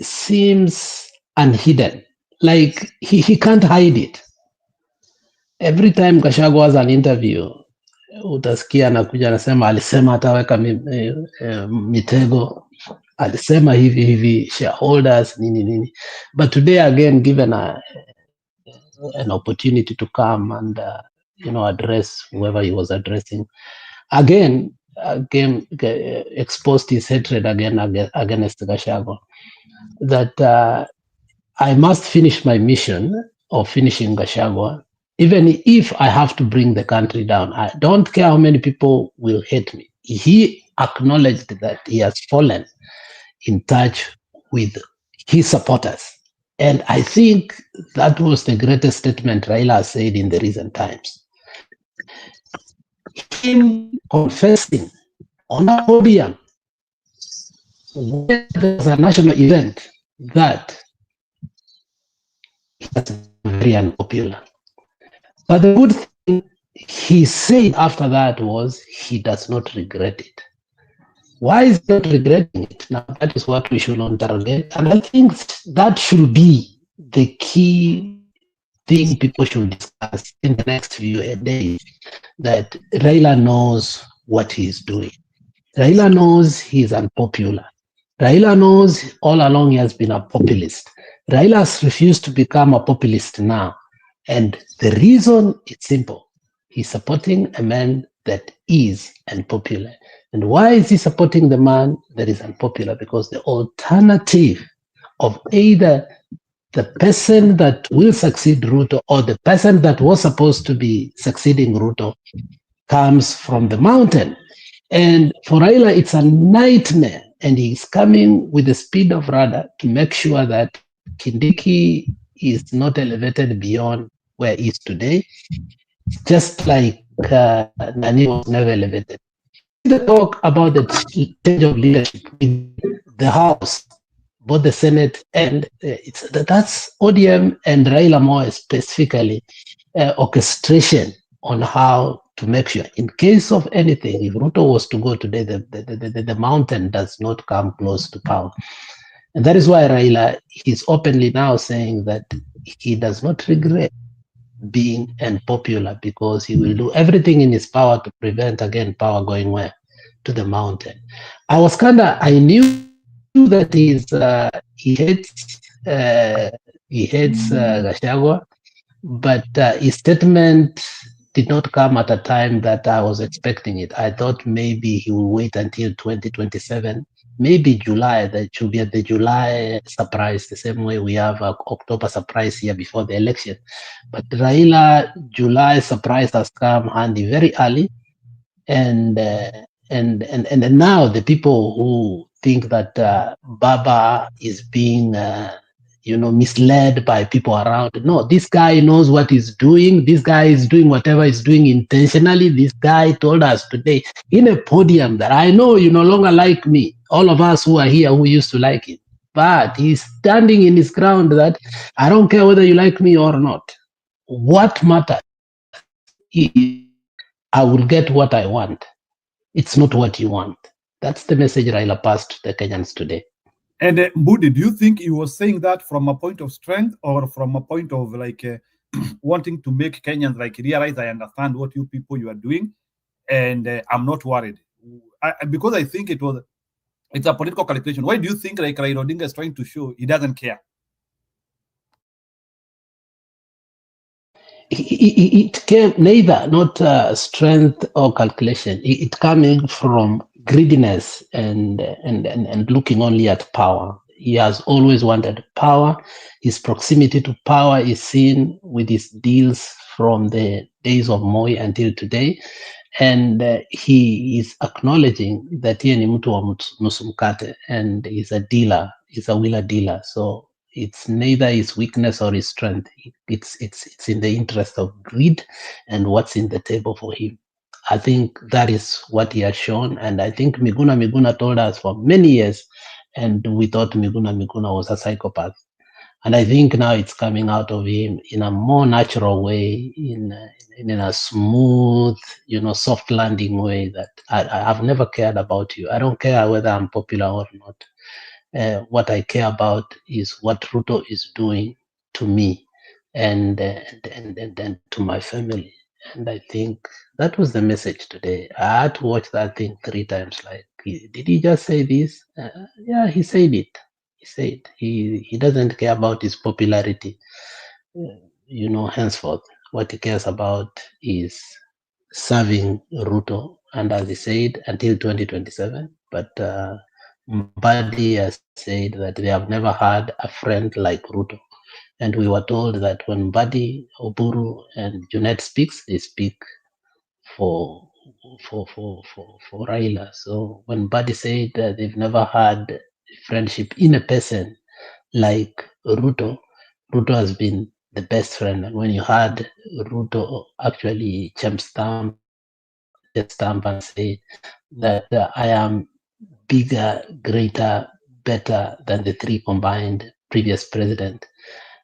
seems unhidden. Like he can't hide it. Every time Gachagua has an interview, utasikia anakuja anasema alisema ataweka mitego, alisema hivi shareholders nini. But today again, given an opportunity to come and address whoever he was addressing, again exposed his hatred again against Gachagua. That I must finish my mission of finishing Gachagua, even if I have to bring the country down. I don't care how many people will hate me. He acknowledged that he has fallen in touch with his supporters. And I think that was the greatest statement Raila said in the recent times. Him confessing on a podium when there's a national event that is very unpopular. But the good thing he said after that was he does not regret it. Why is he not regretting it? Now that is what we should interrogate. And I think that should be the key thing people should discuss in the next few days, that Raila knows what he is doing. Raila knows he is unpopular. Raila knows all along he has been a populist. Raila has refused to become a populist now. And the reason is simple. He's supporting a man that is unpopular. And why is he supporting the man that is unpopular? Because the alternative of either the person that will succeed Ruto or the person that was supposed to be succeeding Ruto comes from the mountain. And for Raila, it's a nightmare. And he's coming with the speed of radar to make sure that Kindiki is not elevated beyond where he is today, just like Nani was never elevated. The talk about the change of leadership in the House, both the Senate and that's ODM and Raila more specifically orchestration on how to make sure, in case of anything, if Ruto was to go today, the mountain does not come close to power. And that is why Raila is openly now saying that he does not regret being unpopular, because he will do everything in his power to prevent again power going where? To the mountain. I knew that he hates Gachagua, but his statement did not come at a time that I was expecting it. I thought maybe he will wait until 2027, maybe July. That should be at the July surprise, the same way we have an October surprise here before the election. But Raila July surprise has come handy very early, and now the people who think that Baba is being misled by people around. No, this guy knows what he's doing. This guy is doing whatever he's doing intentionally. This guy told us today in a podium that I know you no longer like me. All of us who are here who used to like him. But he's standing in his ground that I don't care whether you like me or not. What matters is I will get what I want. It's not what you want. That's the message Raila passed to the Kenyans today. And Mbudi, do you think he was saying that from a point of strength or from a point of wanting to make Kenyans realize I understand what you are doing, and I'm not worried? Because I think it's a political calculation. Why do you think Raila Odinga is trying to show he doesn't care? It came neither not strength or calculation. It coming from greediness and looking only at power. He has always wanted power. His proximity to power is seen with his deals from the days of Moi until today, and he is acknowledging that he ni mtu wa nusu mkate, and he's a dealer. He's a wheeler dealer. So it's neither his weakness or his strength. It's in the interest of greed and what's in the table for him. I think that is what he has shown. And I think Miguna told us for many years, and we thought Miguna was a psychopath. And I think now it's coming out of him in a more natural way, in a smooth, soft landing way that I've never cared about you. I don't care whether I'm popular or not. What I care about is what Ruto is doing to me and to my family. And I think that was the message today. I had to watch that thing 3 times. Did he just say this? Yeah, he said it. He said he doesn't care about his popularity. Henceforth, what he cares about is serving Ruto, and as he said, until 2027. But Mbadi has said that they have never had a friend like Ruto. And we were told that when Mbadi, Oburu, and Junet speaks, they speak for Raila. So when Mbadi said that they've never had friendship in a person like Ruto, Ruto has been the best friend. And when you heard Ruto actually stamp and say that I am bigger, greater, better than the three combined previous president,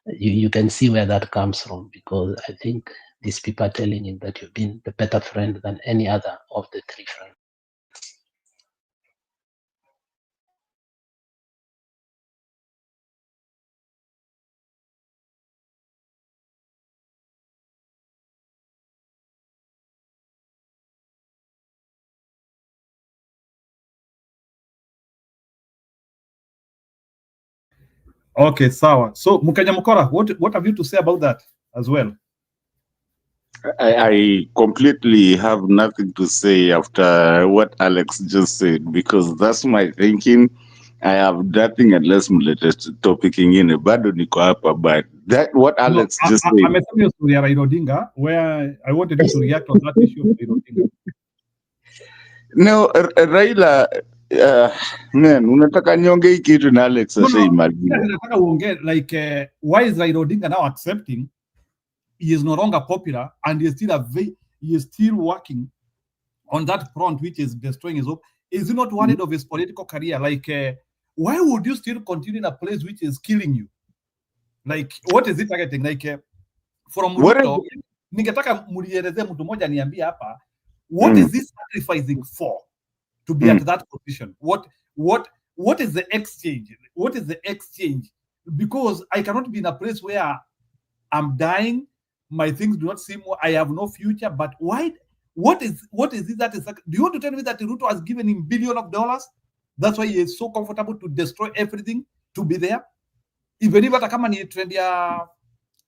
you can see where that comes from, because I think these people are telling him that you've been the better friend than any other of the three friends. Okay, sawa. So Mukenya Mukora, what have you to say about that as well? I completely have nothing to say after what Alex just said, because that's my thinking. I have nothing unless mletest topic ingine bado niko hapa, but that what Alex just said. I'm telling you story ya Raila Odinga, where I wanted you to react on that issue of Raila Odinga. No, Raila, man, unataka niongee hii kitu na Alex ashaimaliza. Nataka uongee like why is Raila Odinga now accepting he is no longer popular and he is still working on that front which is destroying his hope? Is he not worried of his political career? Like why would you still continue in a place which is killing you? Like what is it targeting? Like from Ruto, ningetaka mulielezee mtu mmoja niambie hapa, what is this sacrificing for to be at that position? What is the exchange? What is the exchange? Because I cannot be in a place where I'm dying, my things do not seem, I have no future, but why? What is it that is? Do you want to tell me that Ruto has given him billions of dollars? That's why he is so comfortable to destroy everything to be there? Even if hata kama ni trend ya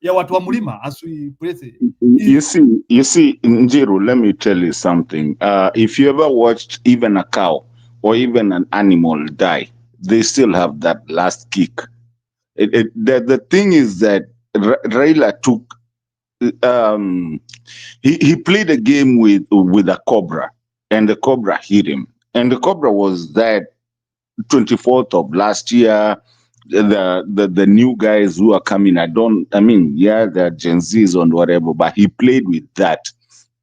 watu wa mlima, as we praise it. You see, Njiru, let me tell you something. If you ever watched even a cow or even an animal die, they still have that last kick. The thing is that Raila took, he played a game with a cobra, and the cobra hit him. And the cobra was that 24th of last year. The new guys who are coming, they're Gen Zs and whatever, but he played with that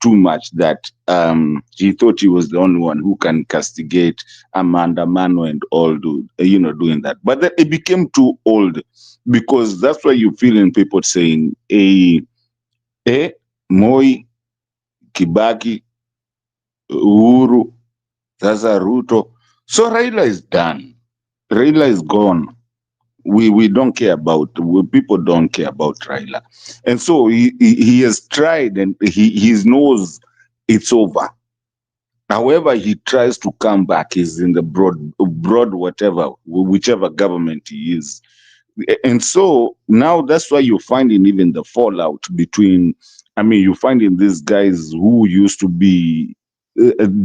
too much that he thought he was the only one who can castigate Amanda Mano and all doing that. But then it became too old, because that's why you feeling people saying, Moi, Kibaki, Uhuru, Sasa Ruto. So Raila is done. Raila is gone. We don't care about, people don't care about Raila. And so he has tried, and he knows it's over. However, he tries to come back, he's in the broad whatever, whichever government he is. And so now that's why you're finding even the fallout between, you're finding these guys who used to be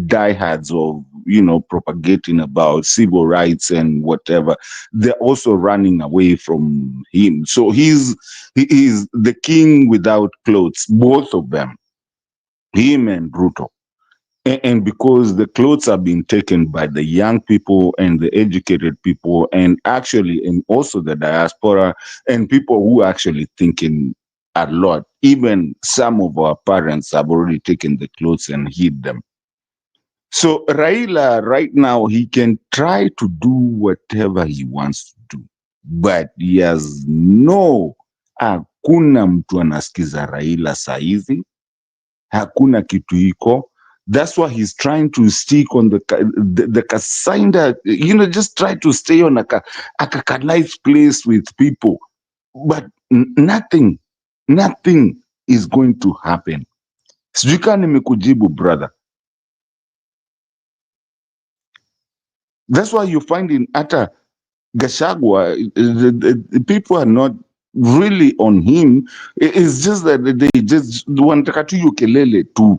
diehards of, propagating about civil rights and whatever. They're also running away from him. So he's the king without clothes, both of them, him and Ruto. And because the clothes are being taken by the young people and the educated people, and also the diaspora and people who are actually thinking a lot. Even some of our parents have already taken the clothes and hid them. So Raila right now, he can try to do whatever he wants to do, but he has hakuna mtu anasikiza Raila saizi, hakuna kitu iko. That's why he's trying to stick on the Kasainda, just try to stay on a nice place with people. But nothing is going to happen. Sijui kama nimekujibu, brother. That's why you find in Ata Gachagua, the people are not really on him. It's just that they just wanataka tu ukelele too,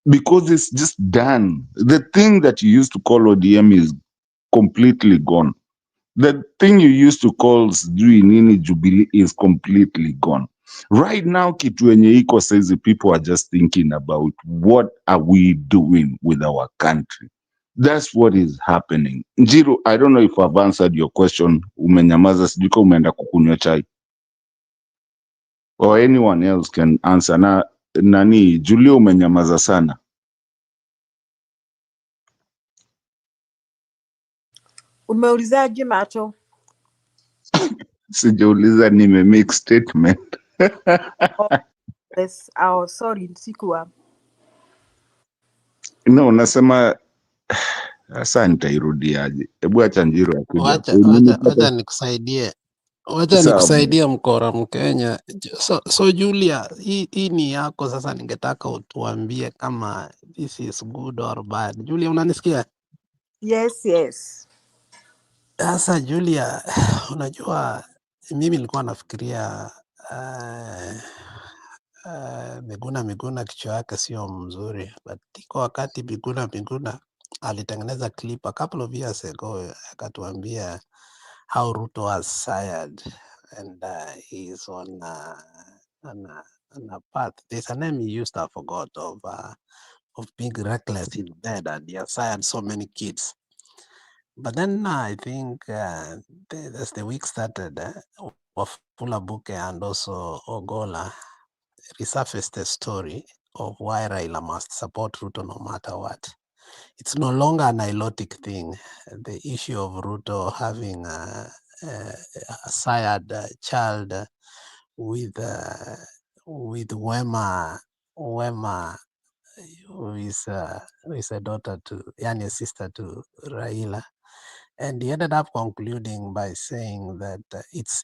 because it's just done. The thing that you used to call ODM is completely gone. The thing you used to call Nini Jubilee is completely gone. Right now, kitu yenye iko says people are just thinking about what are we doing with our country. That's what is happening. Njiru, I don't know if I've answered your question. Umenyamaza, sijui kama umeenda kukunywa chai. or anyone else can answer. Na nani Julio, umenyamaza sana. Umeulizaje macho? Sijauliza, nime make statement. Oh, yes. Oh, sorry, sikuwa. No, unasema sasa nitairudiaje? Hebu acha Njiro akuja. Wacha nikusaidie. Wacha Sawa. nikusaidie mkora Mkenya. So Julia, hii ni yako sasa, ningetaka utuambie kama this is good or bad. Julia, unanisikia? Yes, yes. Sasa Julia, unajua mimi nilikuwa nafikiria Miguna kichwa yake sio mzuri, but iko wakati Miguna alitengeneza clip a couple of years ago akatuambia how Ruto was sired and he's on a path. There's a name he used, I forgot, of being reckless in bed, and he has sired so many kids. But then I think as the week started, Wafula Buke and also Ogola resurfaced the story of why Raila must support Ruto no matter what. It's no longer an ilotic thing. The issue of Ruto having a sired child with Wema, who is a daughter to, yani a sister to Raila. And he ended up concluding by saying that it's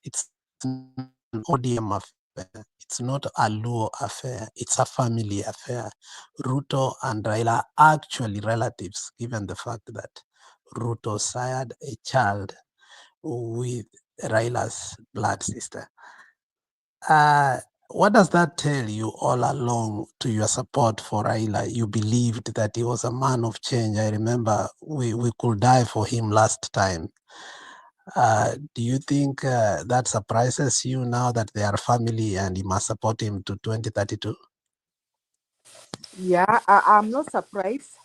an ODM affair. It's not a Luo affair. It's a family affair. Ruto and Raila are actually relatives, given the fact that Ruto sired a child with Raila's blood sister. What does that tell you all along to your support for Raila? You believed that he was a man of change. I remember we could die for him last time. Do you think that surprises you now that they are family and you must support him to 2032? Yeah, I'm not surprised.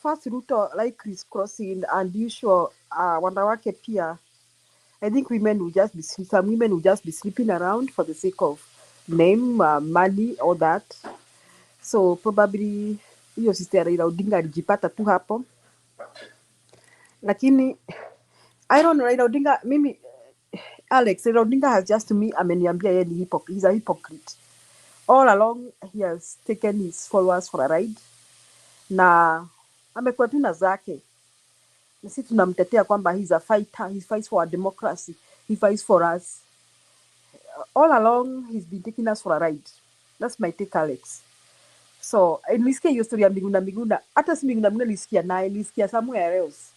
First, Ruto like crisscrossing and usual wanawake pia. I think women will just be some women will just be sleeping around for the sake of name, money, all that. So probably hiyo sister Raila Odinga alijipata tu hapo, lakini I don't know, Raila Odinga mimi Alex, Raila Odinga has just to me ameniambia yeye ni he's a hypocrite. All along he has taken his followers for a ride na amekuwa tu na zake, na sisi tunamtetea kwamba he's a fighter, he fights for our democracy, he fights for us. All along he's been taking us for a ride. That's my take, Alex. So nilisikia hiyo story ya Miguna, hata si Miguna nilisikia naye, nilisikia somewhere else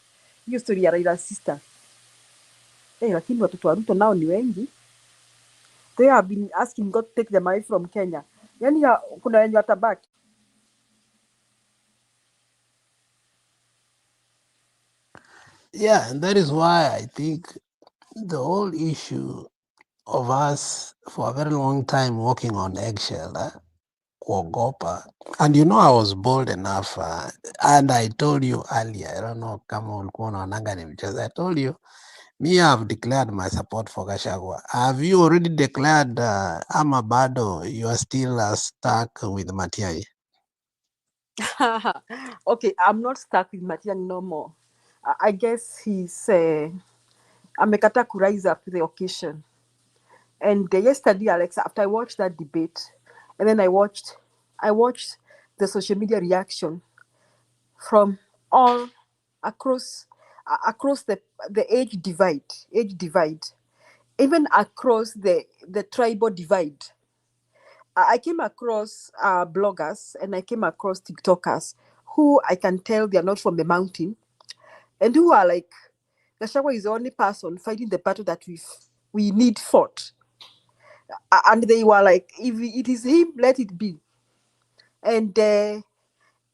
hiyo story ya Raila sister. Lakini watoto wa Ruto nao ni wengi. They have been asking God to take them away from Kenya. Yani kuna wenye watabaki. Yeah, and that is why I think the whole issue of us for a very long time walking on eggshell, kuogopa. And you know, I was bold enough, and I told you earlier, I don't know kama ulikuwa unaonanga ni mchezo, I told you, me have declared my support for Gachagua. Have you already declared ama bado you are still stuck with Matiang'i? Okay, I'm not stuck with Matiang'i no more. I guess he's amekata ku rise up to the occasion. And yesterday, Alex, after I watched that debate, and then I watched the social media reaction from all across the age divide, even across the tribal divide. I came across bloggers and I came across TikTokers who I can tell they are not from the mountain and who are like, Gachagua is the only person fighting the battle that we need fought. And they were like, if it is him, let it be. And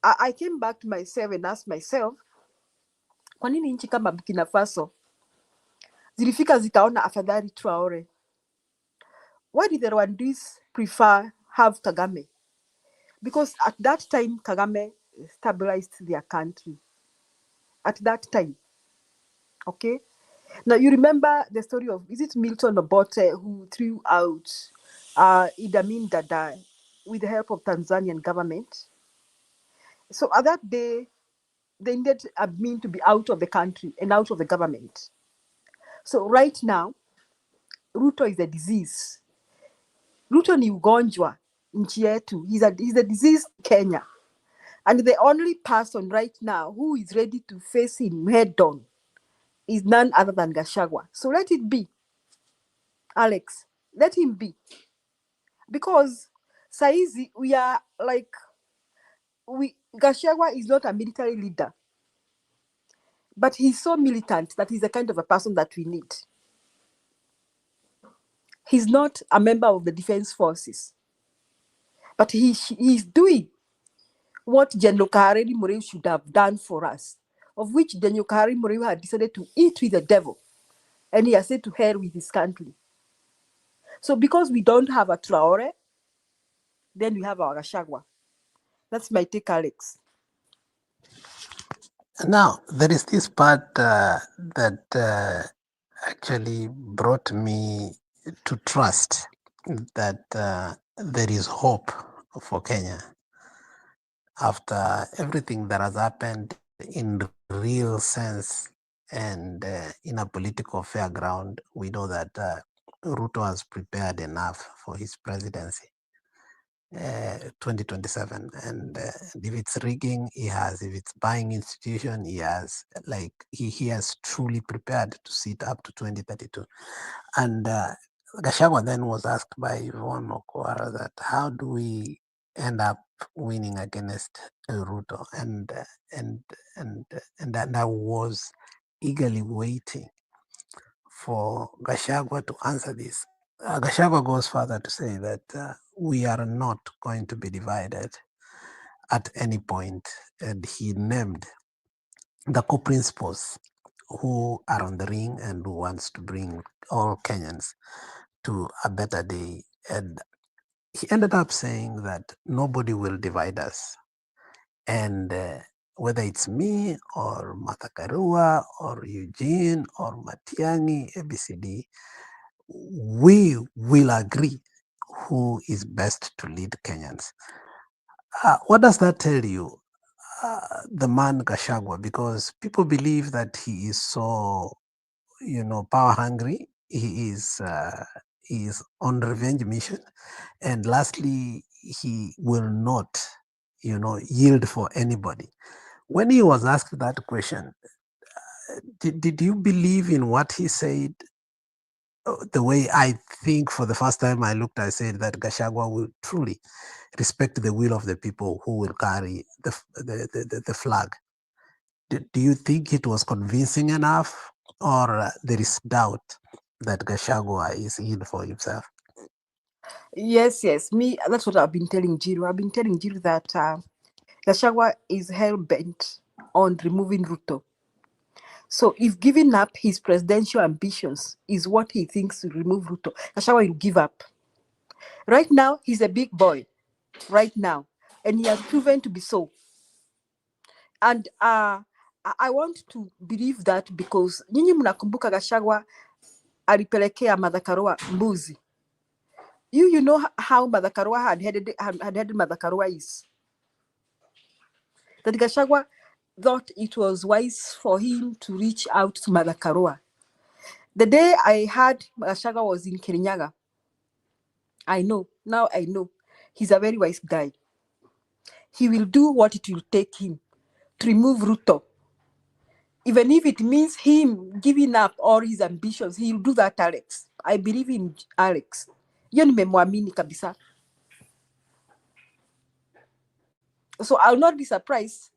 I came back to myself and asked myself, kwa nini nchi kama Burkina Faso zilifika zikaona afadhali Traore? Why did the Rwandese prefer have Kagame? Because at that time, Kagame stabilized their country. At that time. Okay? Now, you remember the story of, is it Milton Obote who threw out Idi Amin Dada with the help of Tanzanian government. So at that day, they needed Amin to be out of the country and out of the government. So right now, Ruto is a disease. Ruto ni ugonjwa nchi yetu. He's a disease Kenya. And the only person right now who is ready to face him head on is none other than Gachagua. So let it be, Alex. Let him be. Because saizi we are like, Gachagua is not a military leader. But he's so militant that he's the kind of a person that we need. He's not a member of the defense forces. But he's doing what General Kahari Murray should have done for us, of which General Kahari Murray had decided to eat with the devil, and he has said to hell with his country. So because we don't have a Traore, then we have our Gachagua. That's my take, Alex. Now, there is this part that actually brought me to trust that there is hope for Kenya after everything that has happened in real sense and in a political fair ground. We know that Ruto has prepared enough for his presidency. 2027, and if it's rigging, he has. If it's buying institution, he has. Like he has truly prepared to sit up to 2032. And Gachagua then was asked by Yvonne Okwara that how do we end up winning against Ruto, and I was eagerly waiting for Gachagua to answer this. Gachagua goes further to say that we are not going to be divided at any point, and he named the co-principals who are on the ring and who wants to bring all Kenyans to a better day. And he ended up saying that nobody will divide us, and whether it's me or Martha Karua or Eugene or Matiang'i, ABCD, we will agree who is best to lead Kenyans. What does that tell you, the man Gachagua? Because people believe that he is so, power hungry. He is on revenge mission, and lastly, he will not, yield for anybody. When he was asked that question, did you believe in what he said? The way I think for the first time I looked, I said that Gachagua will truly respect the will of the people who will carry the flag. Do you think it was convincing enough, or there is doubt that Gachagua is in for himself? Yes, me, that's what I've been telling Jiru. I've been telling Jiru that Gachagua is hell-bent on removing Ruto. So if giving up his presidential ambitions is what he thinks to remove Ruto, Gachagua will give up. Right now, he's a big boy. Right now. And he has proven to be so. And I want to believe that because nyinyi mnakumbuka Gachagua alipelekea Martha Karua mbuzi. You know how Martha Karua had headed Martha Karua is. That Gachagua thought it was wise for him to reach out to Martha Karua. The day I heard Gachagua was in Kirinyaga, now I know, he's a very wise guy. He will do what it will take him to remove Ruto. Even if it means him giving up all his ambitions, he'll do that, Alex. I believe in Alex. Hiyo nimemwamini kabisa. So I'll not be surprised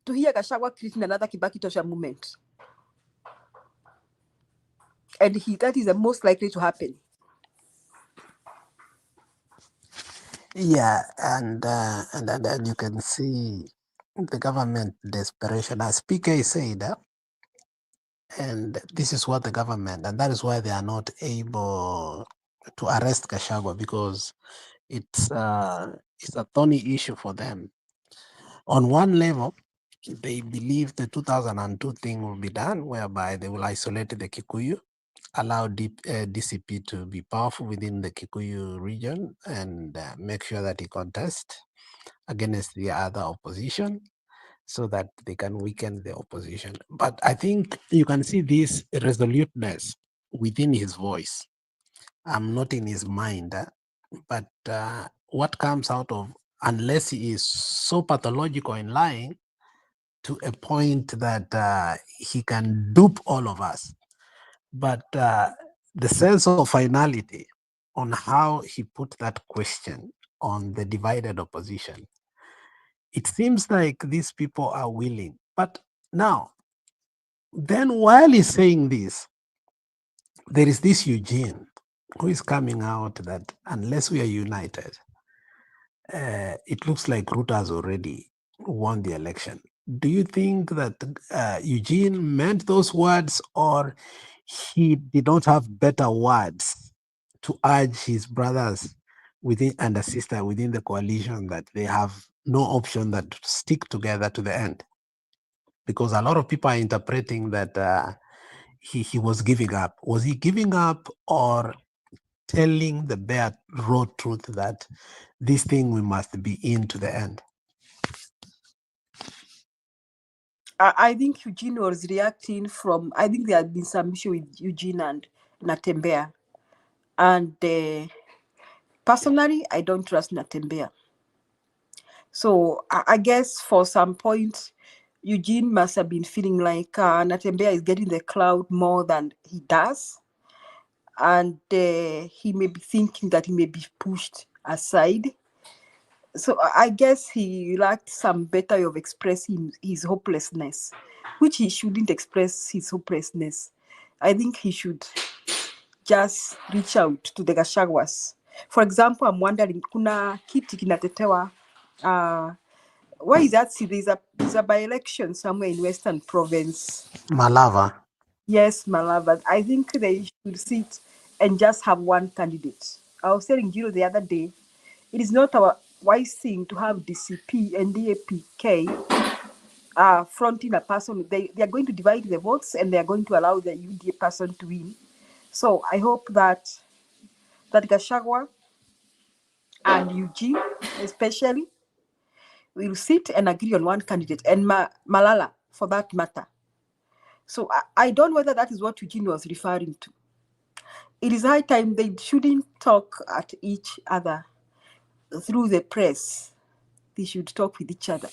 to hear Gachagua creating another Kibaki Tosha movement. And that is the most likely to happen. Yeah, and you can see the government desperation, as PK said, and this is what the government, and that is why they are not able to arrest Gachagua, because it's a thorny issue for them. On one level, they believe the 2002 thing will be done, whereby they will isolate the Kikuyu allow DCP to be powerful within the Kikuyu region and make sure that he contests against the other opposition so that they can weaken the opposition. But I think you can see this resoluteness within his voice. I'm not in his mind, but what comes out of, unless he is so pathological in lying to a point that he can dupe all of us. But the sense of finality on how he put that question on the divided opposition, it seems like these people are willing. But now, then while he's saying this, there is this Eugene who is coming out that unless we are united, it looks like Ruto has already won the election. Do you think that Eugene meant those words, or he did not have better words to urge his brothers within and a sister within the coalition that they have no option but to stick together to the end? Because a lot of people are interpreting that he was giving up. Was he giving up or telling the bare raw truth that this thing we must be in to the end? I think Eugene was reacting from, I think there had been some issue with Eugene and Natembeya. And personally, I don't trust Natembeya. So I guess for some point, Eugene must have been feeling like Natembeya is getting the cloud more than he does. And he may be thinking that he may be pushed aside. So I guess he lacked some better way of expressing his hopelessness, which he shouldn't express his hopelessness. I think he should just reach out to the Gachagwas. For example, I'm wondering, kuna kiti kinatetewa, why is that? See, there's a by-election somewhere in Western Province. Malava. Yes, Malava. I think they should sit and just have one candidate. I was telling Giro the other day, it is not our wise thing to have DCP and DAPK fronting a person. They are going to divide the votes and they are going to allow the UDA person to win. So I hope that Gachagua and Eugene especially will sit and agree on one candidate, and Malala for that matter. So I don't know whether that is what Eugene was referring to. It is high time they shouldn't talk at each other through the press. They should talk with each other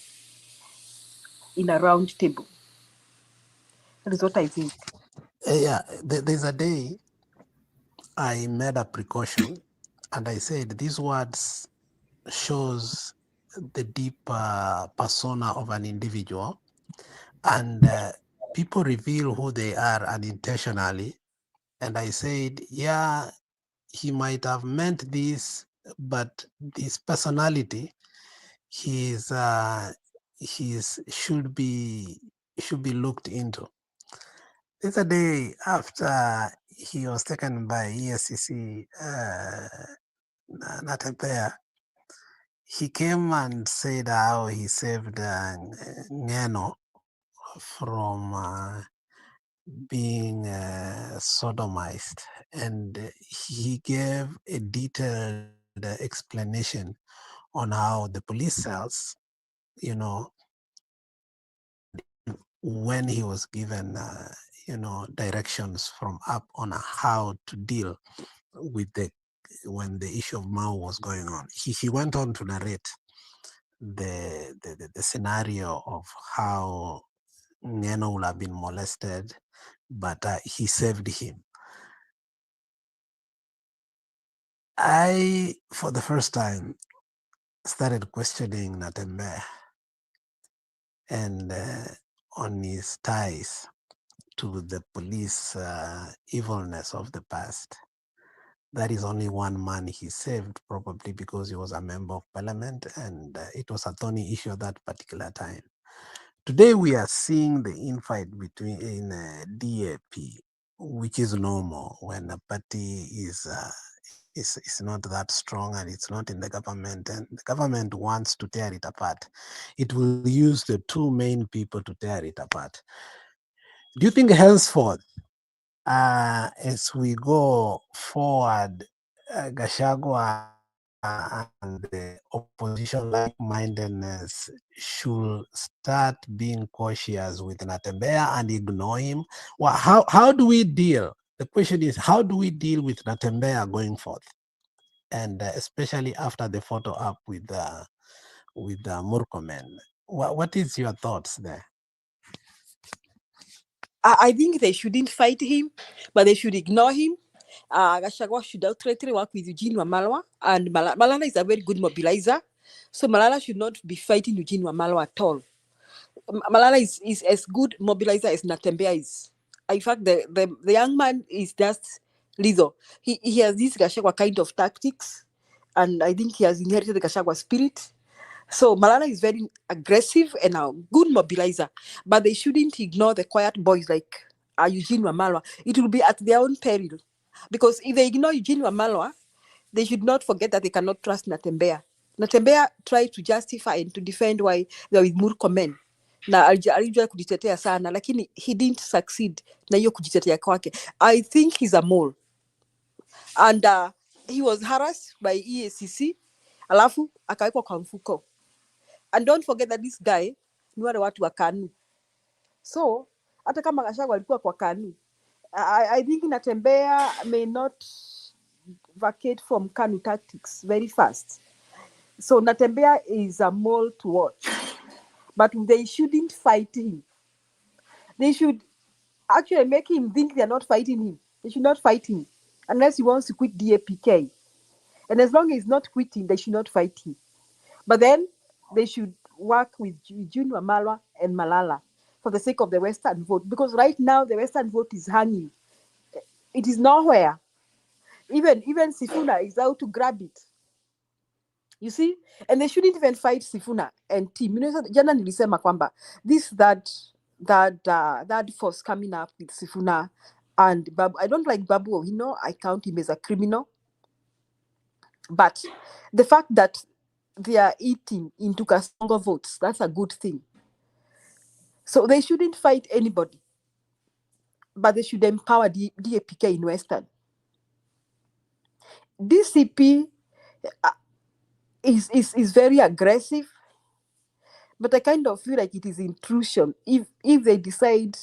in a round table. That is what I think. Yeah, there's a day I made a precaution and I said these words shows the deep persona of an individual, and people reveal who they are unintentionally. And I said, yeah, he might have meant this, but this personality, should be looked into. It's a day after he was taken by ESCC, Natembeya. He came and said how he saved Ngeno from being sodomized, and he gave a detailed explanation on how the police cells, when he was given, directions from up on how to deal with when the issue of Mao was going on. He went on to narrate the scenario of how Ngeno would have been molested, but he saved him. I, for the first time, started questioning Natembeya and on his ties to the police evilness of the past. That is only one man he saved, probably because he was a member of parliament, and it was a thorny issue at that particular time. Today we are seeing the infight between DAP, which is normal when a party is not that strong and it's not in the government, and the government wants to tear it apart. It will use the two main people to tear it apart. Do you think henceforth as we go forward, Gachagua and the opposition like-mindedness should start being cautious with Natembeya and ignore him. Well, how do we deal? The question is, how do we deal with Natembeya going forth? And especially after the photo up with Murkomen. What is your thoughts there? I think they shouldn't fight him, but they should ignore him. Gachagua should outrightly work with Eugene Wamalwa, and Malala is a very good mobilizer. So Malala should not be fighting Eugene Wamalwa at all. Malala is as good mobilizer as Natembeya is. In fact, the young man is just lethal. He has this Gachagua kind of tactics, and I think he has inherited the Gachagua spirit. So Malala is very aggressive and a good mobilizer, but they shouldn't ignore the quiet boys like Eugene Wamalwa. It will be at their own peril, because if they ignore Eugene Wamalwa, they should not forget that they cannot trust Natembeya. Natembeya tried to justify and to defend why they're with Murkomen. Na alijua kujitetea sana, lakini he didn't succeed na hiyo kujitetea kwake. I think he's a mole. And he was harassed by EACC, alafu akawekwa kwa mfuko. And don't forget that this guy ni wale watu wa KANU. So hata kama Gachagua alikuwa kwa KANU, I think Natembeya may not vacate from KANU tactics very fast. So Natembeya is a mole to watch, but they shouldn't fight him. They should actually make him think they're not fighting him. They should not fight him unless he wants to quit DAPK. And as long as he's not quitting, they should not fight him. But then they should work with Eugene Wamalwa and Malala for the sake of the Western vote. Because right now, the Western vote is hanging. It is nowhere. Even Sifuna is out to grab it. You see? And they shouldn't even fight Sifuna and team. You know, jana nilisema kwamba that force coming up with Sifuna and Babu. I don't like Babu. You know, I count him as a criminal. But the fact that they are eating into Kasongo votes, that's a good thing. So they shouldn't fight anybody, but they should empower DAPK in Western. DCP is very aggressive, but I kind of feel like it is intrusion. If they decide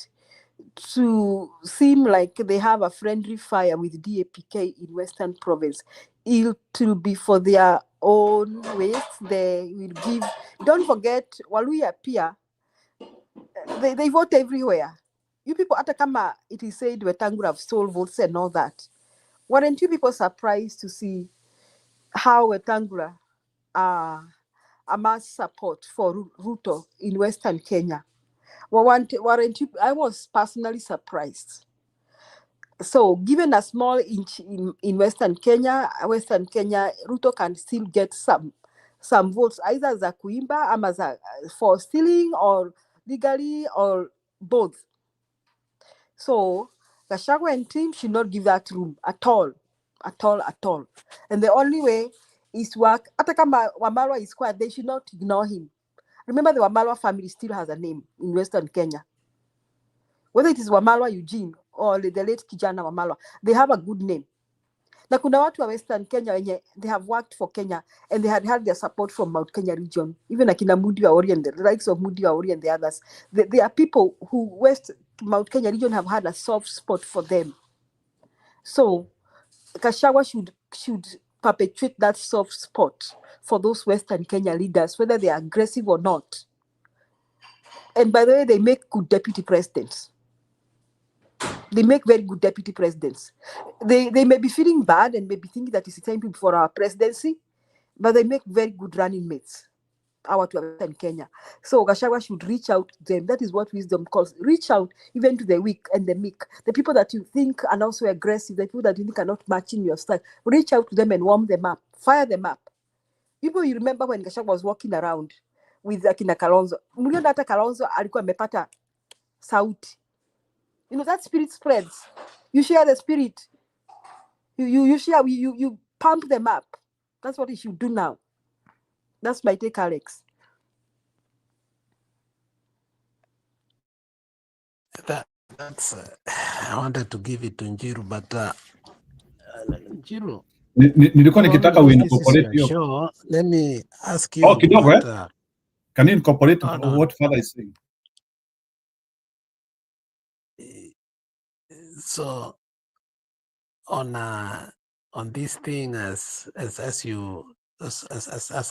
to seem like they have a friendly fire with DAPK in Western Province, it will be for their own ways. They will give. Don't forget, Waluya Pia, they vote everywhere. You people, hata kama it is said Wetangula have stole votes and all that, weren't you people surprised to see how Wetangula amassed support for Ruto in Western Kenya? Weren't you? I was personally surprised. So given a small inch in Western Kenya, Ruto can still get some votes, either za kuimba ama for stealing or legally or both. So Gachagua and team should not give that room at all. And the only way is to work. Hata kama Wamalwa is quiet, they should not ignore him. Remember, the Wamalwa family still has a name in Western Kenya. Whether it is Wamalwa Eugene or the late Kijana Wamalwa, they have a good name. Na kuna watu wa Western Kenya wenye they have worked for Kenya and they had their support from Mount Kenya region. Even akina Mudi wa Ori and the likes of Mudi wa Ori and the others. There are people who Mount Kenya region have had a soft spot for them. So Gachagua should perpetuate that soft spot for those Western Kenya leaders, whether they are aggressive or not. And by the way, they make good deputy presidents. They make very good deputy presidents. They may be feeling bad and maybe thinking that it's time for our presidency, but they make very good running mates. Our to Western Kenya. So Gachagua should reach out to them. That is what wisdom calls. Reach out even to the weak and the meek. The people that you think are also aggressive, the people that you think are not matching your style. Reach out to them and warm them up. Fire them up. People, you remember when Gachagua was walking around with akina Kalonzo. Mliona hata Kalonzo alikuwa amepata sauti. You know, that spirit spreads. You share the spirit. You share, you pump them up. That's what you should do now. That's my take, Alex. That's I wanted to give it to Njiru, but Njiru, Nilikuwa nikitaka because this is uincorporate your hiyo. show, let me ask Oh, you kidogo what. Can you incorporate No. what father is saying? So on this thing, as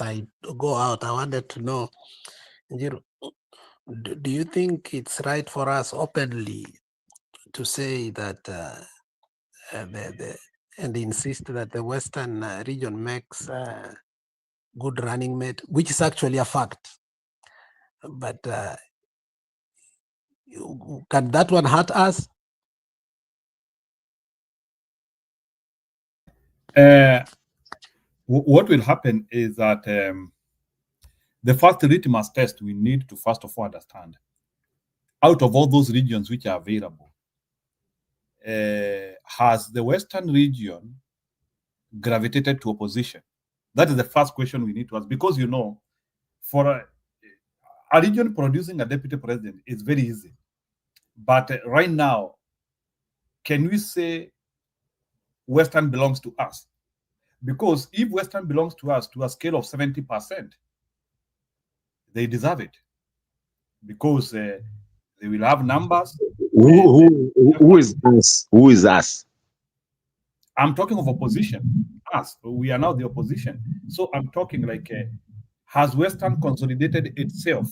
I go out, I wanted to know, Njiru, do you think it's right for us openly to say that and insist that the Western region makes good running mate, which is actually a fact, but can that one hurt us? What will happen is that the first litmus test we need to first of all understand, out of all those regions which are available, has the Western region gravitated to opposition? That is the first question we need to ask, because for a region producing a deputy president is very easy. But right now, can we say Western belongs to us? Because if Western belongs to us to a scale of 70%, they deserve it, because they will have numbers. Who is us? Who is us? I'm talking of opposition. Us. We are now the opposition. So I'm talking like, has Western consolidated itself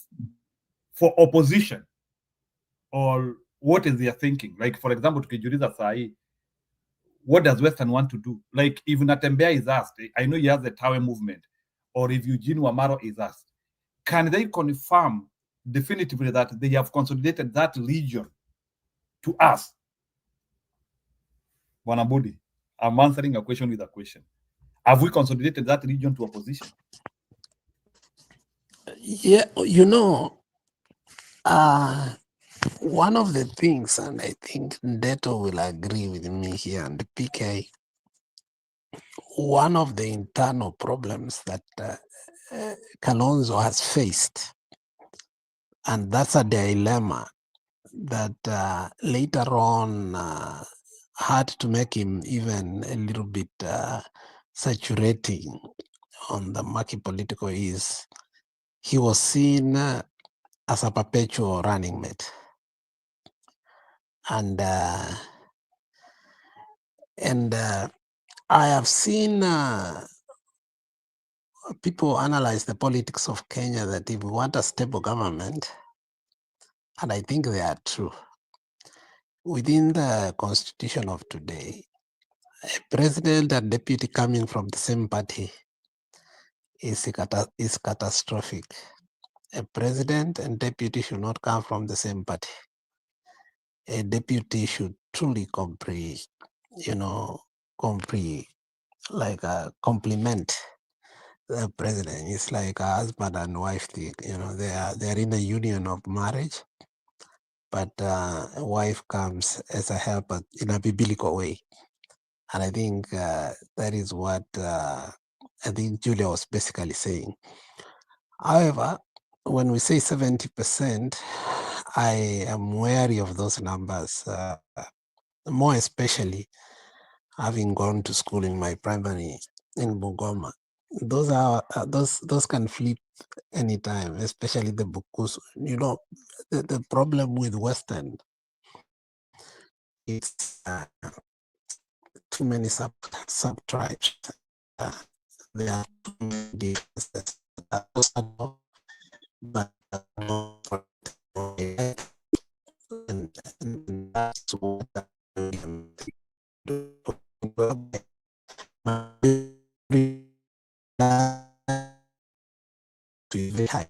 for opposition? Or what is their thinking? Like, for example, tukijiuliza saa hii, what does Western want to do? Like, if Natembeya is asked, I know he has the Tawe movement, or if Eugene Wamaro is asked, can they confirm definitively that they have consolidated that region to us? Wanabudi, I'm answering a question with a question. Have we consolidated that region to opposition? Yeah, one of the things, and I think Ndeto will agree with me here, and the PK, one of the internal problems that Kalonzo has faced, and that's a dilemma that later on had to make him even a little bit saturating on the murky political, is he was seen as a perpetual running mate. And I have seen people analyze the politics of Kenya that if we want a stable government, and I think they are true, within the constitution of today, a president and deputy coming from the same party is catastrophic. A president and deputy should not come from the same party. A deputy should truly complement the president. It's like a husband and wife thing. They are in a union of marriage, but a wife comes as a helper in a biblical way. And I think that is what I think Julia was basically saying. However, when we say 70%, I am wary of those numbers, more especially having gone to school in my primary in Bungoma. Those can flip anytime, especially the Bukusu. The problem with Western, it's too many sub-tribes. There are too many differences. But and that's what very high.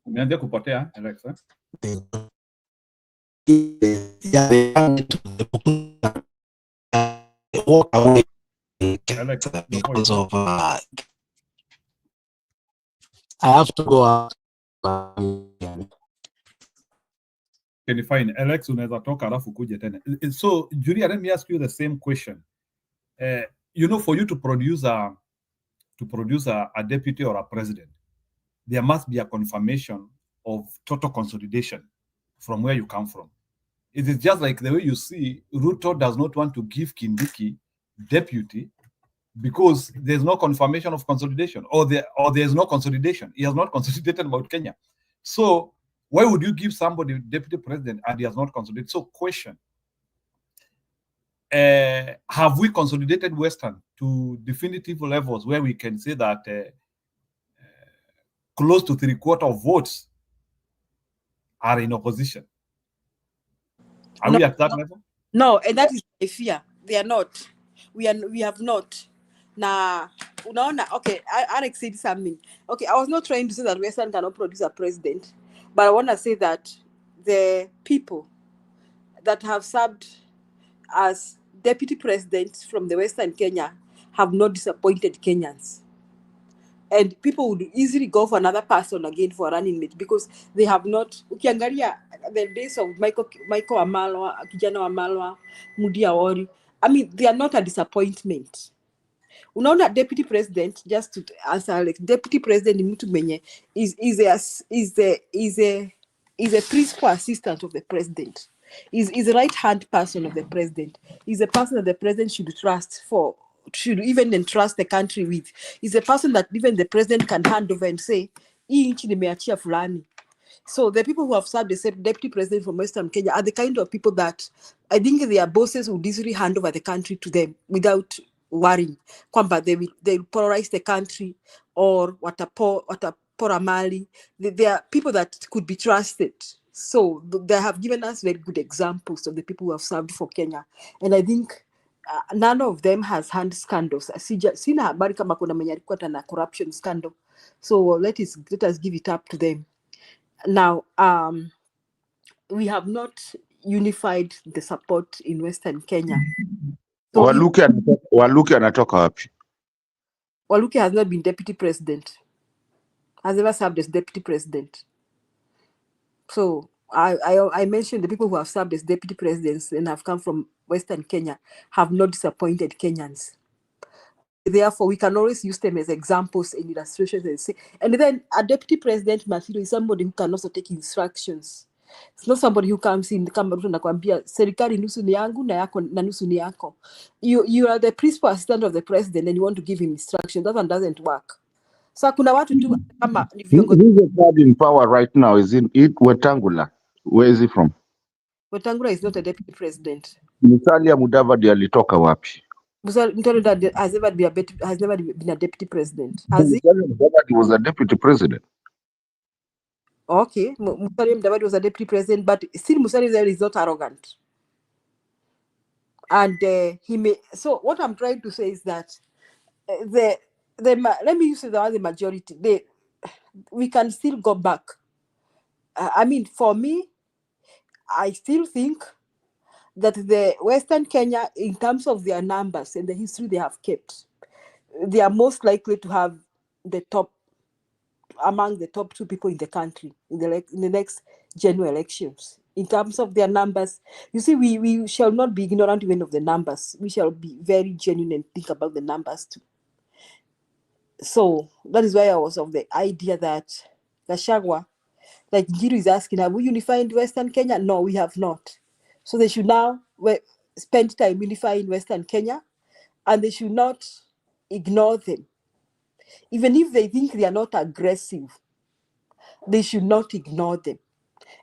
Umeanza kupotea, Alex, walk away Alex, because of I have to go out. Can you find Alex? Unaweza toka alafu kuje tena. So, Julia, let me ask you the same question. For you to produce a deputy or a president, there must be a confirmation of total consolidation from where you come from. It is just like the way you see Ruto does not want to give Kindiki deputy because there's no confirmation of consolidation, or there's no consolidation. He has not consolidated about Kenya. So why would you give somebody deputy president and he has not consolidated? So question, have we consolidated Western to definitive levels where we can say that close to 3/4 of votes are in opposition? Are we at that level? No, and that is my fear. They are not. We have not. Nah, unaona, okay, Alex said something. Okay, I was not trying to say that Western cannot produce a president, but I want to say that the people that have served as deputy presidents from the Western Kenya have not disappointed Kenyans. And people would easily go for another person again for a running mate because they have not. Ukiangalia the days of Michael Wamalwa, Kijana Wamalwa, Mudi Awori, I mean, they are not a disappointment. Unaona deputy president, just to answer Alex, deputy president Mtu Menye is a principal assistant of the president. Is a right-hand person of the president. Is a person that the president should even entrust the country with. Is a person that even the president can hand over and say, hii nchi nimeachia fulani. So the people who have served the deputy president from Western Kenya are the kind of people that I think their bosses would easily hand over the country to them without worrying. Kwamba they will polarize the country or watapora mali. They are people that could be trusted. So they have given us very good examples of the people who have served for Kenya. And I think none of them has had scandals. Sina habari kama kuna mwenye alikuwa na corruption scandal. So let us give it up to them. Now, we have not unified the support in Western Kenya. So Waluke anatoka wapi? Waluke has not been deputy president. Has never served as deputy president. So I mentioned the people who have served as deputy presidents and have come from Western Kenya have not disappointed Kenyans. Therefore, we can always use them as examples and illustrations and say, and then a deputy president material is somebody who can also take instructions. It's not somebody who comes in kama mtu anakuambia serikali nusu ni yangu na yako na nusu ni yako. You are the principal assistant of the president and you want to give him instructions. That one doesn't work. So kuna watu tu kama Who's the third in power right now? Is it Wetangula? Where is he from? Wetangula is not a deputy president. Musalia Mudavadi alitoka wapi? Musalia has never been a deputy president. Has he? Musalia Mudavadi was a deputy president. Okay, Musalia Mudavadi was a deputy president, but still Musalia is not arrogant. And he may. So what I'm trying to say is that let me use the majority. We can still go back. I mean, for me, I still think that the Western Kenya, in terms of their numbers and the history they have kept, they are most likely to have among the top 2 people in the country in the next general elections. In terms of their numbers, you see, we shall not be ignorant even of the numbers. We shall be very genuine and think about the numbers too. So that is why I was of the idea that Gachagua, like Njiru is asking, have we unified Western Kenya? No, we have not. So they should now spend time unifying Western Kenya, and they should not ignore them. Even if they think they are not aggressive, they should not ignore them.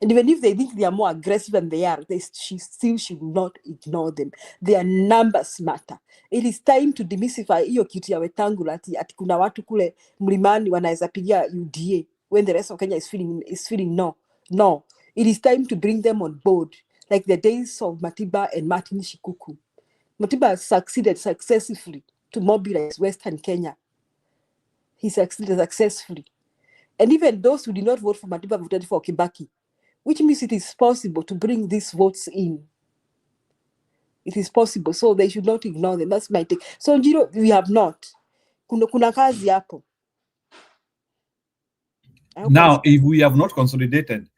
And even if they think they are more aggressive than they are, she still should not ignore them. Their numbers matter. It is time to demystify hiyo kitu ya Wetangula ati kuna watu kule mlimani wanaweza pigia UDA when the rest of Kenya is feeling no. It is time to bring them on board, like the days of Matiba and Martin Shikuku. Matiba succeeded successfully to mobilize Western Kenya. He succeeded successfully. And even those who did not vote for Matiba voted for Kibaki, which means it is possible to bring these votes in. It is possible. So they should not ignore them. That's my take. So, Njiro, we have not. Kuna kazi hapo. Now, if we have not consolidated,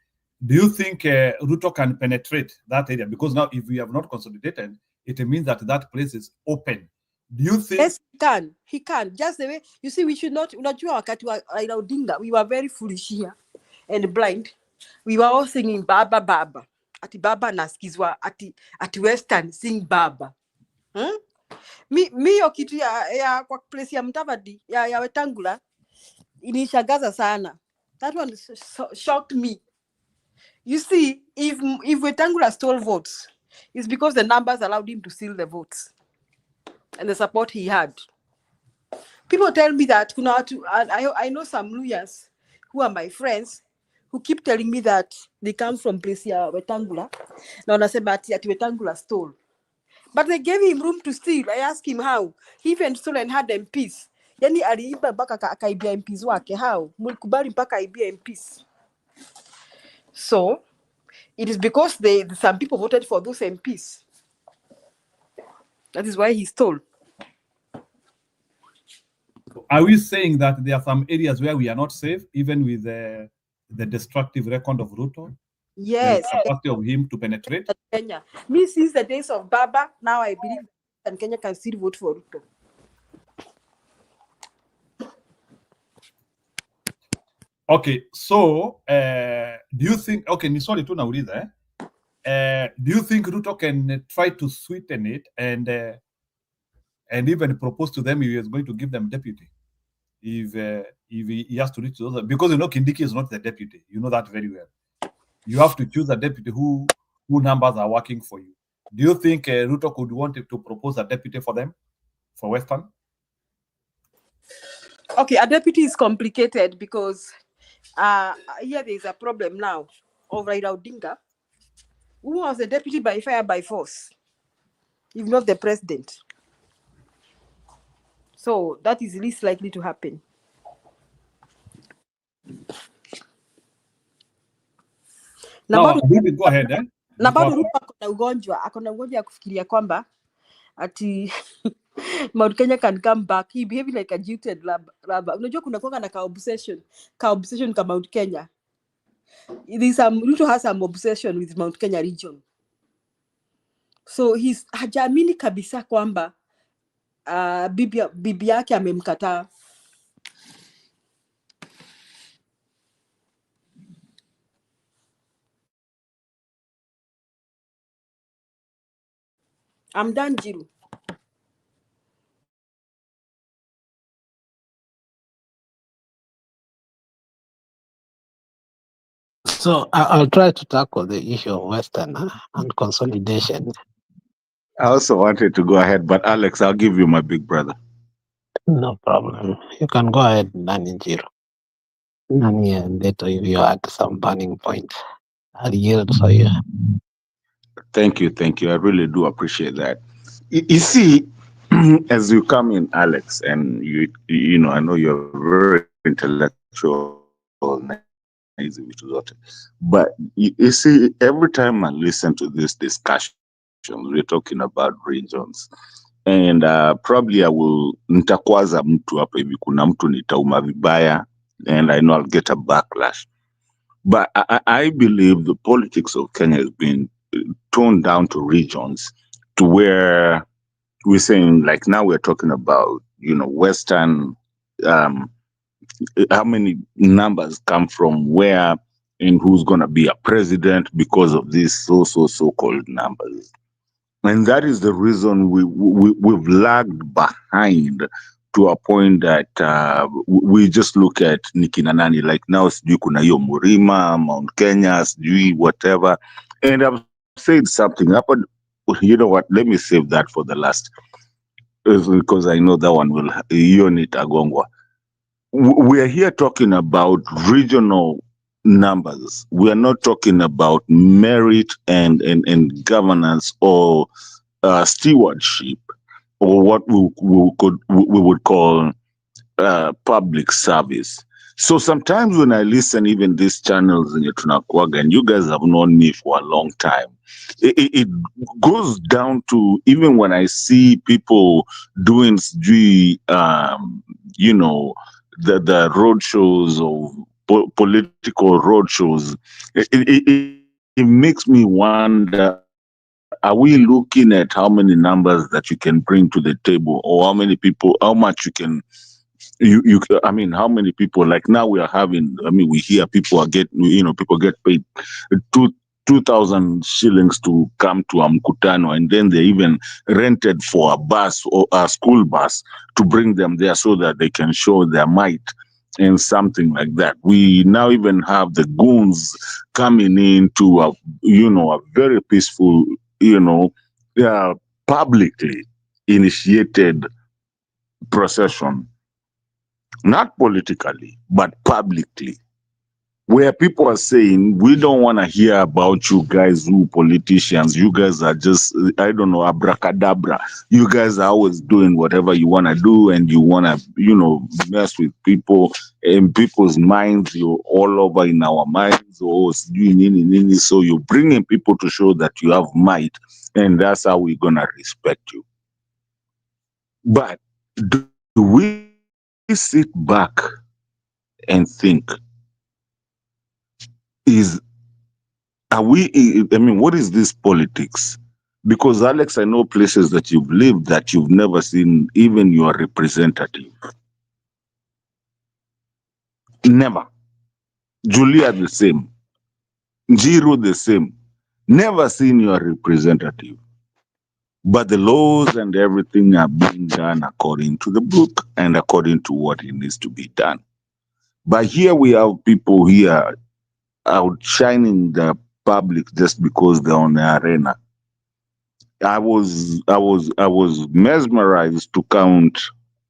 do you think Ruto can penetrate that area? Because now, if we have not consolidated, it means that place is open. Do you think? Yes, he can. He can. Just the way, you see, we should not, unajua wakati wa Raila Odinga, we were very foolish here and blind. We were all singing Baba Baba. Ati Baba naskizwa, ati Western sing Baba. Mi hiyo kitu ya kwa place ya Mudavadi, ya Wetangula, inishangaza sana. That one shocked me. You see, if Wetangula stole votes, it's because the numbers allowed him to steal the votes and the support he had. People tell me that, I know some lawyers who are my friends who keep telling me that they come from place ya Wetangula. Na wanasema ati Wetangula stole. But they gave him room to steal. I asked him how. He even stole and had MPs. Yani aliiba mpaka akaibia MPs wake. How? Mlikubali mpaka aibia MPs. So, it is because some people voted for those MPs. That is why he stole. Are we saying that there are some areas where we are not safe, even with the destructive record of Ruto? Yes. The capacity of him to penetrate? Kenya. Me, since the days of Baba, now I believe that Kenya can still vote for Ruto. Okay, so do you think, okay, ni swali tu nauliza, do you think Ruto can try to sweeten it and even propose to them if he is going to give them deputy? If he has to reach those, because Kindiki is not the deputy, you know that very well. You have to choose a deputy who numbers are working for you. Do you think Ruto could want to propose a deputy for them, for Western? Okay, a deputy is complicated because here there is a problem now of Raila Odinga, who was the deputy by fire by force, if not the president. So that is least likely to happen. Now, go ahead. Na bado Ruto akona ugonjwa ya kufikiria kwamba ati Mount Kenya can come back. He behaving like a jilted rubber. Unajua kuna kuanga na ka obsession ka Mount Kenya. Ruto has some obsession with Mount Kenya region. So hajaamini kabisa kwamba bibi yake amemkataa. I'm done, Jiru. So I'll try to tackle the issue of Western and consolidation. I also wanted to go ahead, but Alex, I'll give you my big brother. No problem. You can go ahead, Nani Jiro. Nani, and later if you had some burning points, I'll yield for you. Thank you. I really do appreciate that. You see, as you come in, Alex, and you know, I know you're very intellectual, but you see, every time I listen to this discussion, we're talking about regions, and probably I will nitakwaza mtu hapa hivi, kuna mtu nitauma vibaya, and I know I'll get a backlash. But I believe the politics of Kenya has been toned down to regions, to where we're saying, like now we're talking about, you know, Western, how many numbers come from where and who's going to be a president because of these so-called numbers. And that is the reason we've lagged behind to a point that we just look at Nikki Nanani, like now sijui kuna hiyo Murima, Mount Kenya, sijui whatever. And I've said something, you know what, let me save that for the last, because I know that one will, Unit Agongwa. We are here talking about regional numbers. We are not talking about merit and governance or stewardship, or what we would call public service. So sometimes when I listen, even these channels in Tunakuaga, and you guys have known me for a long time, it goes down to, even when I see people doing, you know, the road shows or political road shows, it makes me wonder are we looking at how many numbers that you can bring to the table, or how many people, how much you can, I mean, how many people, like now we are having, I mean, we hear people are people get paid 2,000 shillings to come to a mkutano, and then they even rented for a bus or a school bus to bring them there so that they can show their might and something like that. We now even have the goons coming into a very peaceful, publicly initiated procession, not politically, but publicly, where people are saying, we don't want to hear about you guys, who politicians. You guys are just, I don't know, abracadabra. You guys are always doing whatever you want to do, and you want to, mess with people in people's minds. You're all over in our minds. So you're bringing people to show that you have might, and that's how we're going to respect you. But do we sit back and think, what is this politics? Because Alex, I know places that you've lived that you've never seen even your representative. Never. Julia the same. Njiru the same. Never seen your representative. But the laws and everything are being done according to the book and according to what it needs to be done. But here we have people here outshining the public just because they're on the arena. I was mesmerized to count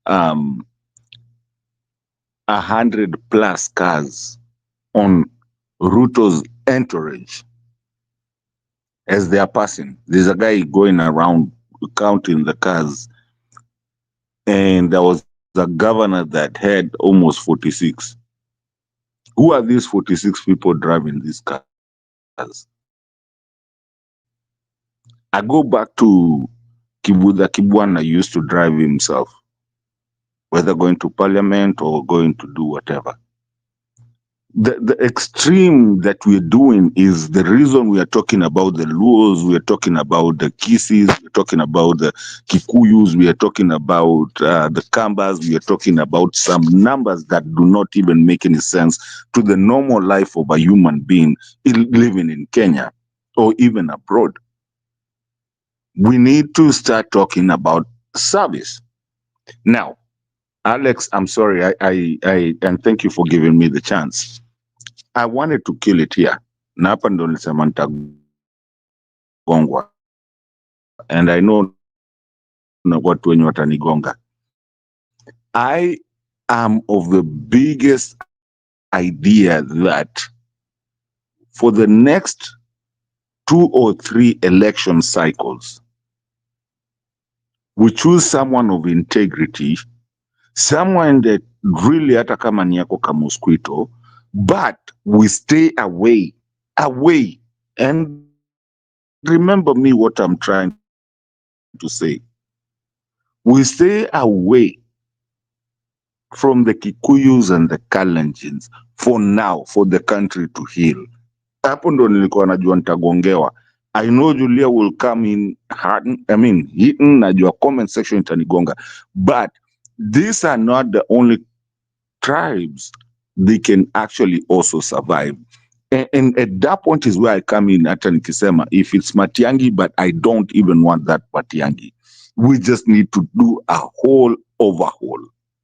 100+ cars on Ruto's entourage as they are passing. There's a guy going around counting the cars, and there was a governor that had almost 46. Who are these 46 people driving these cars? I go back to Kibuda Kibwana used to drive himself, whether going to parliament or going to do whatever. The extreme that we're doing is the reason we are talking about the Luos, we are talking about the Kisis, we're talking about the Kikuyus, we are talking about the Kambas, we are talking about some numbers that do not even make any sense to the normal life of a human being living in Kenya or even abroad. We need to start talking about service. Now, Alex, I'm sorry, and thank you for giving me the chance. I wanted to kill it here. Na hapa ndo nilisema nitagongwa. And I know watu wenye watanigonga. I am of the biggest idea that for the next 2 or 3 election cycles, we choose someone of integrity, someone that really hata kama ni yako kama mosquito, but we stay away. And remember me what I'm trying to say. We stay away from the Kikuyus and the Kalenjins for now, for the country to heal. Hapo ndo nilikuwa najua nitagongewa. I know Julia will come in hard, hitting, najua comment section itanigonga. But these are not the only tribes. They can actually also survive. And at that point is where I come in, hata nikisema, if it's Matiangi, but I don't even want that Matiangi. We just need to do a whole overhaul.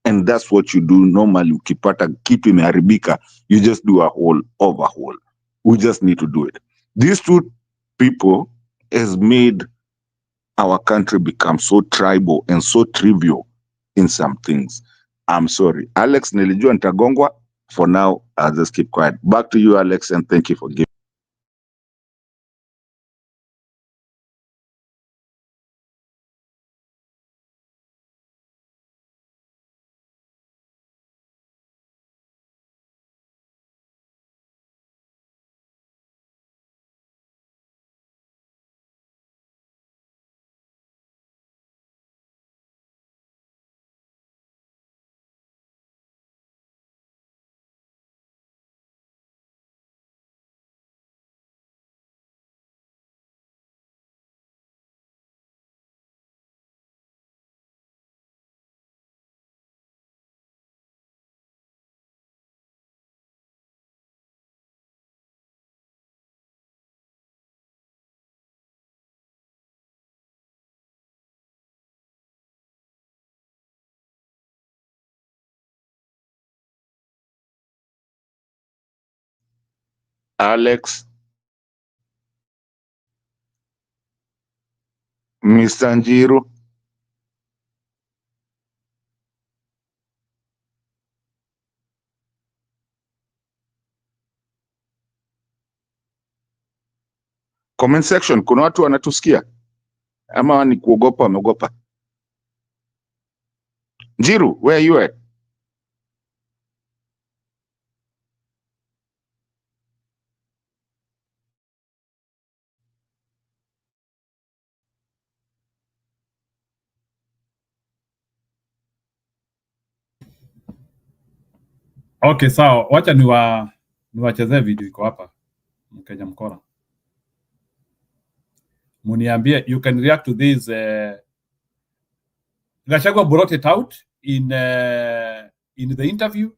And that's what you do normally. Ukipata kitu imeharibika, you just do a whole overhaul. We just need to do it. These 2 people has made our country become so tribal and so trivial in some things. I'm sorry. Alex, nilijua nitagongwa. For now, I'll just keep quiet. Back to you, Alex, and thank you for giving. Alex, Mr. Njiru, comment section, kuna watu wanatusikia ama ni kuogopa wameogopa? Njiru, where you at? Okay, sawa. Wacha niwachezee video iko hapa Mkenya Mkora. Muniambie, you can react to this. Gachagua brought it out in the interview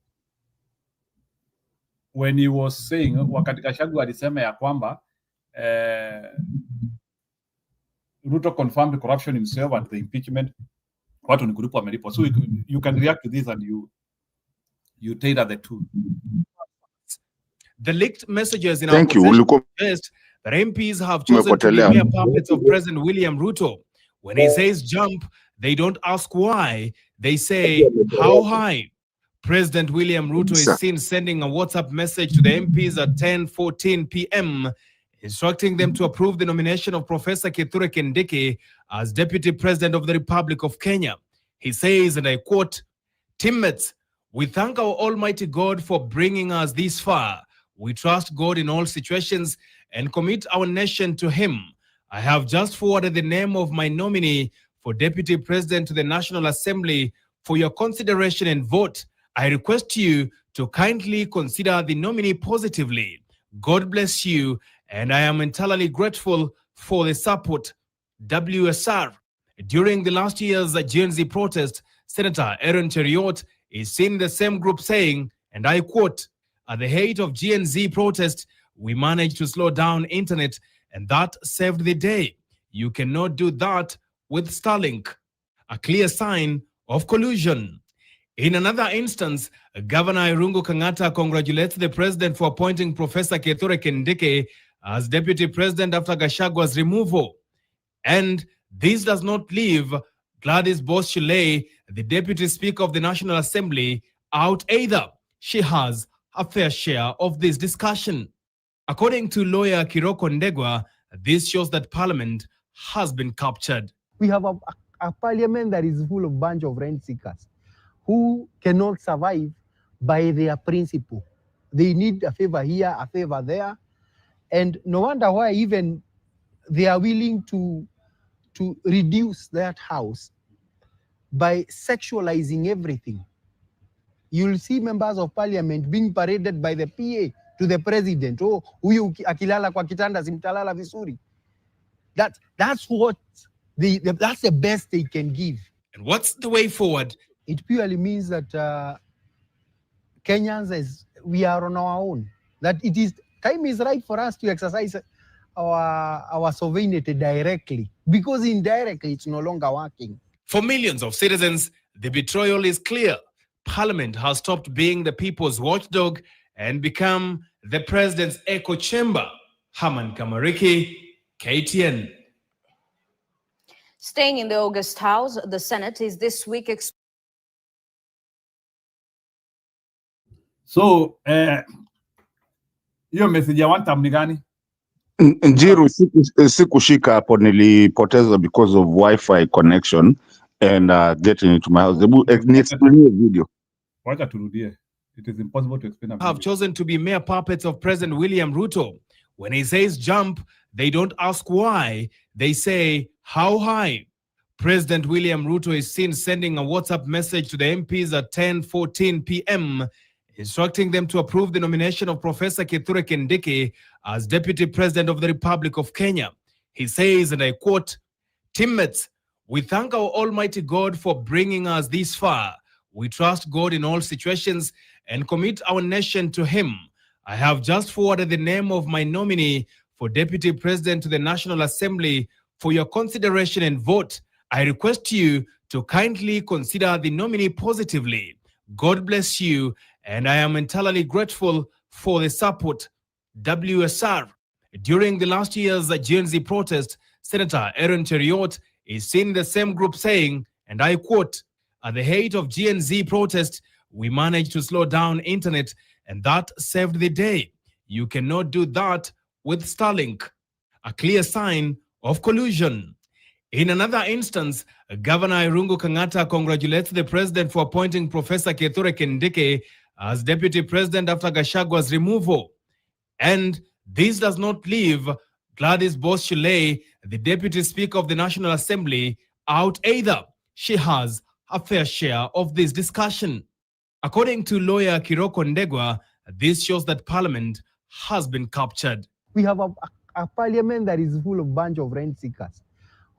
when he was saying, wakati Gachagua alisema ya kwamba Ruto confirmed corruption himself at the impeachment. Watu ni kulipo ameripo. So you can react to this and you tailor the two. The leaked messages in Thank our you. possession suggest that MPs have chosen to be mere puppets of President William Ruto. When he says jump, they don't ask why. They say, how high? President William Ruto is seen sending a WhatsApp message to the MPs at 10:14 p.m., instructing them to approve the nomination of Professor Kithure Kindiki as Deputy President of the Republic of Kenya. He says, and I quote, "Teammates, we thank our Almighty God for bringing us this far. We trust God in all situations and commit our nation to Him. I have just forwarded the name of my nominee for Deputy President to the National Assembly for your consideration and vote. I request you to kindly consider the nominee positively. God bless you, and I am entirely grateful for the support. WSR." During the last year's Gen Z protest, Senator Aaron Cheriot is seen in the same group saying, and I quote, "At the height of Gen Z protest, we managed to slow down internet, and that saved the day. You cannot do that with Starlink." A clear sign of collusion. In another instance, Governor Irungu Kangata congratulates the president for appointing Professor Kithure Kindiki as deputy president after Gashagua's removal. And this does not leave Gladys Bosch-Shilley, the deputy speaker of the National Assembly, out either. She has a fair share of this discussion. According to lawyer Kiroko Ndegwa, this shows that parliament has been captured. We have a parliament that is full of bunch of rent seekers who cannot survive by their principle. They need a favor here, a favor there. And no wonder why even they are willing to reduce that house by sexualizing everything. You'll see members of parliament being paraded by the PA to the president. Oh, huyu akilala kwa kitanda simtalala vizuri. That's what that's the best they can give. And what's the way forward? It purely means that Kenyans, we are on our own. That time is right for us to exercise our sovereignty directly, because indirectly it's no longer working. For millions of citizens, the betrayal is clear. Parliament has stopped being the people's watchdog and become the president's echo chamber. Haman Kamariki, KTN. Staying in the August House, the Senate is this week. So, hiyo message ya one time ni gani? Njiru, sikushika hapo, nilipoteza because of Wi-Fi connection and getting into my house. Explain video. Wacha turudie. It is impossible to explain. Have chosen to be mere puppets of President William Ruto. When he says jump, they don't ask why. They say, how high? President William Ruto is seen sending a WhatsApp message to the MPs at 10:14 p.m., instructing them to approve the nomination of Professor Kithure Kindiki as Deputy President of the Republic of Kenya. He says, and I quote, "Teammates, we thank our Almighty God for bringing us this far. We trust God in all situations and commit our nation to Him. I have just forwarded the name of my nominee for Deputy President to the National Assembly for your consideration and vote. I request you to kindly consider the nominee positively. God bless you, and I am entirely grateful for the support. WSR. During the last year's Gen Z protest, Senator Aaron Cheriot is seen in the same group saying, and I quote, "At the height of Gen Z protest, we managed to slow down internet and that saved the day. You cannot do that with Starlink." A clear sign of collusion. In another instance, Governor Irungu Kang'ata congratulates the president for appointing Professor Kithure Kindiki as deputy president after Gachagwa's removal. And this does not leave Gladys Bosch-Shilley, the deputy speaker of the National Assembly, out either. She has a fair share of this discussion. According to lawyer Kiroko Ndegwa, this shows that parliament has been captured. We have a parliament that is full of bunch of rent seekers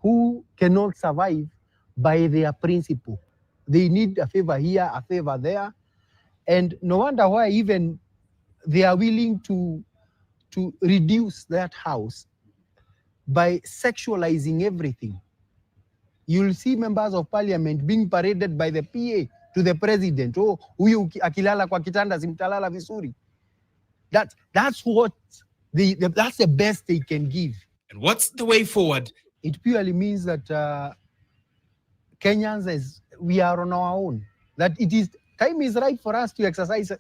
who cannot survive by their principle. They need a favor here, a favor there. And no wonder why even they are willing to reduce that house by sexualizing everything. You'll see members of parliament being paraded by the PA to the president. Oh, huyu akilala kwa kitanda simtalala vizuri. That's what that's the best they can give. And what's the way forward? It purely means that Kenyans, we are on our own. That time is right for us to exercise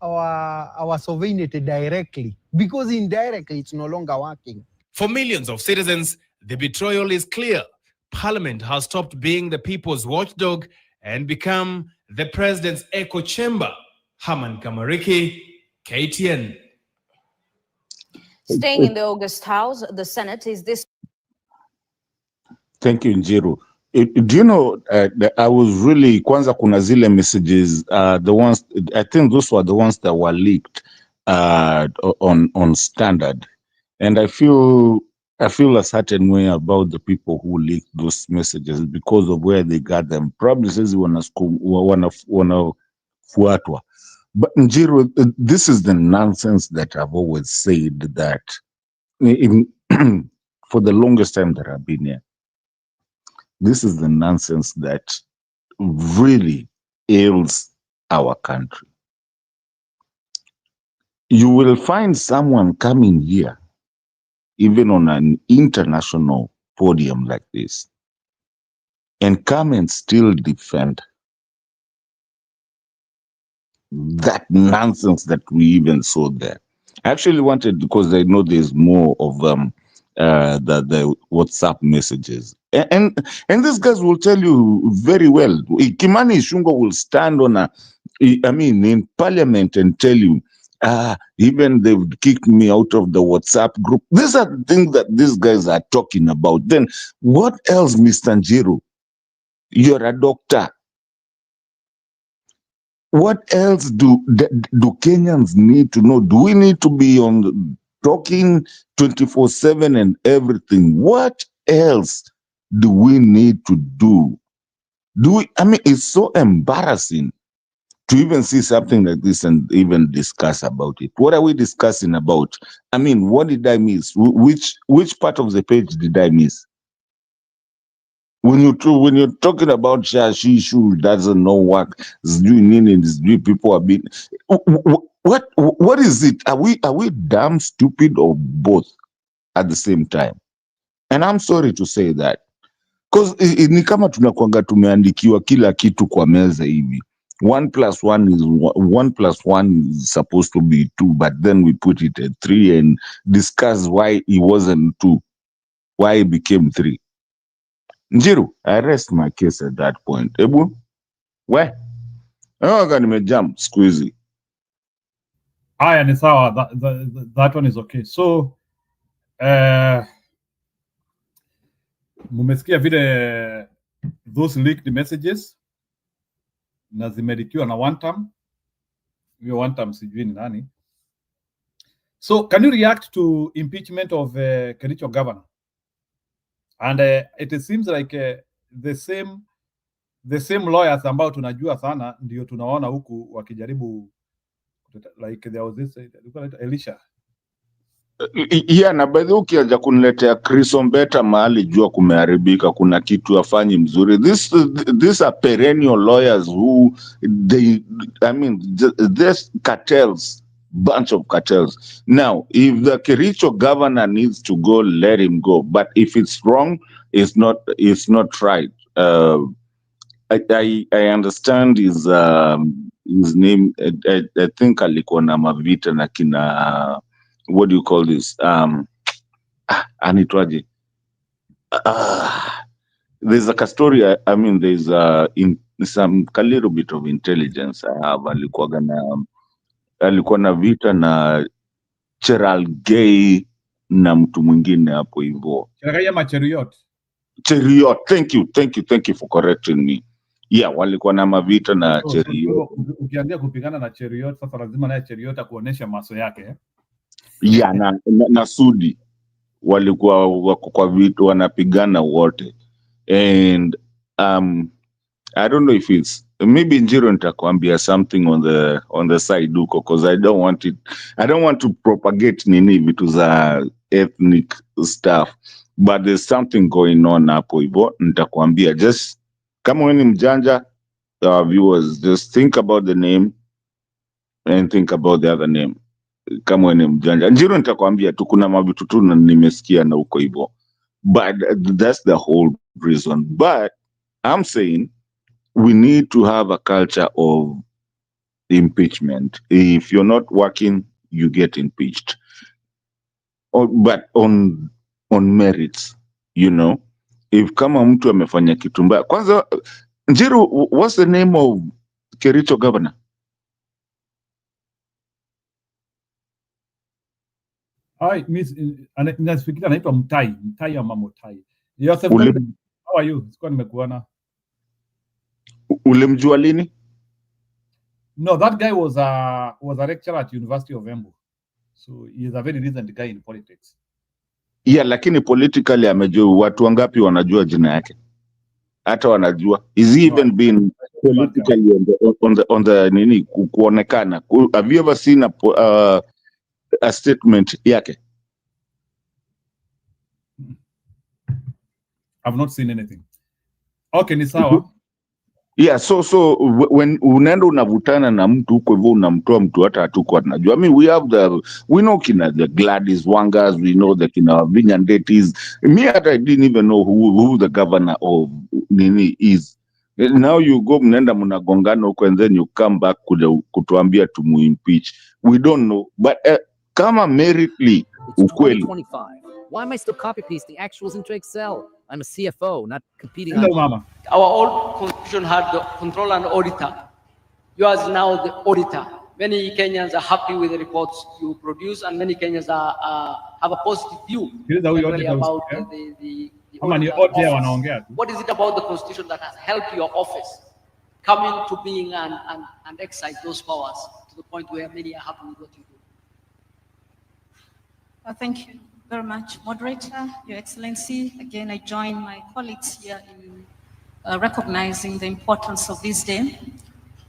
our sovereignty directly, because indirectly it's no longer working. For millions of citizens, the betrayal is clear. Parliament has stopped being the people's watchdog and become the president's echo chamber. Haman Kamariki, KTN. Staying in the August House, the Senate is this. Thank you, Njiru. Do you know, I was really, kwanza kuna zile messages, the ones, I think those were the ones that were leaked on Standard. And I feel a certain way about the people who leaked those messages because of where they got them. Probably says wanafuatwa. But Njiru, this is the nonsense that I've always said, that for the longest time that I've been here. This is the nonsense that really ails our country. You will find someone coming here, even on an international podium like this, and come and still defend that nonsense that we even saw there. I actually wanted, because I know there's more of the WhatsApp messages. And these guys will tell you very well. Kimani Ichung'wah will stand on in parliament and tell you, even they've kicked me out of the WhatsApp group. These are the things that these guys are talking about. Then what else, Mr. Njiru? You're a doctor. What else do Kenyans need to know? Do we need to be on talking 24/7 and everything? What else do we need to do? It's so embarrassing to even see something like this and even discuss about it. What are we discussing about? What did I miss? Which part of the page did I miss? When you're talking about she doesn't know what is doing, people are being. What is it? Are we damn stupid or both at the same time? And I'm sorry to say that, because ni kama tunakuanga tumeandikiwa kila kitu kwa meza hivi. 1 + 1 is supposed to be 2, but then we put it at 3 and discuss why it wasn't 2, why it became 3. Njiru, I rest my case at that point. Ebu, where? Nimejam squeezy. Aya, ni sawa. That one is okay. So, mumesikia vile those leaked messages na zimedikiwa na one term. Hiyo one term sijui ni nani. So, can you react to impeachment of Kericho governor? And it seems like the same lawyers ambao tunajua sana ndio tunaona huku wakijaribu, like there was this Elisha. Yeah, na by the way ukianza kuniletea Chris Ombeta mahali jua kumeharibika, kuna kitu afanyi mzuri. These are perennial lawyers who these cartels bunch of cartels. Now, if the Kericho governor needs to go, let him go. But if it's wrong, it's not right. I understand his name. I think alikuwa na mavita na kina, what do you call this? Anitwaje. There's like a story. I mean, there's a little bit of intelligence I have. Alikuwa na vita na Cherargei na mtu mwingine hapo hivyo. Cheruiyot. Thank you for correcting me. Yeah, walikuwa na mavita na Cheruiyot. Ukianzia kupigana na Cheruiyot, sasa lazima naye Cheruiyot akuonesha maso yake. Yeah, na Sudi walikuwa wako kwa vitu wanapigana wote. And I don't know if it's maybe Njiro nitakwambia something on the side huko, because I don't want to propagate nini vitu za ethnic stuff, but there's something going on hapo hivyo. Nitakwambia, just kama wewe ni mjanja, viewers, just think about the name and think about the other name. Kama wewe ni mjanja, Njiro nitakwambia tu kuna mavitu tu nimesikia na huko hivyo, but that's the whole reason. But I'm saying we need to have a culture of impeachment. If you're not working, you get impeached. But on merits, you know. If kama mtu amefanya kitu mbaya. Kwanza, Njiru, what's the name of Kericho governor? Nafikiri anaitwa Mtai ama Mutai. How are you? Sikuwa nimekuona. Ulimjua lini? No, that guy was a lecturer at University of Embu. So he is a very recent guy in politics. Yeah, lakini politically amejua. Watu wangapi wanajua jina yake? Hata wanajua. Is he even been politically on the nini kuonekana? Have you ever seen a statement yake? I've not seen anything. Okay, ni sawa. Yeah, so when unaenda unavutana na mtu huko hivyo unamtoa mtu hata hatuko tunajua. I mean, we know kina the Gladys Wangas, we know the kina Vinyandetis. Me, I didn't even know who the governor of nini is. Now you go mnaenda mnagongana huko and then you come back kutuambia tumuimpeach. We don't know, but kama meritly ukweli. Why am I still copy pasting actuals into Excel? I'm a CFO, not competing. Hello, Mama. Our old constitution had the controller and auditor. Yours now the auditor. Many Kenyans are happy with the reports you produce, and many Kenyans have a positive view about the auditor. What is it about the constitution that has helped your office come into being and exercise those powers to the point where many are happy with what you do? Thank you very much, Moderator, Your Excellency. Again, I join my colleagues here in recognizing the importance of this day.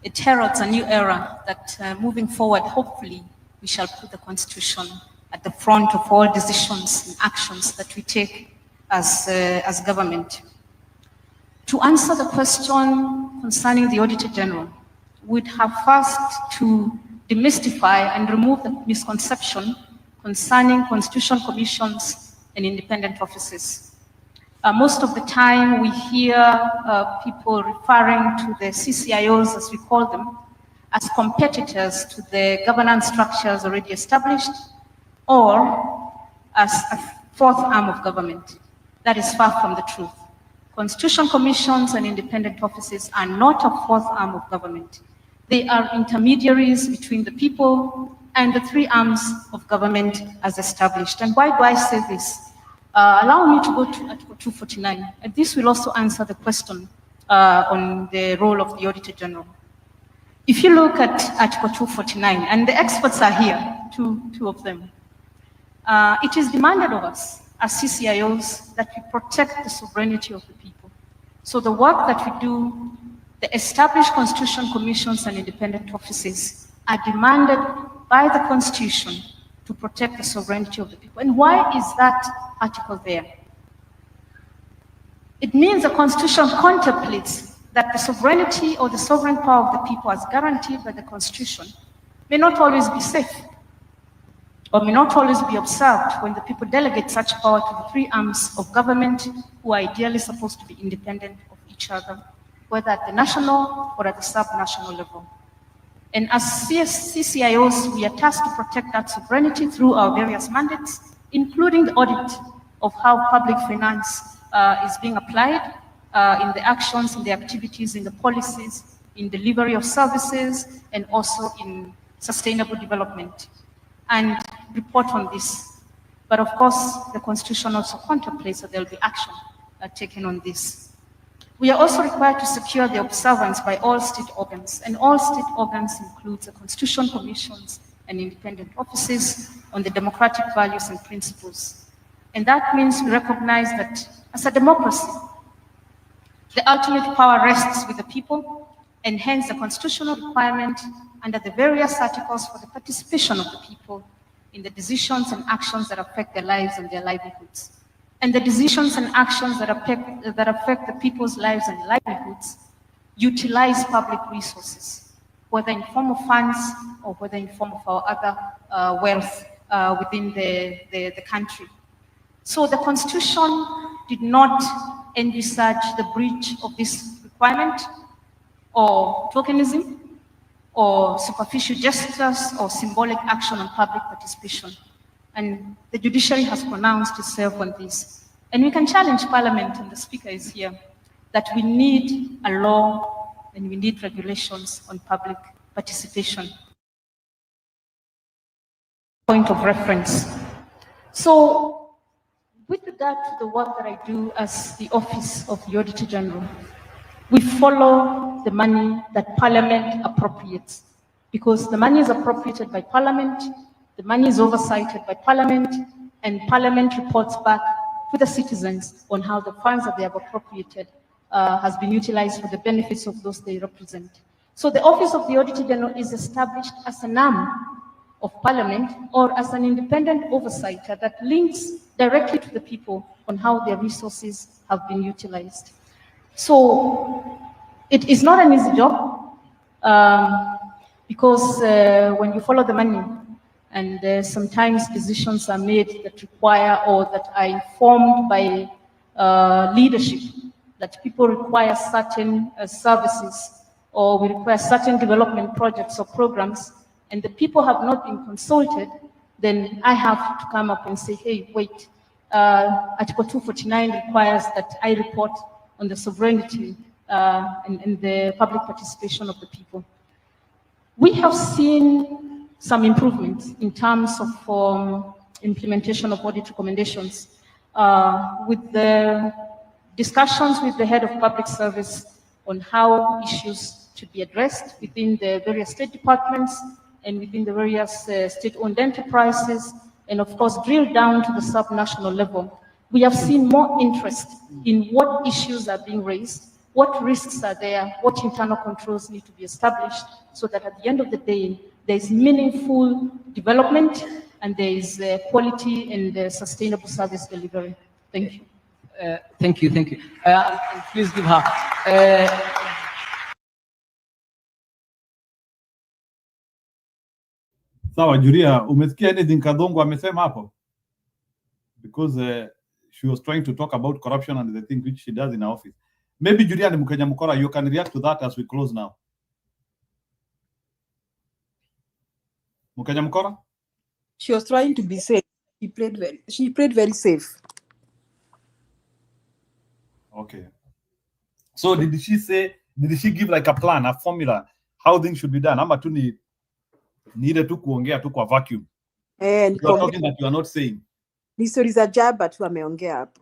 It heralds a new era that moving forward, hopefully, we shall put the Constitution at the front of all decisions and actions that we take as government. To answer the question concerning the Auditor General, we'd have first to demystify and remove the misconception concerning constitutional commissions and independent offices. Most of the time we hear people referring to the CCIOs, as we call them, as competitors to the governance structures already established, or as a fourth arm of government. That is far from the truth. Constitutional commissions and independent offices are not a fourth arm of government. They are intermediaries between the people and the three arms of government as established. And why do I say this? Allow me to go to Article 249. And this will also answer the question on the role of the Auditor General. If you look at Article 249, and the experts are here, two of them, it is demanded of us as CCIOs that we protect the sovereignty of the people. So the work that we do, the established constitutional commissions and independent offices are demanded by the Constitution to protect the sovereignty of the people. And why is that article there? It means the Constitution contemplates that the sovereignty or the sovereign power of the people as guaranteed by the Constitution may not always be safe. or may not always be observed when the people delegate such power to the three arms of government who are ideally supposed to be independent of each other, whether at the national or at the sub-national level. And as CCIOs, we are tasked to protect that sovereignty through our various mandates, including the audit of how public finance is being applied in the actions, in the activities, in the policies, in delivery of services, and also in sustainable development, and report on this. But of course, the Constitution also contemplates that there will be action taken on this. We are also required to secure the observance by all state organs, and all state organs include the Constitution Commissions and independent offices on the democratic values and principles. And that means we recognize that as a democracy, the ultimate power rests with the people, and hence the constitutional requirement under the various articles for the participation of the people in the decisions and actions that affect their lives and their livelihoods. And the decisions and actions that affect the people's lives and livelihoods utilize public resources, whether in form of funds or whether in form of our other wealth within the country. So the Constitution did not envisage the breach of this requirement or tokenism or superficial gestures or symbolic action on public participation. And the judiciary has pronounced itself on this. And we can challenge Parliament, and the Speaker is here, that we need a law and we need regulations on public participation. Point of reference. So, with regard to the work that I do as the Office of the Auditor General, we follow the money that Parliament appropriates, because the money is appropriated by Parliament, the money is oversighted by Parliament, and Parliament reports back to the citizens on how the funds that they have appropriated has been utilized for the benefits of those they represent. So the Office of the Auditor General is established as an arm of Parliament or as an independent oversighter that links directly to the people on how their resources have been utilized. So it is not an easy job because when you follow the money and sometimes decisions are made that require or that are informed by leadership, that people require certain services or we require certain development projects or programs, and the people have not been consulted, then I have to come up and say, hey, wait, Article 249 requires that I report on the sovereignty and the public participation of the people. We have seen some improvements in terms of implementation of audit recommendations with the discussions with the head of public service on how issues should be addressed within the various state departments and within the various state-owned enterprises, and of course drill down to the sub-national level. We have seen more interest in what issues are being raised, what risks are there, what internal controls need to be established, so that at the end of the day, there is meaningful development and there is quality and sustainable service delivery. Thank you. Thank you. Please give her. Sawa, Julia, umesikia anything Kadongo amesema hapo? Because she was trying to talk about corruption and the thing which she does in her office. Maybe Julia and Mukenya Mukora, you can react to that as we close now. Mukenya Mukora? She was trying to be safe. She played very safe. Okay. So did she give like a plan, a formula, how things should be done? Ama tu needed to kuongea tu kwa vacuum. You are talking that you are not saying. Ni story za Jaba tu ameongea hapo.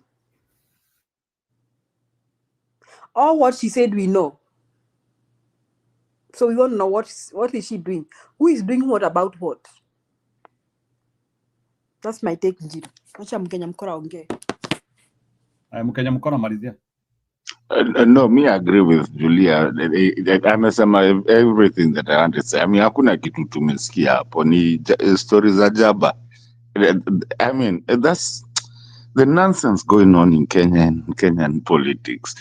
All what she said we know. So we want to know what is she doing? Who is doing what about what? That's my take, Njiro. Acha Mkenya Mkora ongee. Mkenya Mkora malizia. No, me agree with Julia. Amesema everything that I want to say. I mean, hakuna kitu tumesikia hapo ni stories za Jaba. I mean, that's the nonsense going on in Kenyan politics.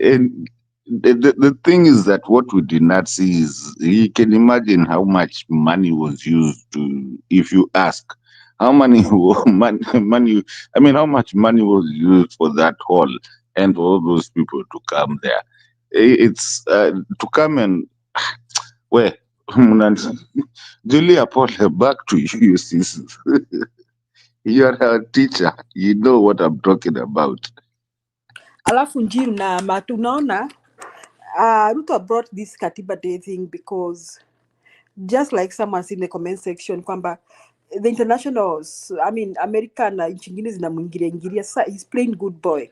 And the thing is that what we did not see is, you can imagine how much money was used to, if you ask, How many money? I mean, how much money was used for that hall and for all those people to come there? It's to come and where Julia Paul, back to you, sis. You're a teacher. You know what I'm talking about. Alafu Njiru na matunaona Ruto brought this Katiba Day thing because just like someone in the comment section kwamba the internationals, I mean American na nchi nyingine zinamwingilia. Sasa he's playing good boy.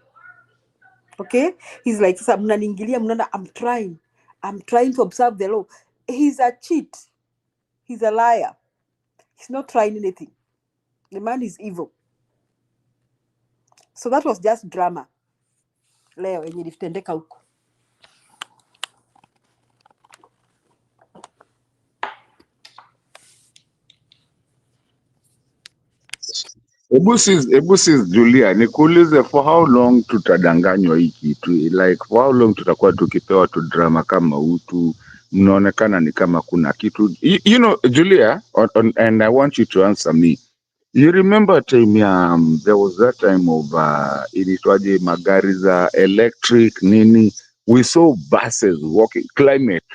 Okay? He's like, sasa mnaniingilia, mnaona I'm trying to observe the law. He's a cheat. He's a liar. He's not trying anything. The man is evil. So that was just drama. Leo yenye ilitendeka huko. Ebu sis Julia, nikuulize, for how long tutadanganywa hii kitu? Like for how long tutakuwa tukipewa tu drama kama utu? Mnaonekana ni kama kuna kitu. You know, Julia, and I want you to answer me. You remember time there was that time of ilitwaje magari za electric nini? We saw buses walking climate.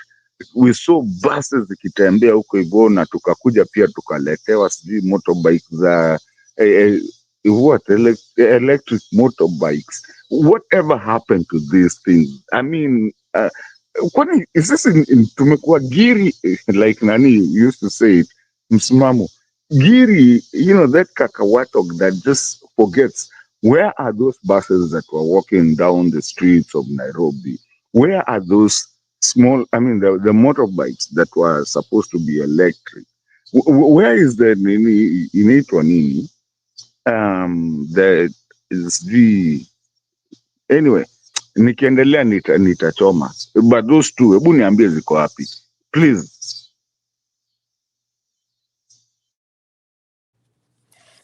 We saw buses zikitembea huko hivyo na tukakuja pia tukaletewa sijui motorbike za electric motorbikes. Whatever happened to these things? I mean, kwani is this tumekuwa giri like nani used to say it, msimamo giri, you know, that kakawatok that just forgets. Where are those buses that were walking down the streets of Nairobi? Where are those small, I mean, the motorbikes that were supposed to be electric? Where is the inaitwa nini? The is the anyway, nikiendelea nitachoma, but those two, hebu niambie ziko wapi please.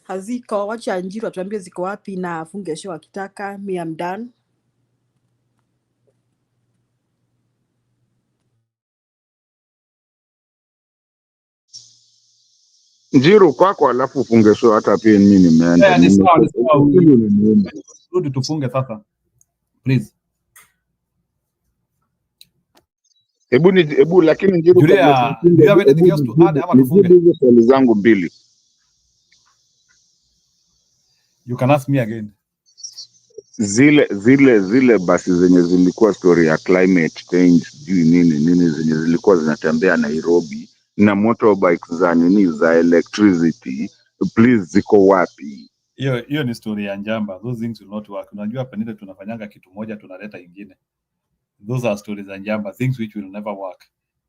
Haziko, wacha Njiru atuambie ziko wapi na afunge show akitaka. Me, I'm done. Njiru kwako, alafu ufunge show. Hata pia mimi nimeenda. Ni sawa. Rudi tufunge sasa. Please. Hebu lakini Njiru, Julia, do you have anything else to add ama tufunge? Hizo swali zangu mbili. You can ask me again. Zile basi zenye zilikuwa story ya climate change nini zenye zilikuwa zinatembea Nairobi na motorbikes za nini za electricity, please ziko wapi? Hiyo ni story ya njamba. Those things will not work. Unajua penile tunafanyanga kitu moja tunaleta ingine. Those are stories za njamba, things which will never work,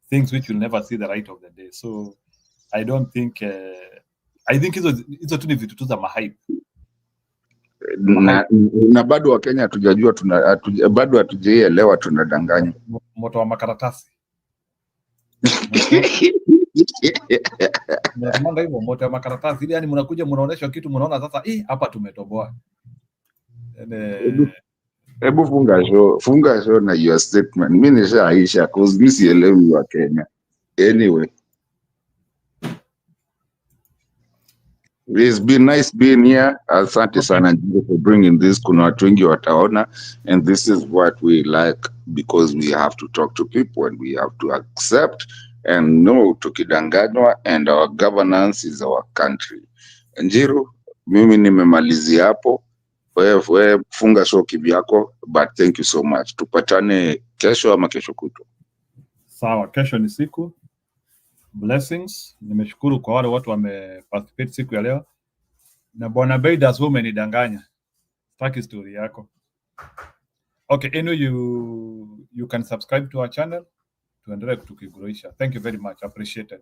things which will never see the light of the day. So I don't think I think hizo tu ni vitu tu za mahype. Na bado wa Kenya hatujajua, bado hatujaelewa, tunadanganya. Moto wa makaratasi. Mnasemanga hivyo, moto wa makaratasi. Ili yani mnakuja mnaonesha kitu mnaona sasa hapa tumetoboa. Hebu funga show na your statement. Mimi nishaisha cause mimi sielewi wa Kenya. Anyway, it's been nice being here. Asante sana for bringing this. Kuna watu wengi wataona, and this is what we like, because we have to talk to people and we have to accept and know tukidanganywa, and our governance is our country. Njiru, mimi nimemalizia hapo. Wewe funga show kivyako, but thank you so much. Tupatane kesho ama kesho kutu. Sawa, kesho ni siku. Blessings. Nimeshukuru kwa wale watu wameparticipate siku ya leo. Na Bwana Beidas wewe umenidanganya. Sitaki story yako. Okay, anyway, you can subscribe to our channel. Tuendelee kutukigroisha. Thank you very much. Appreciated.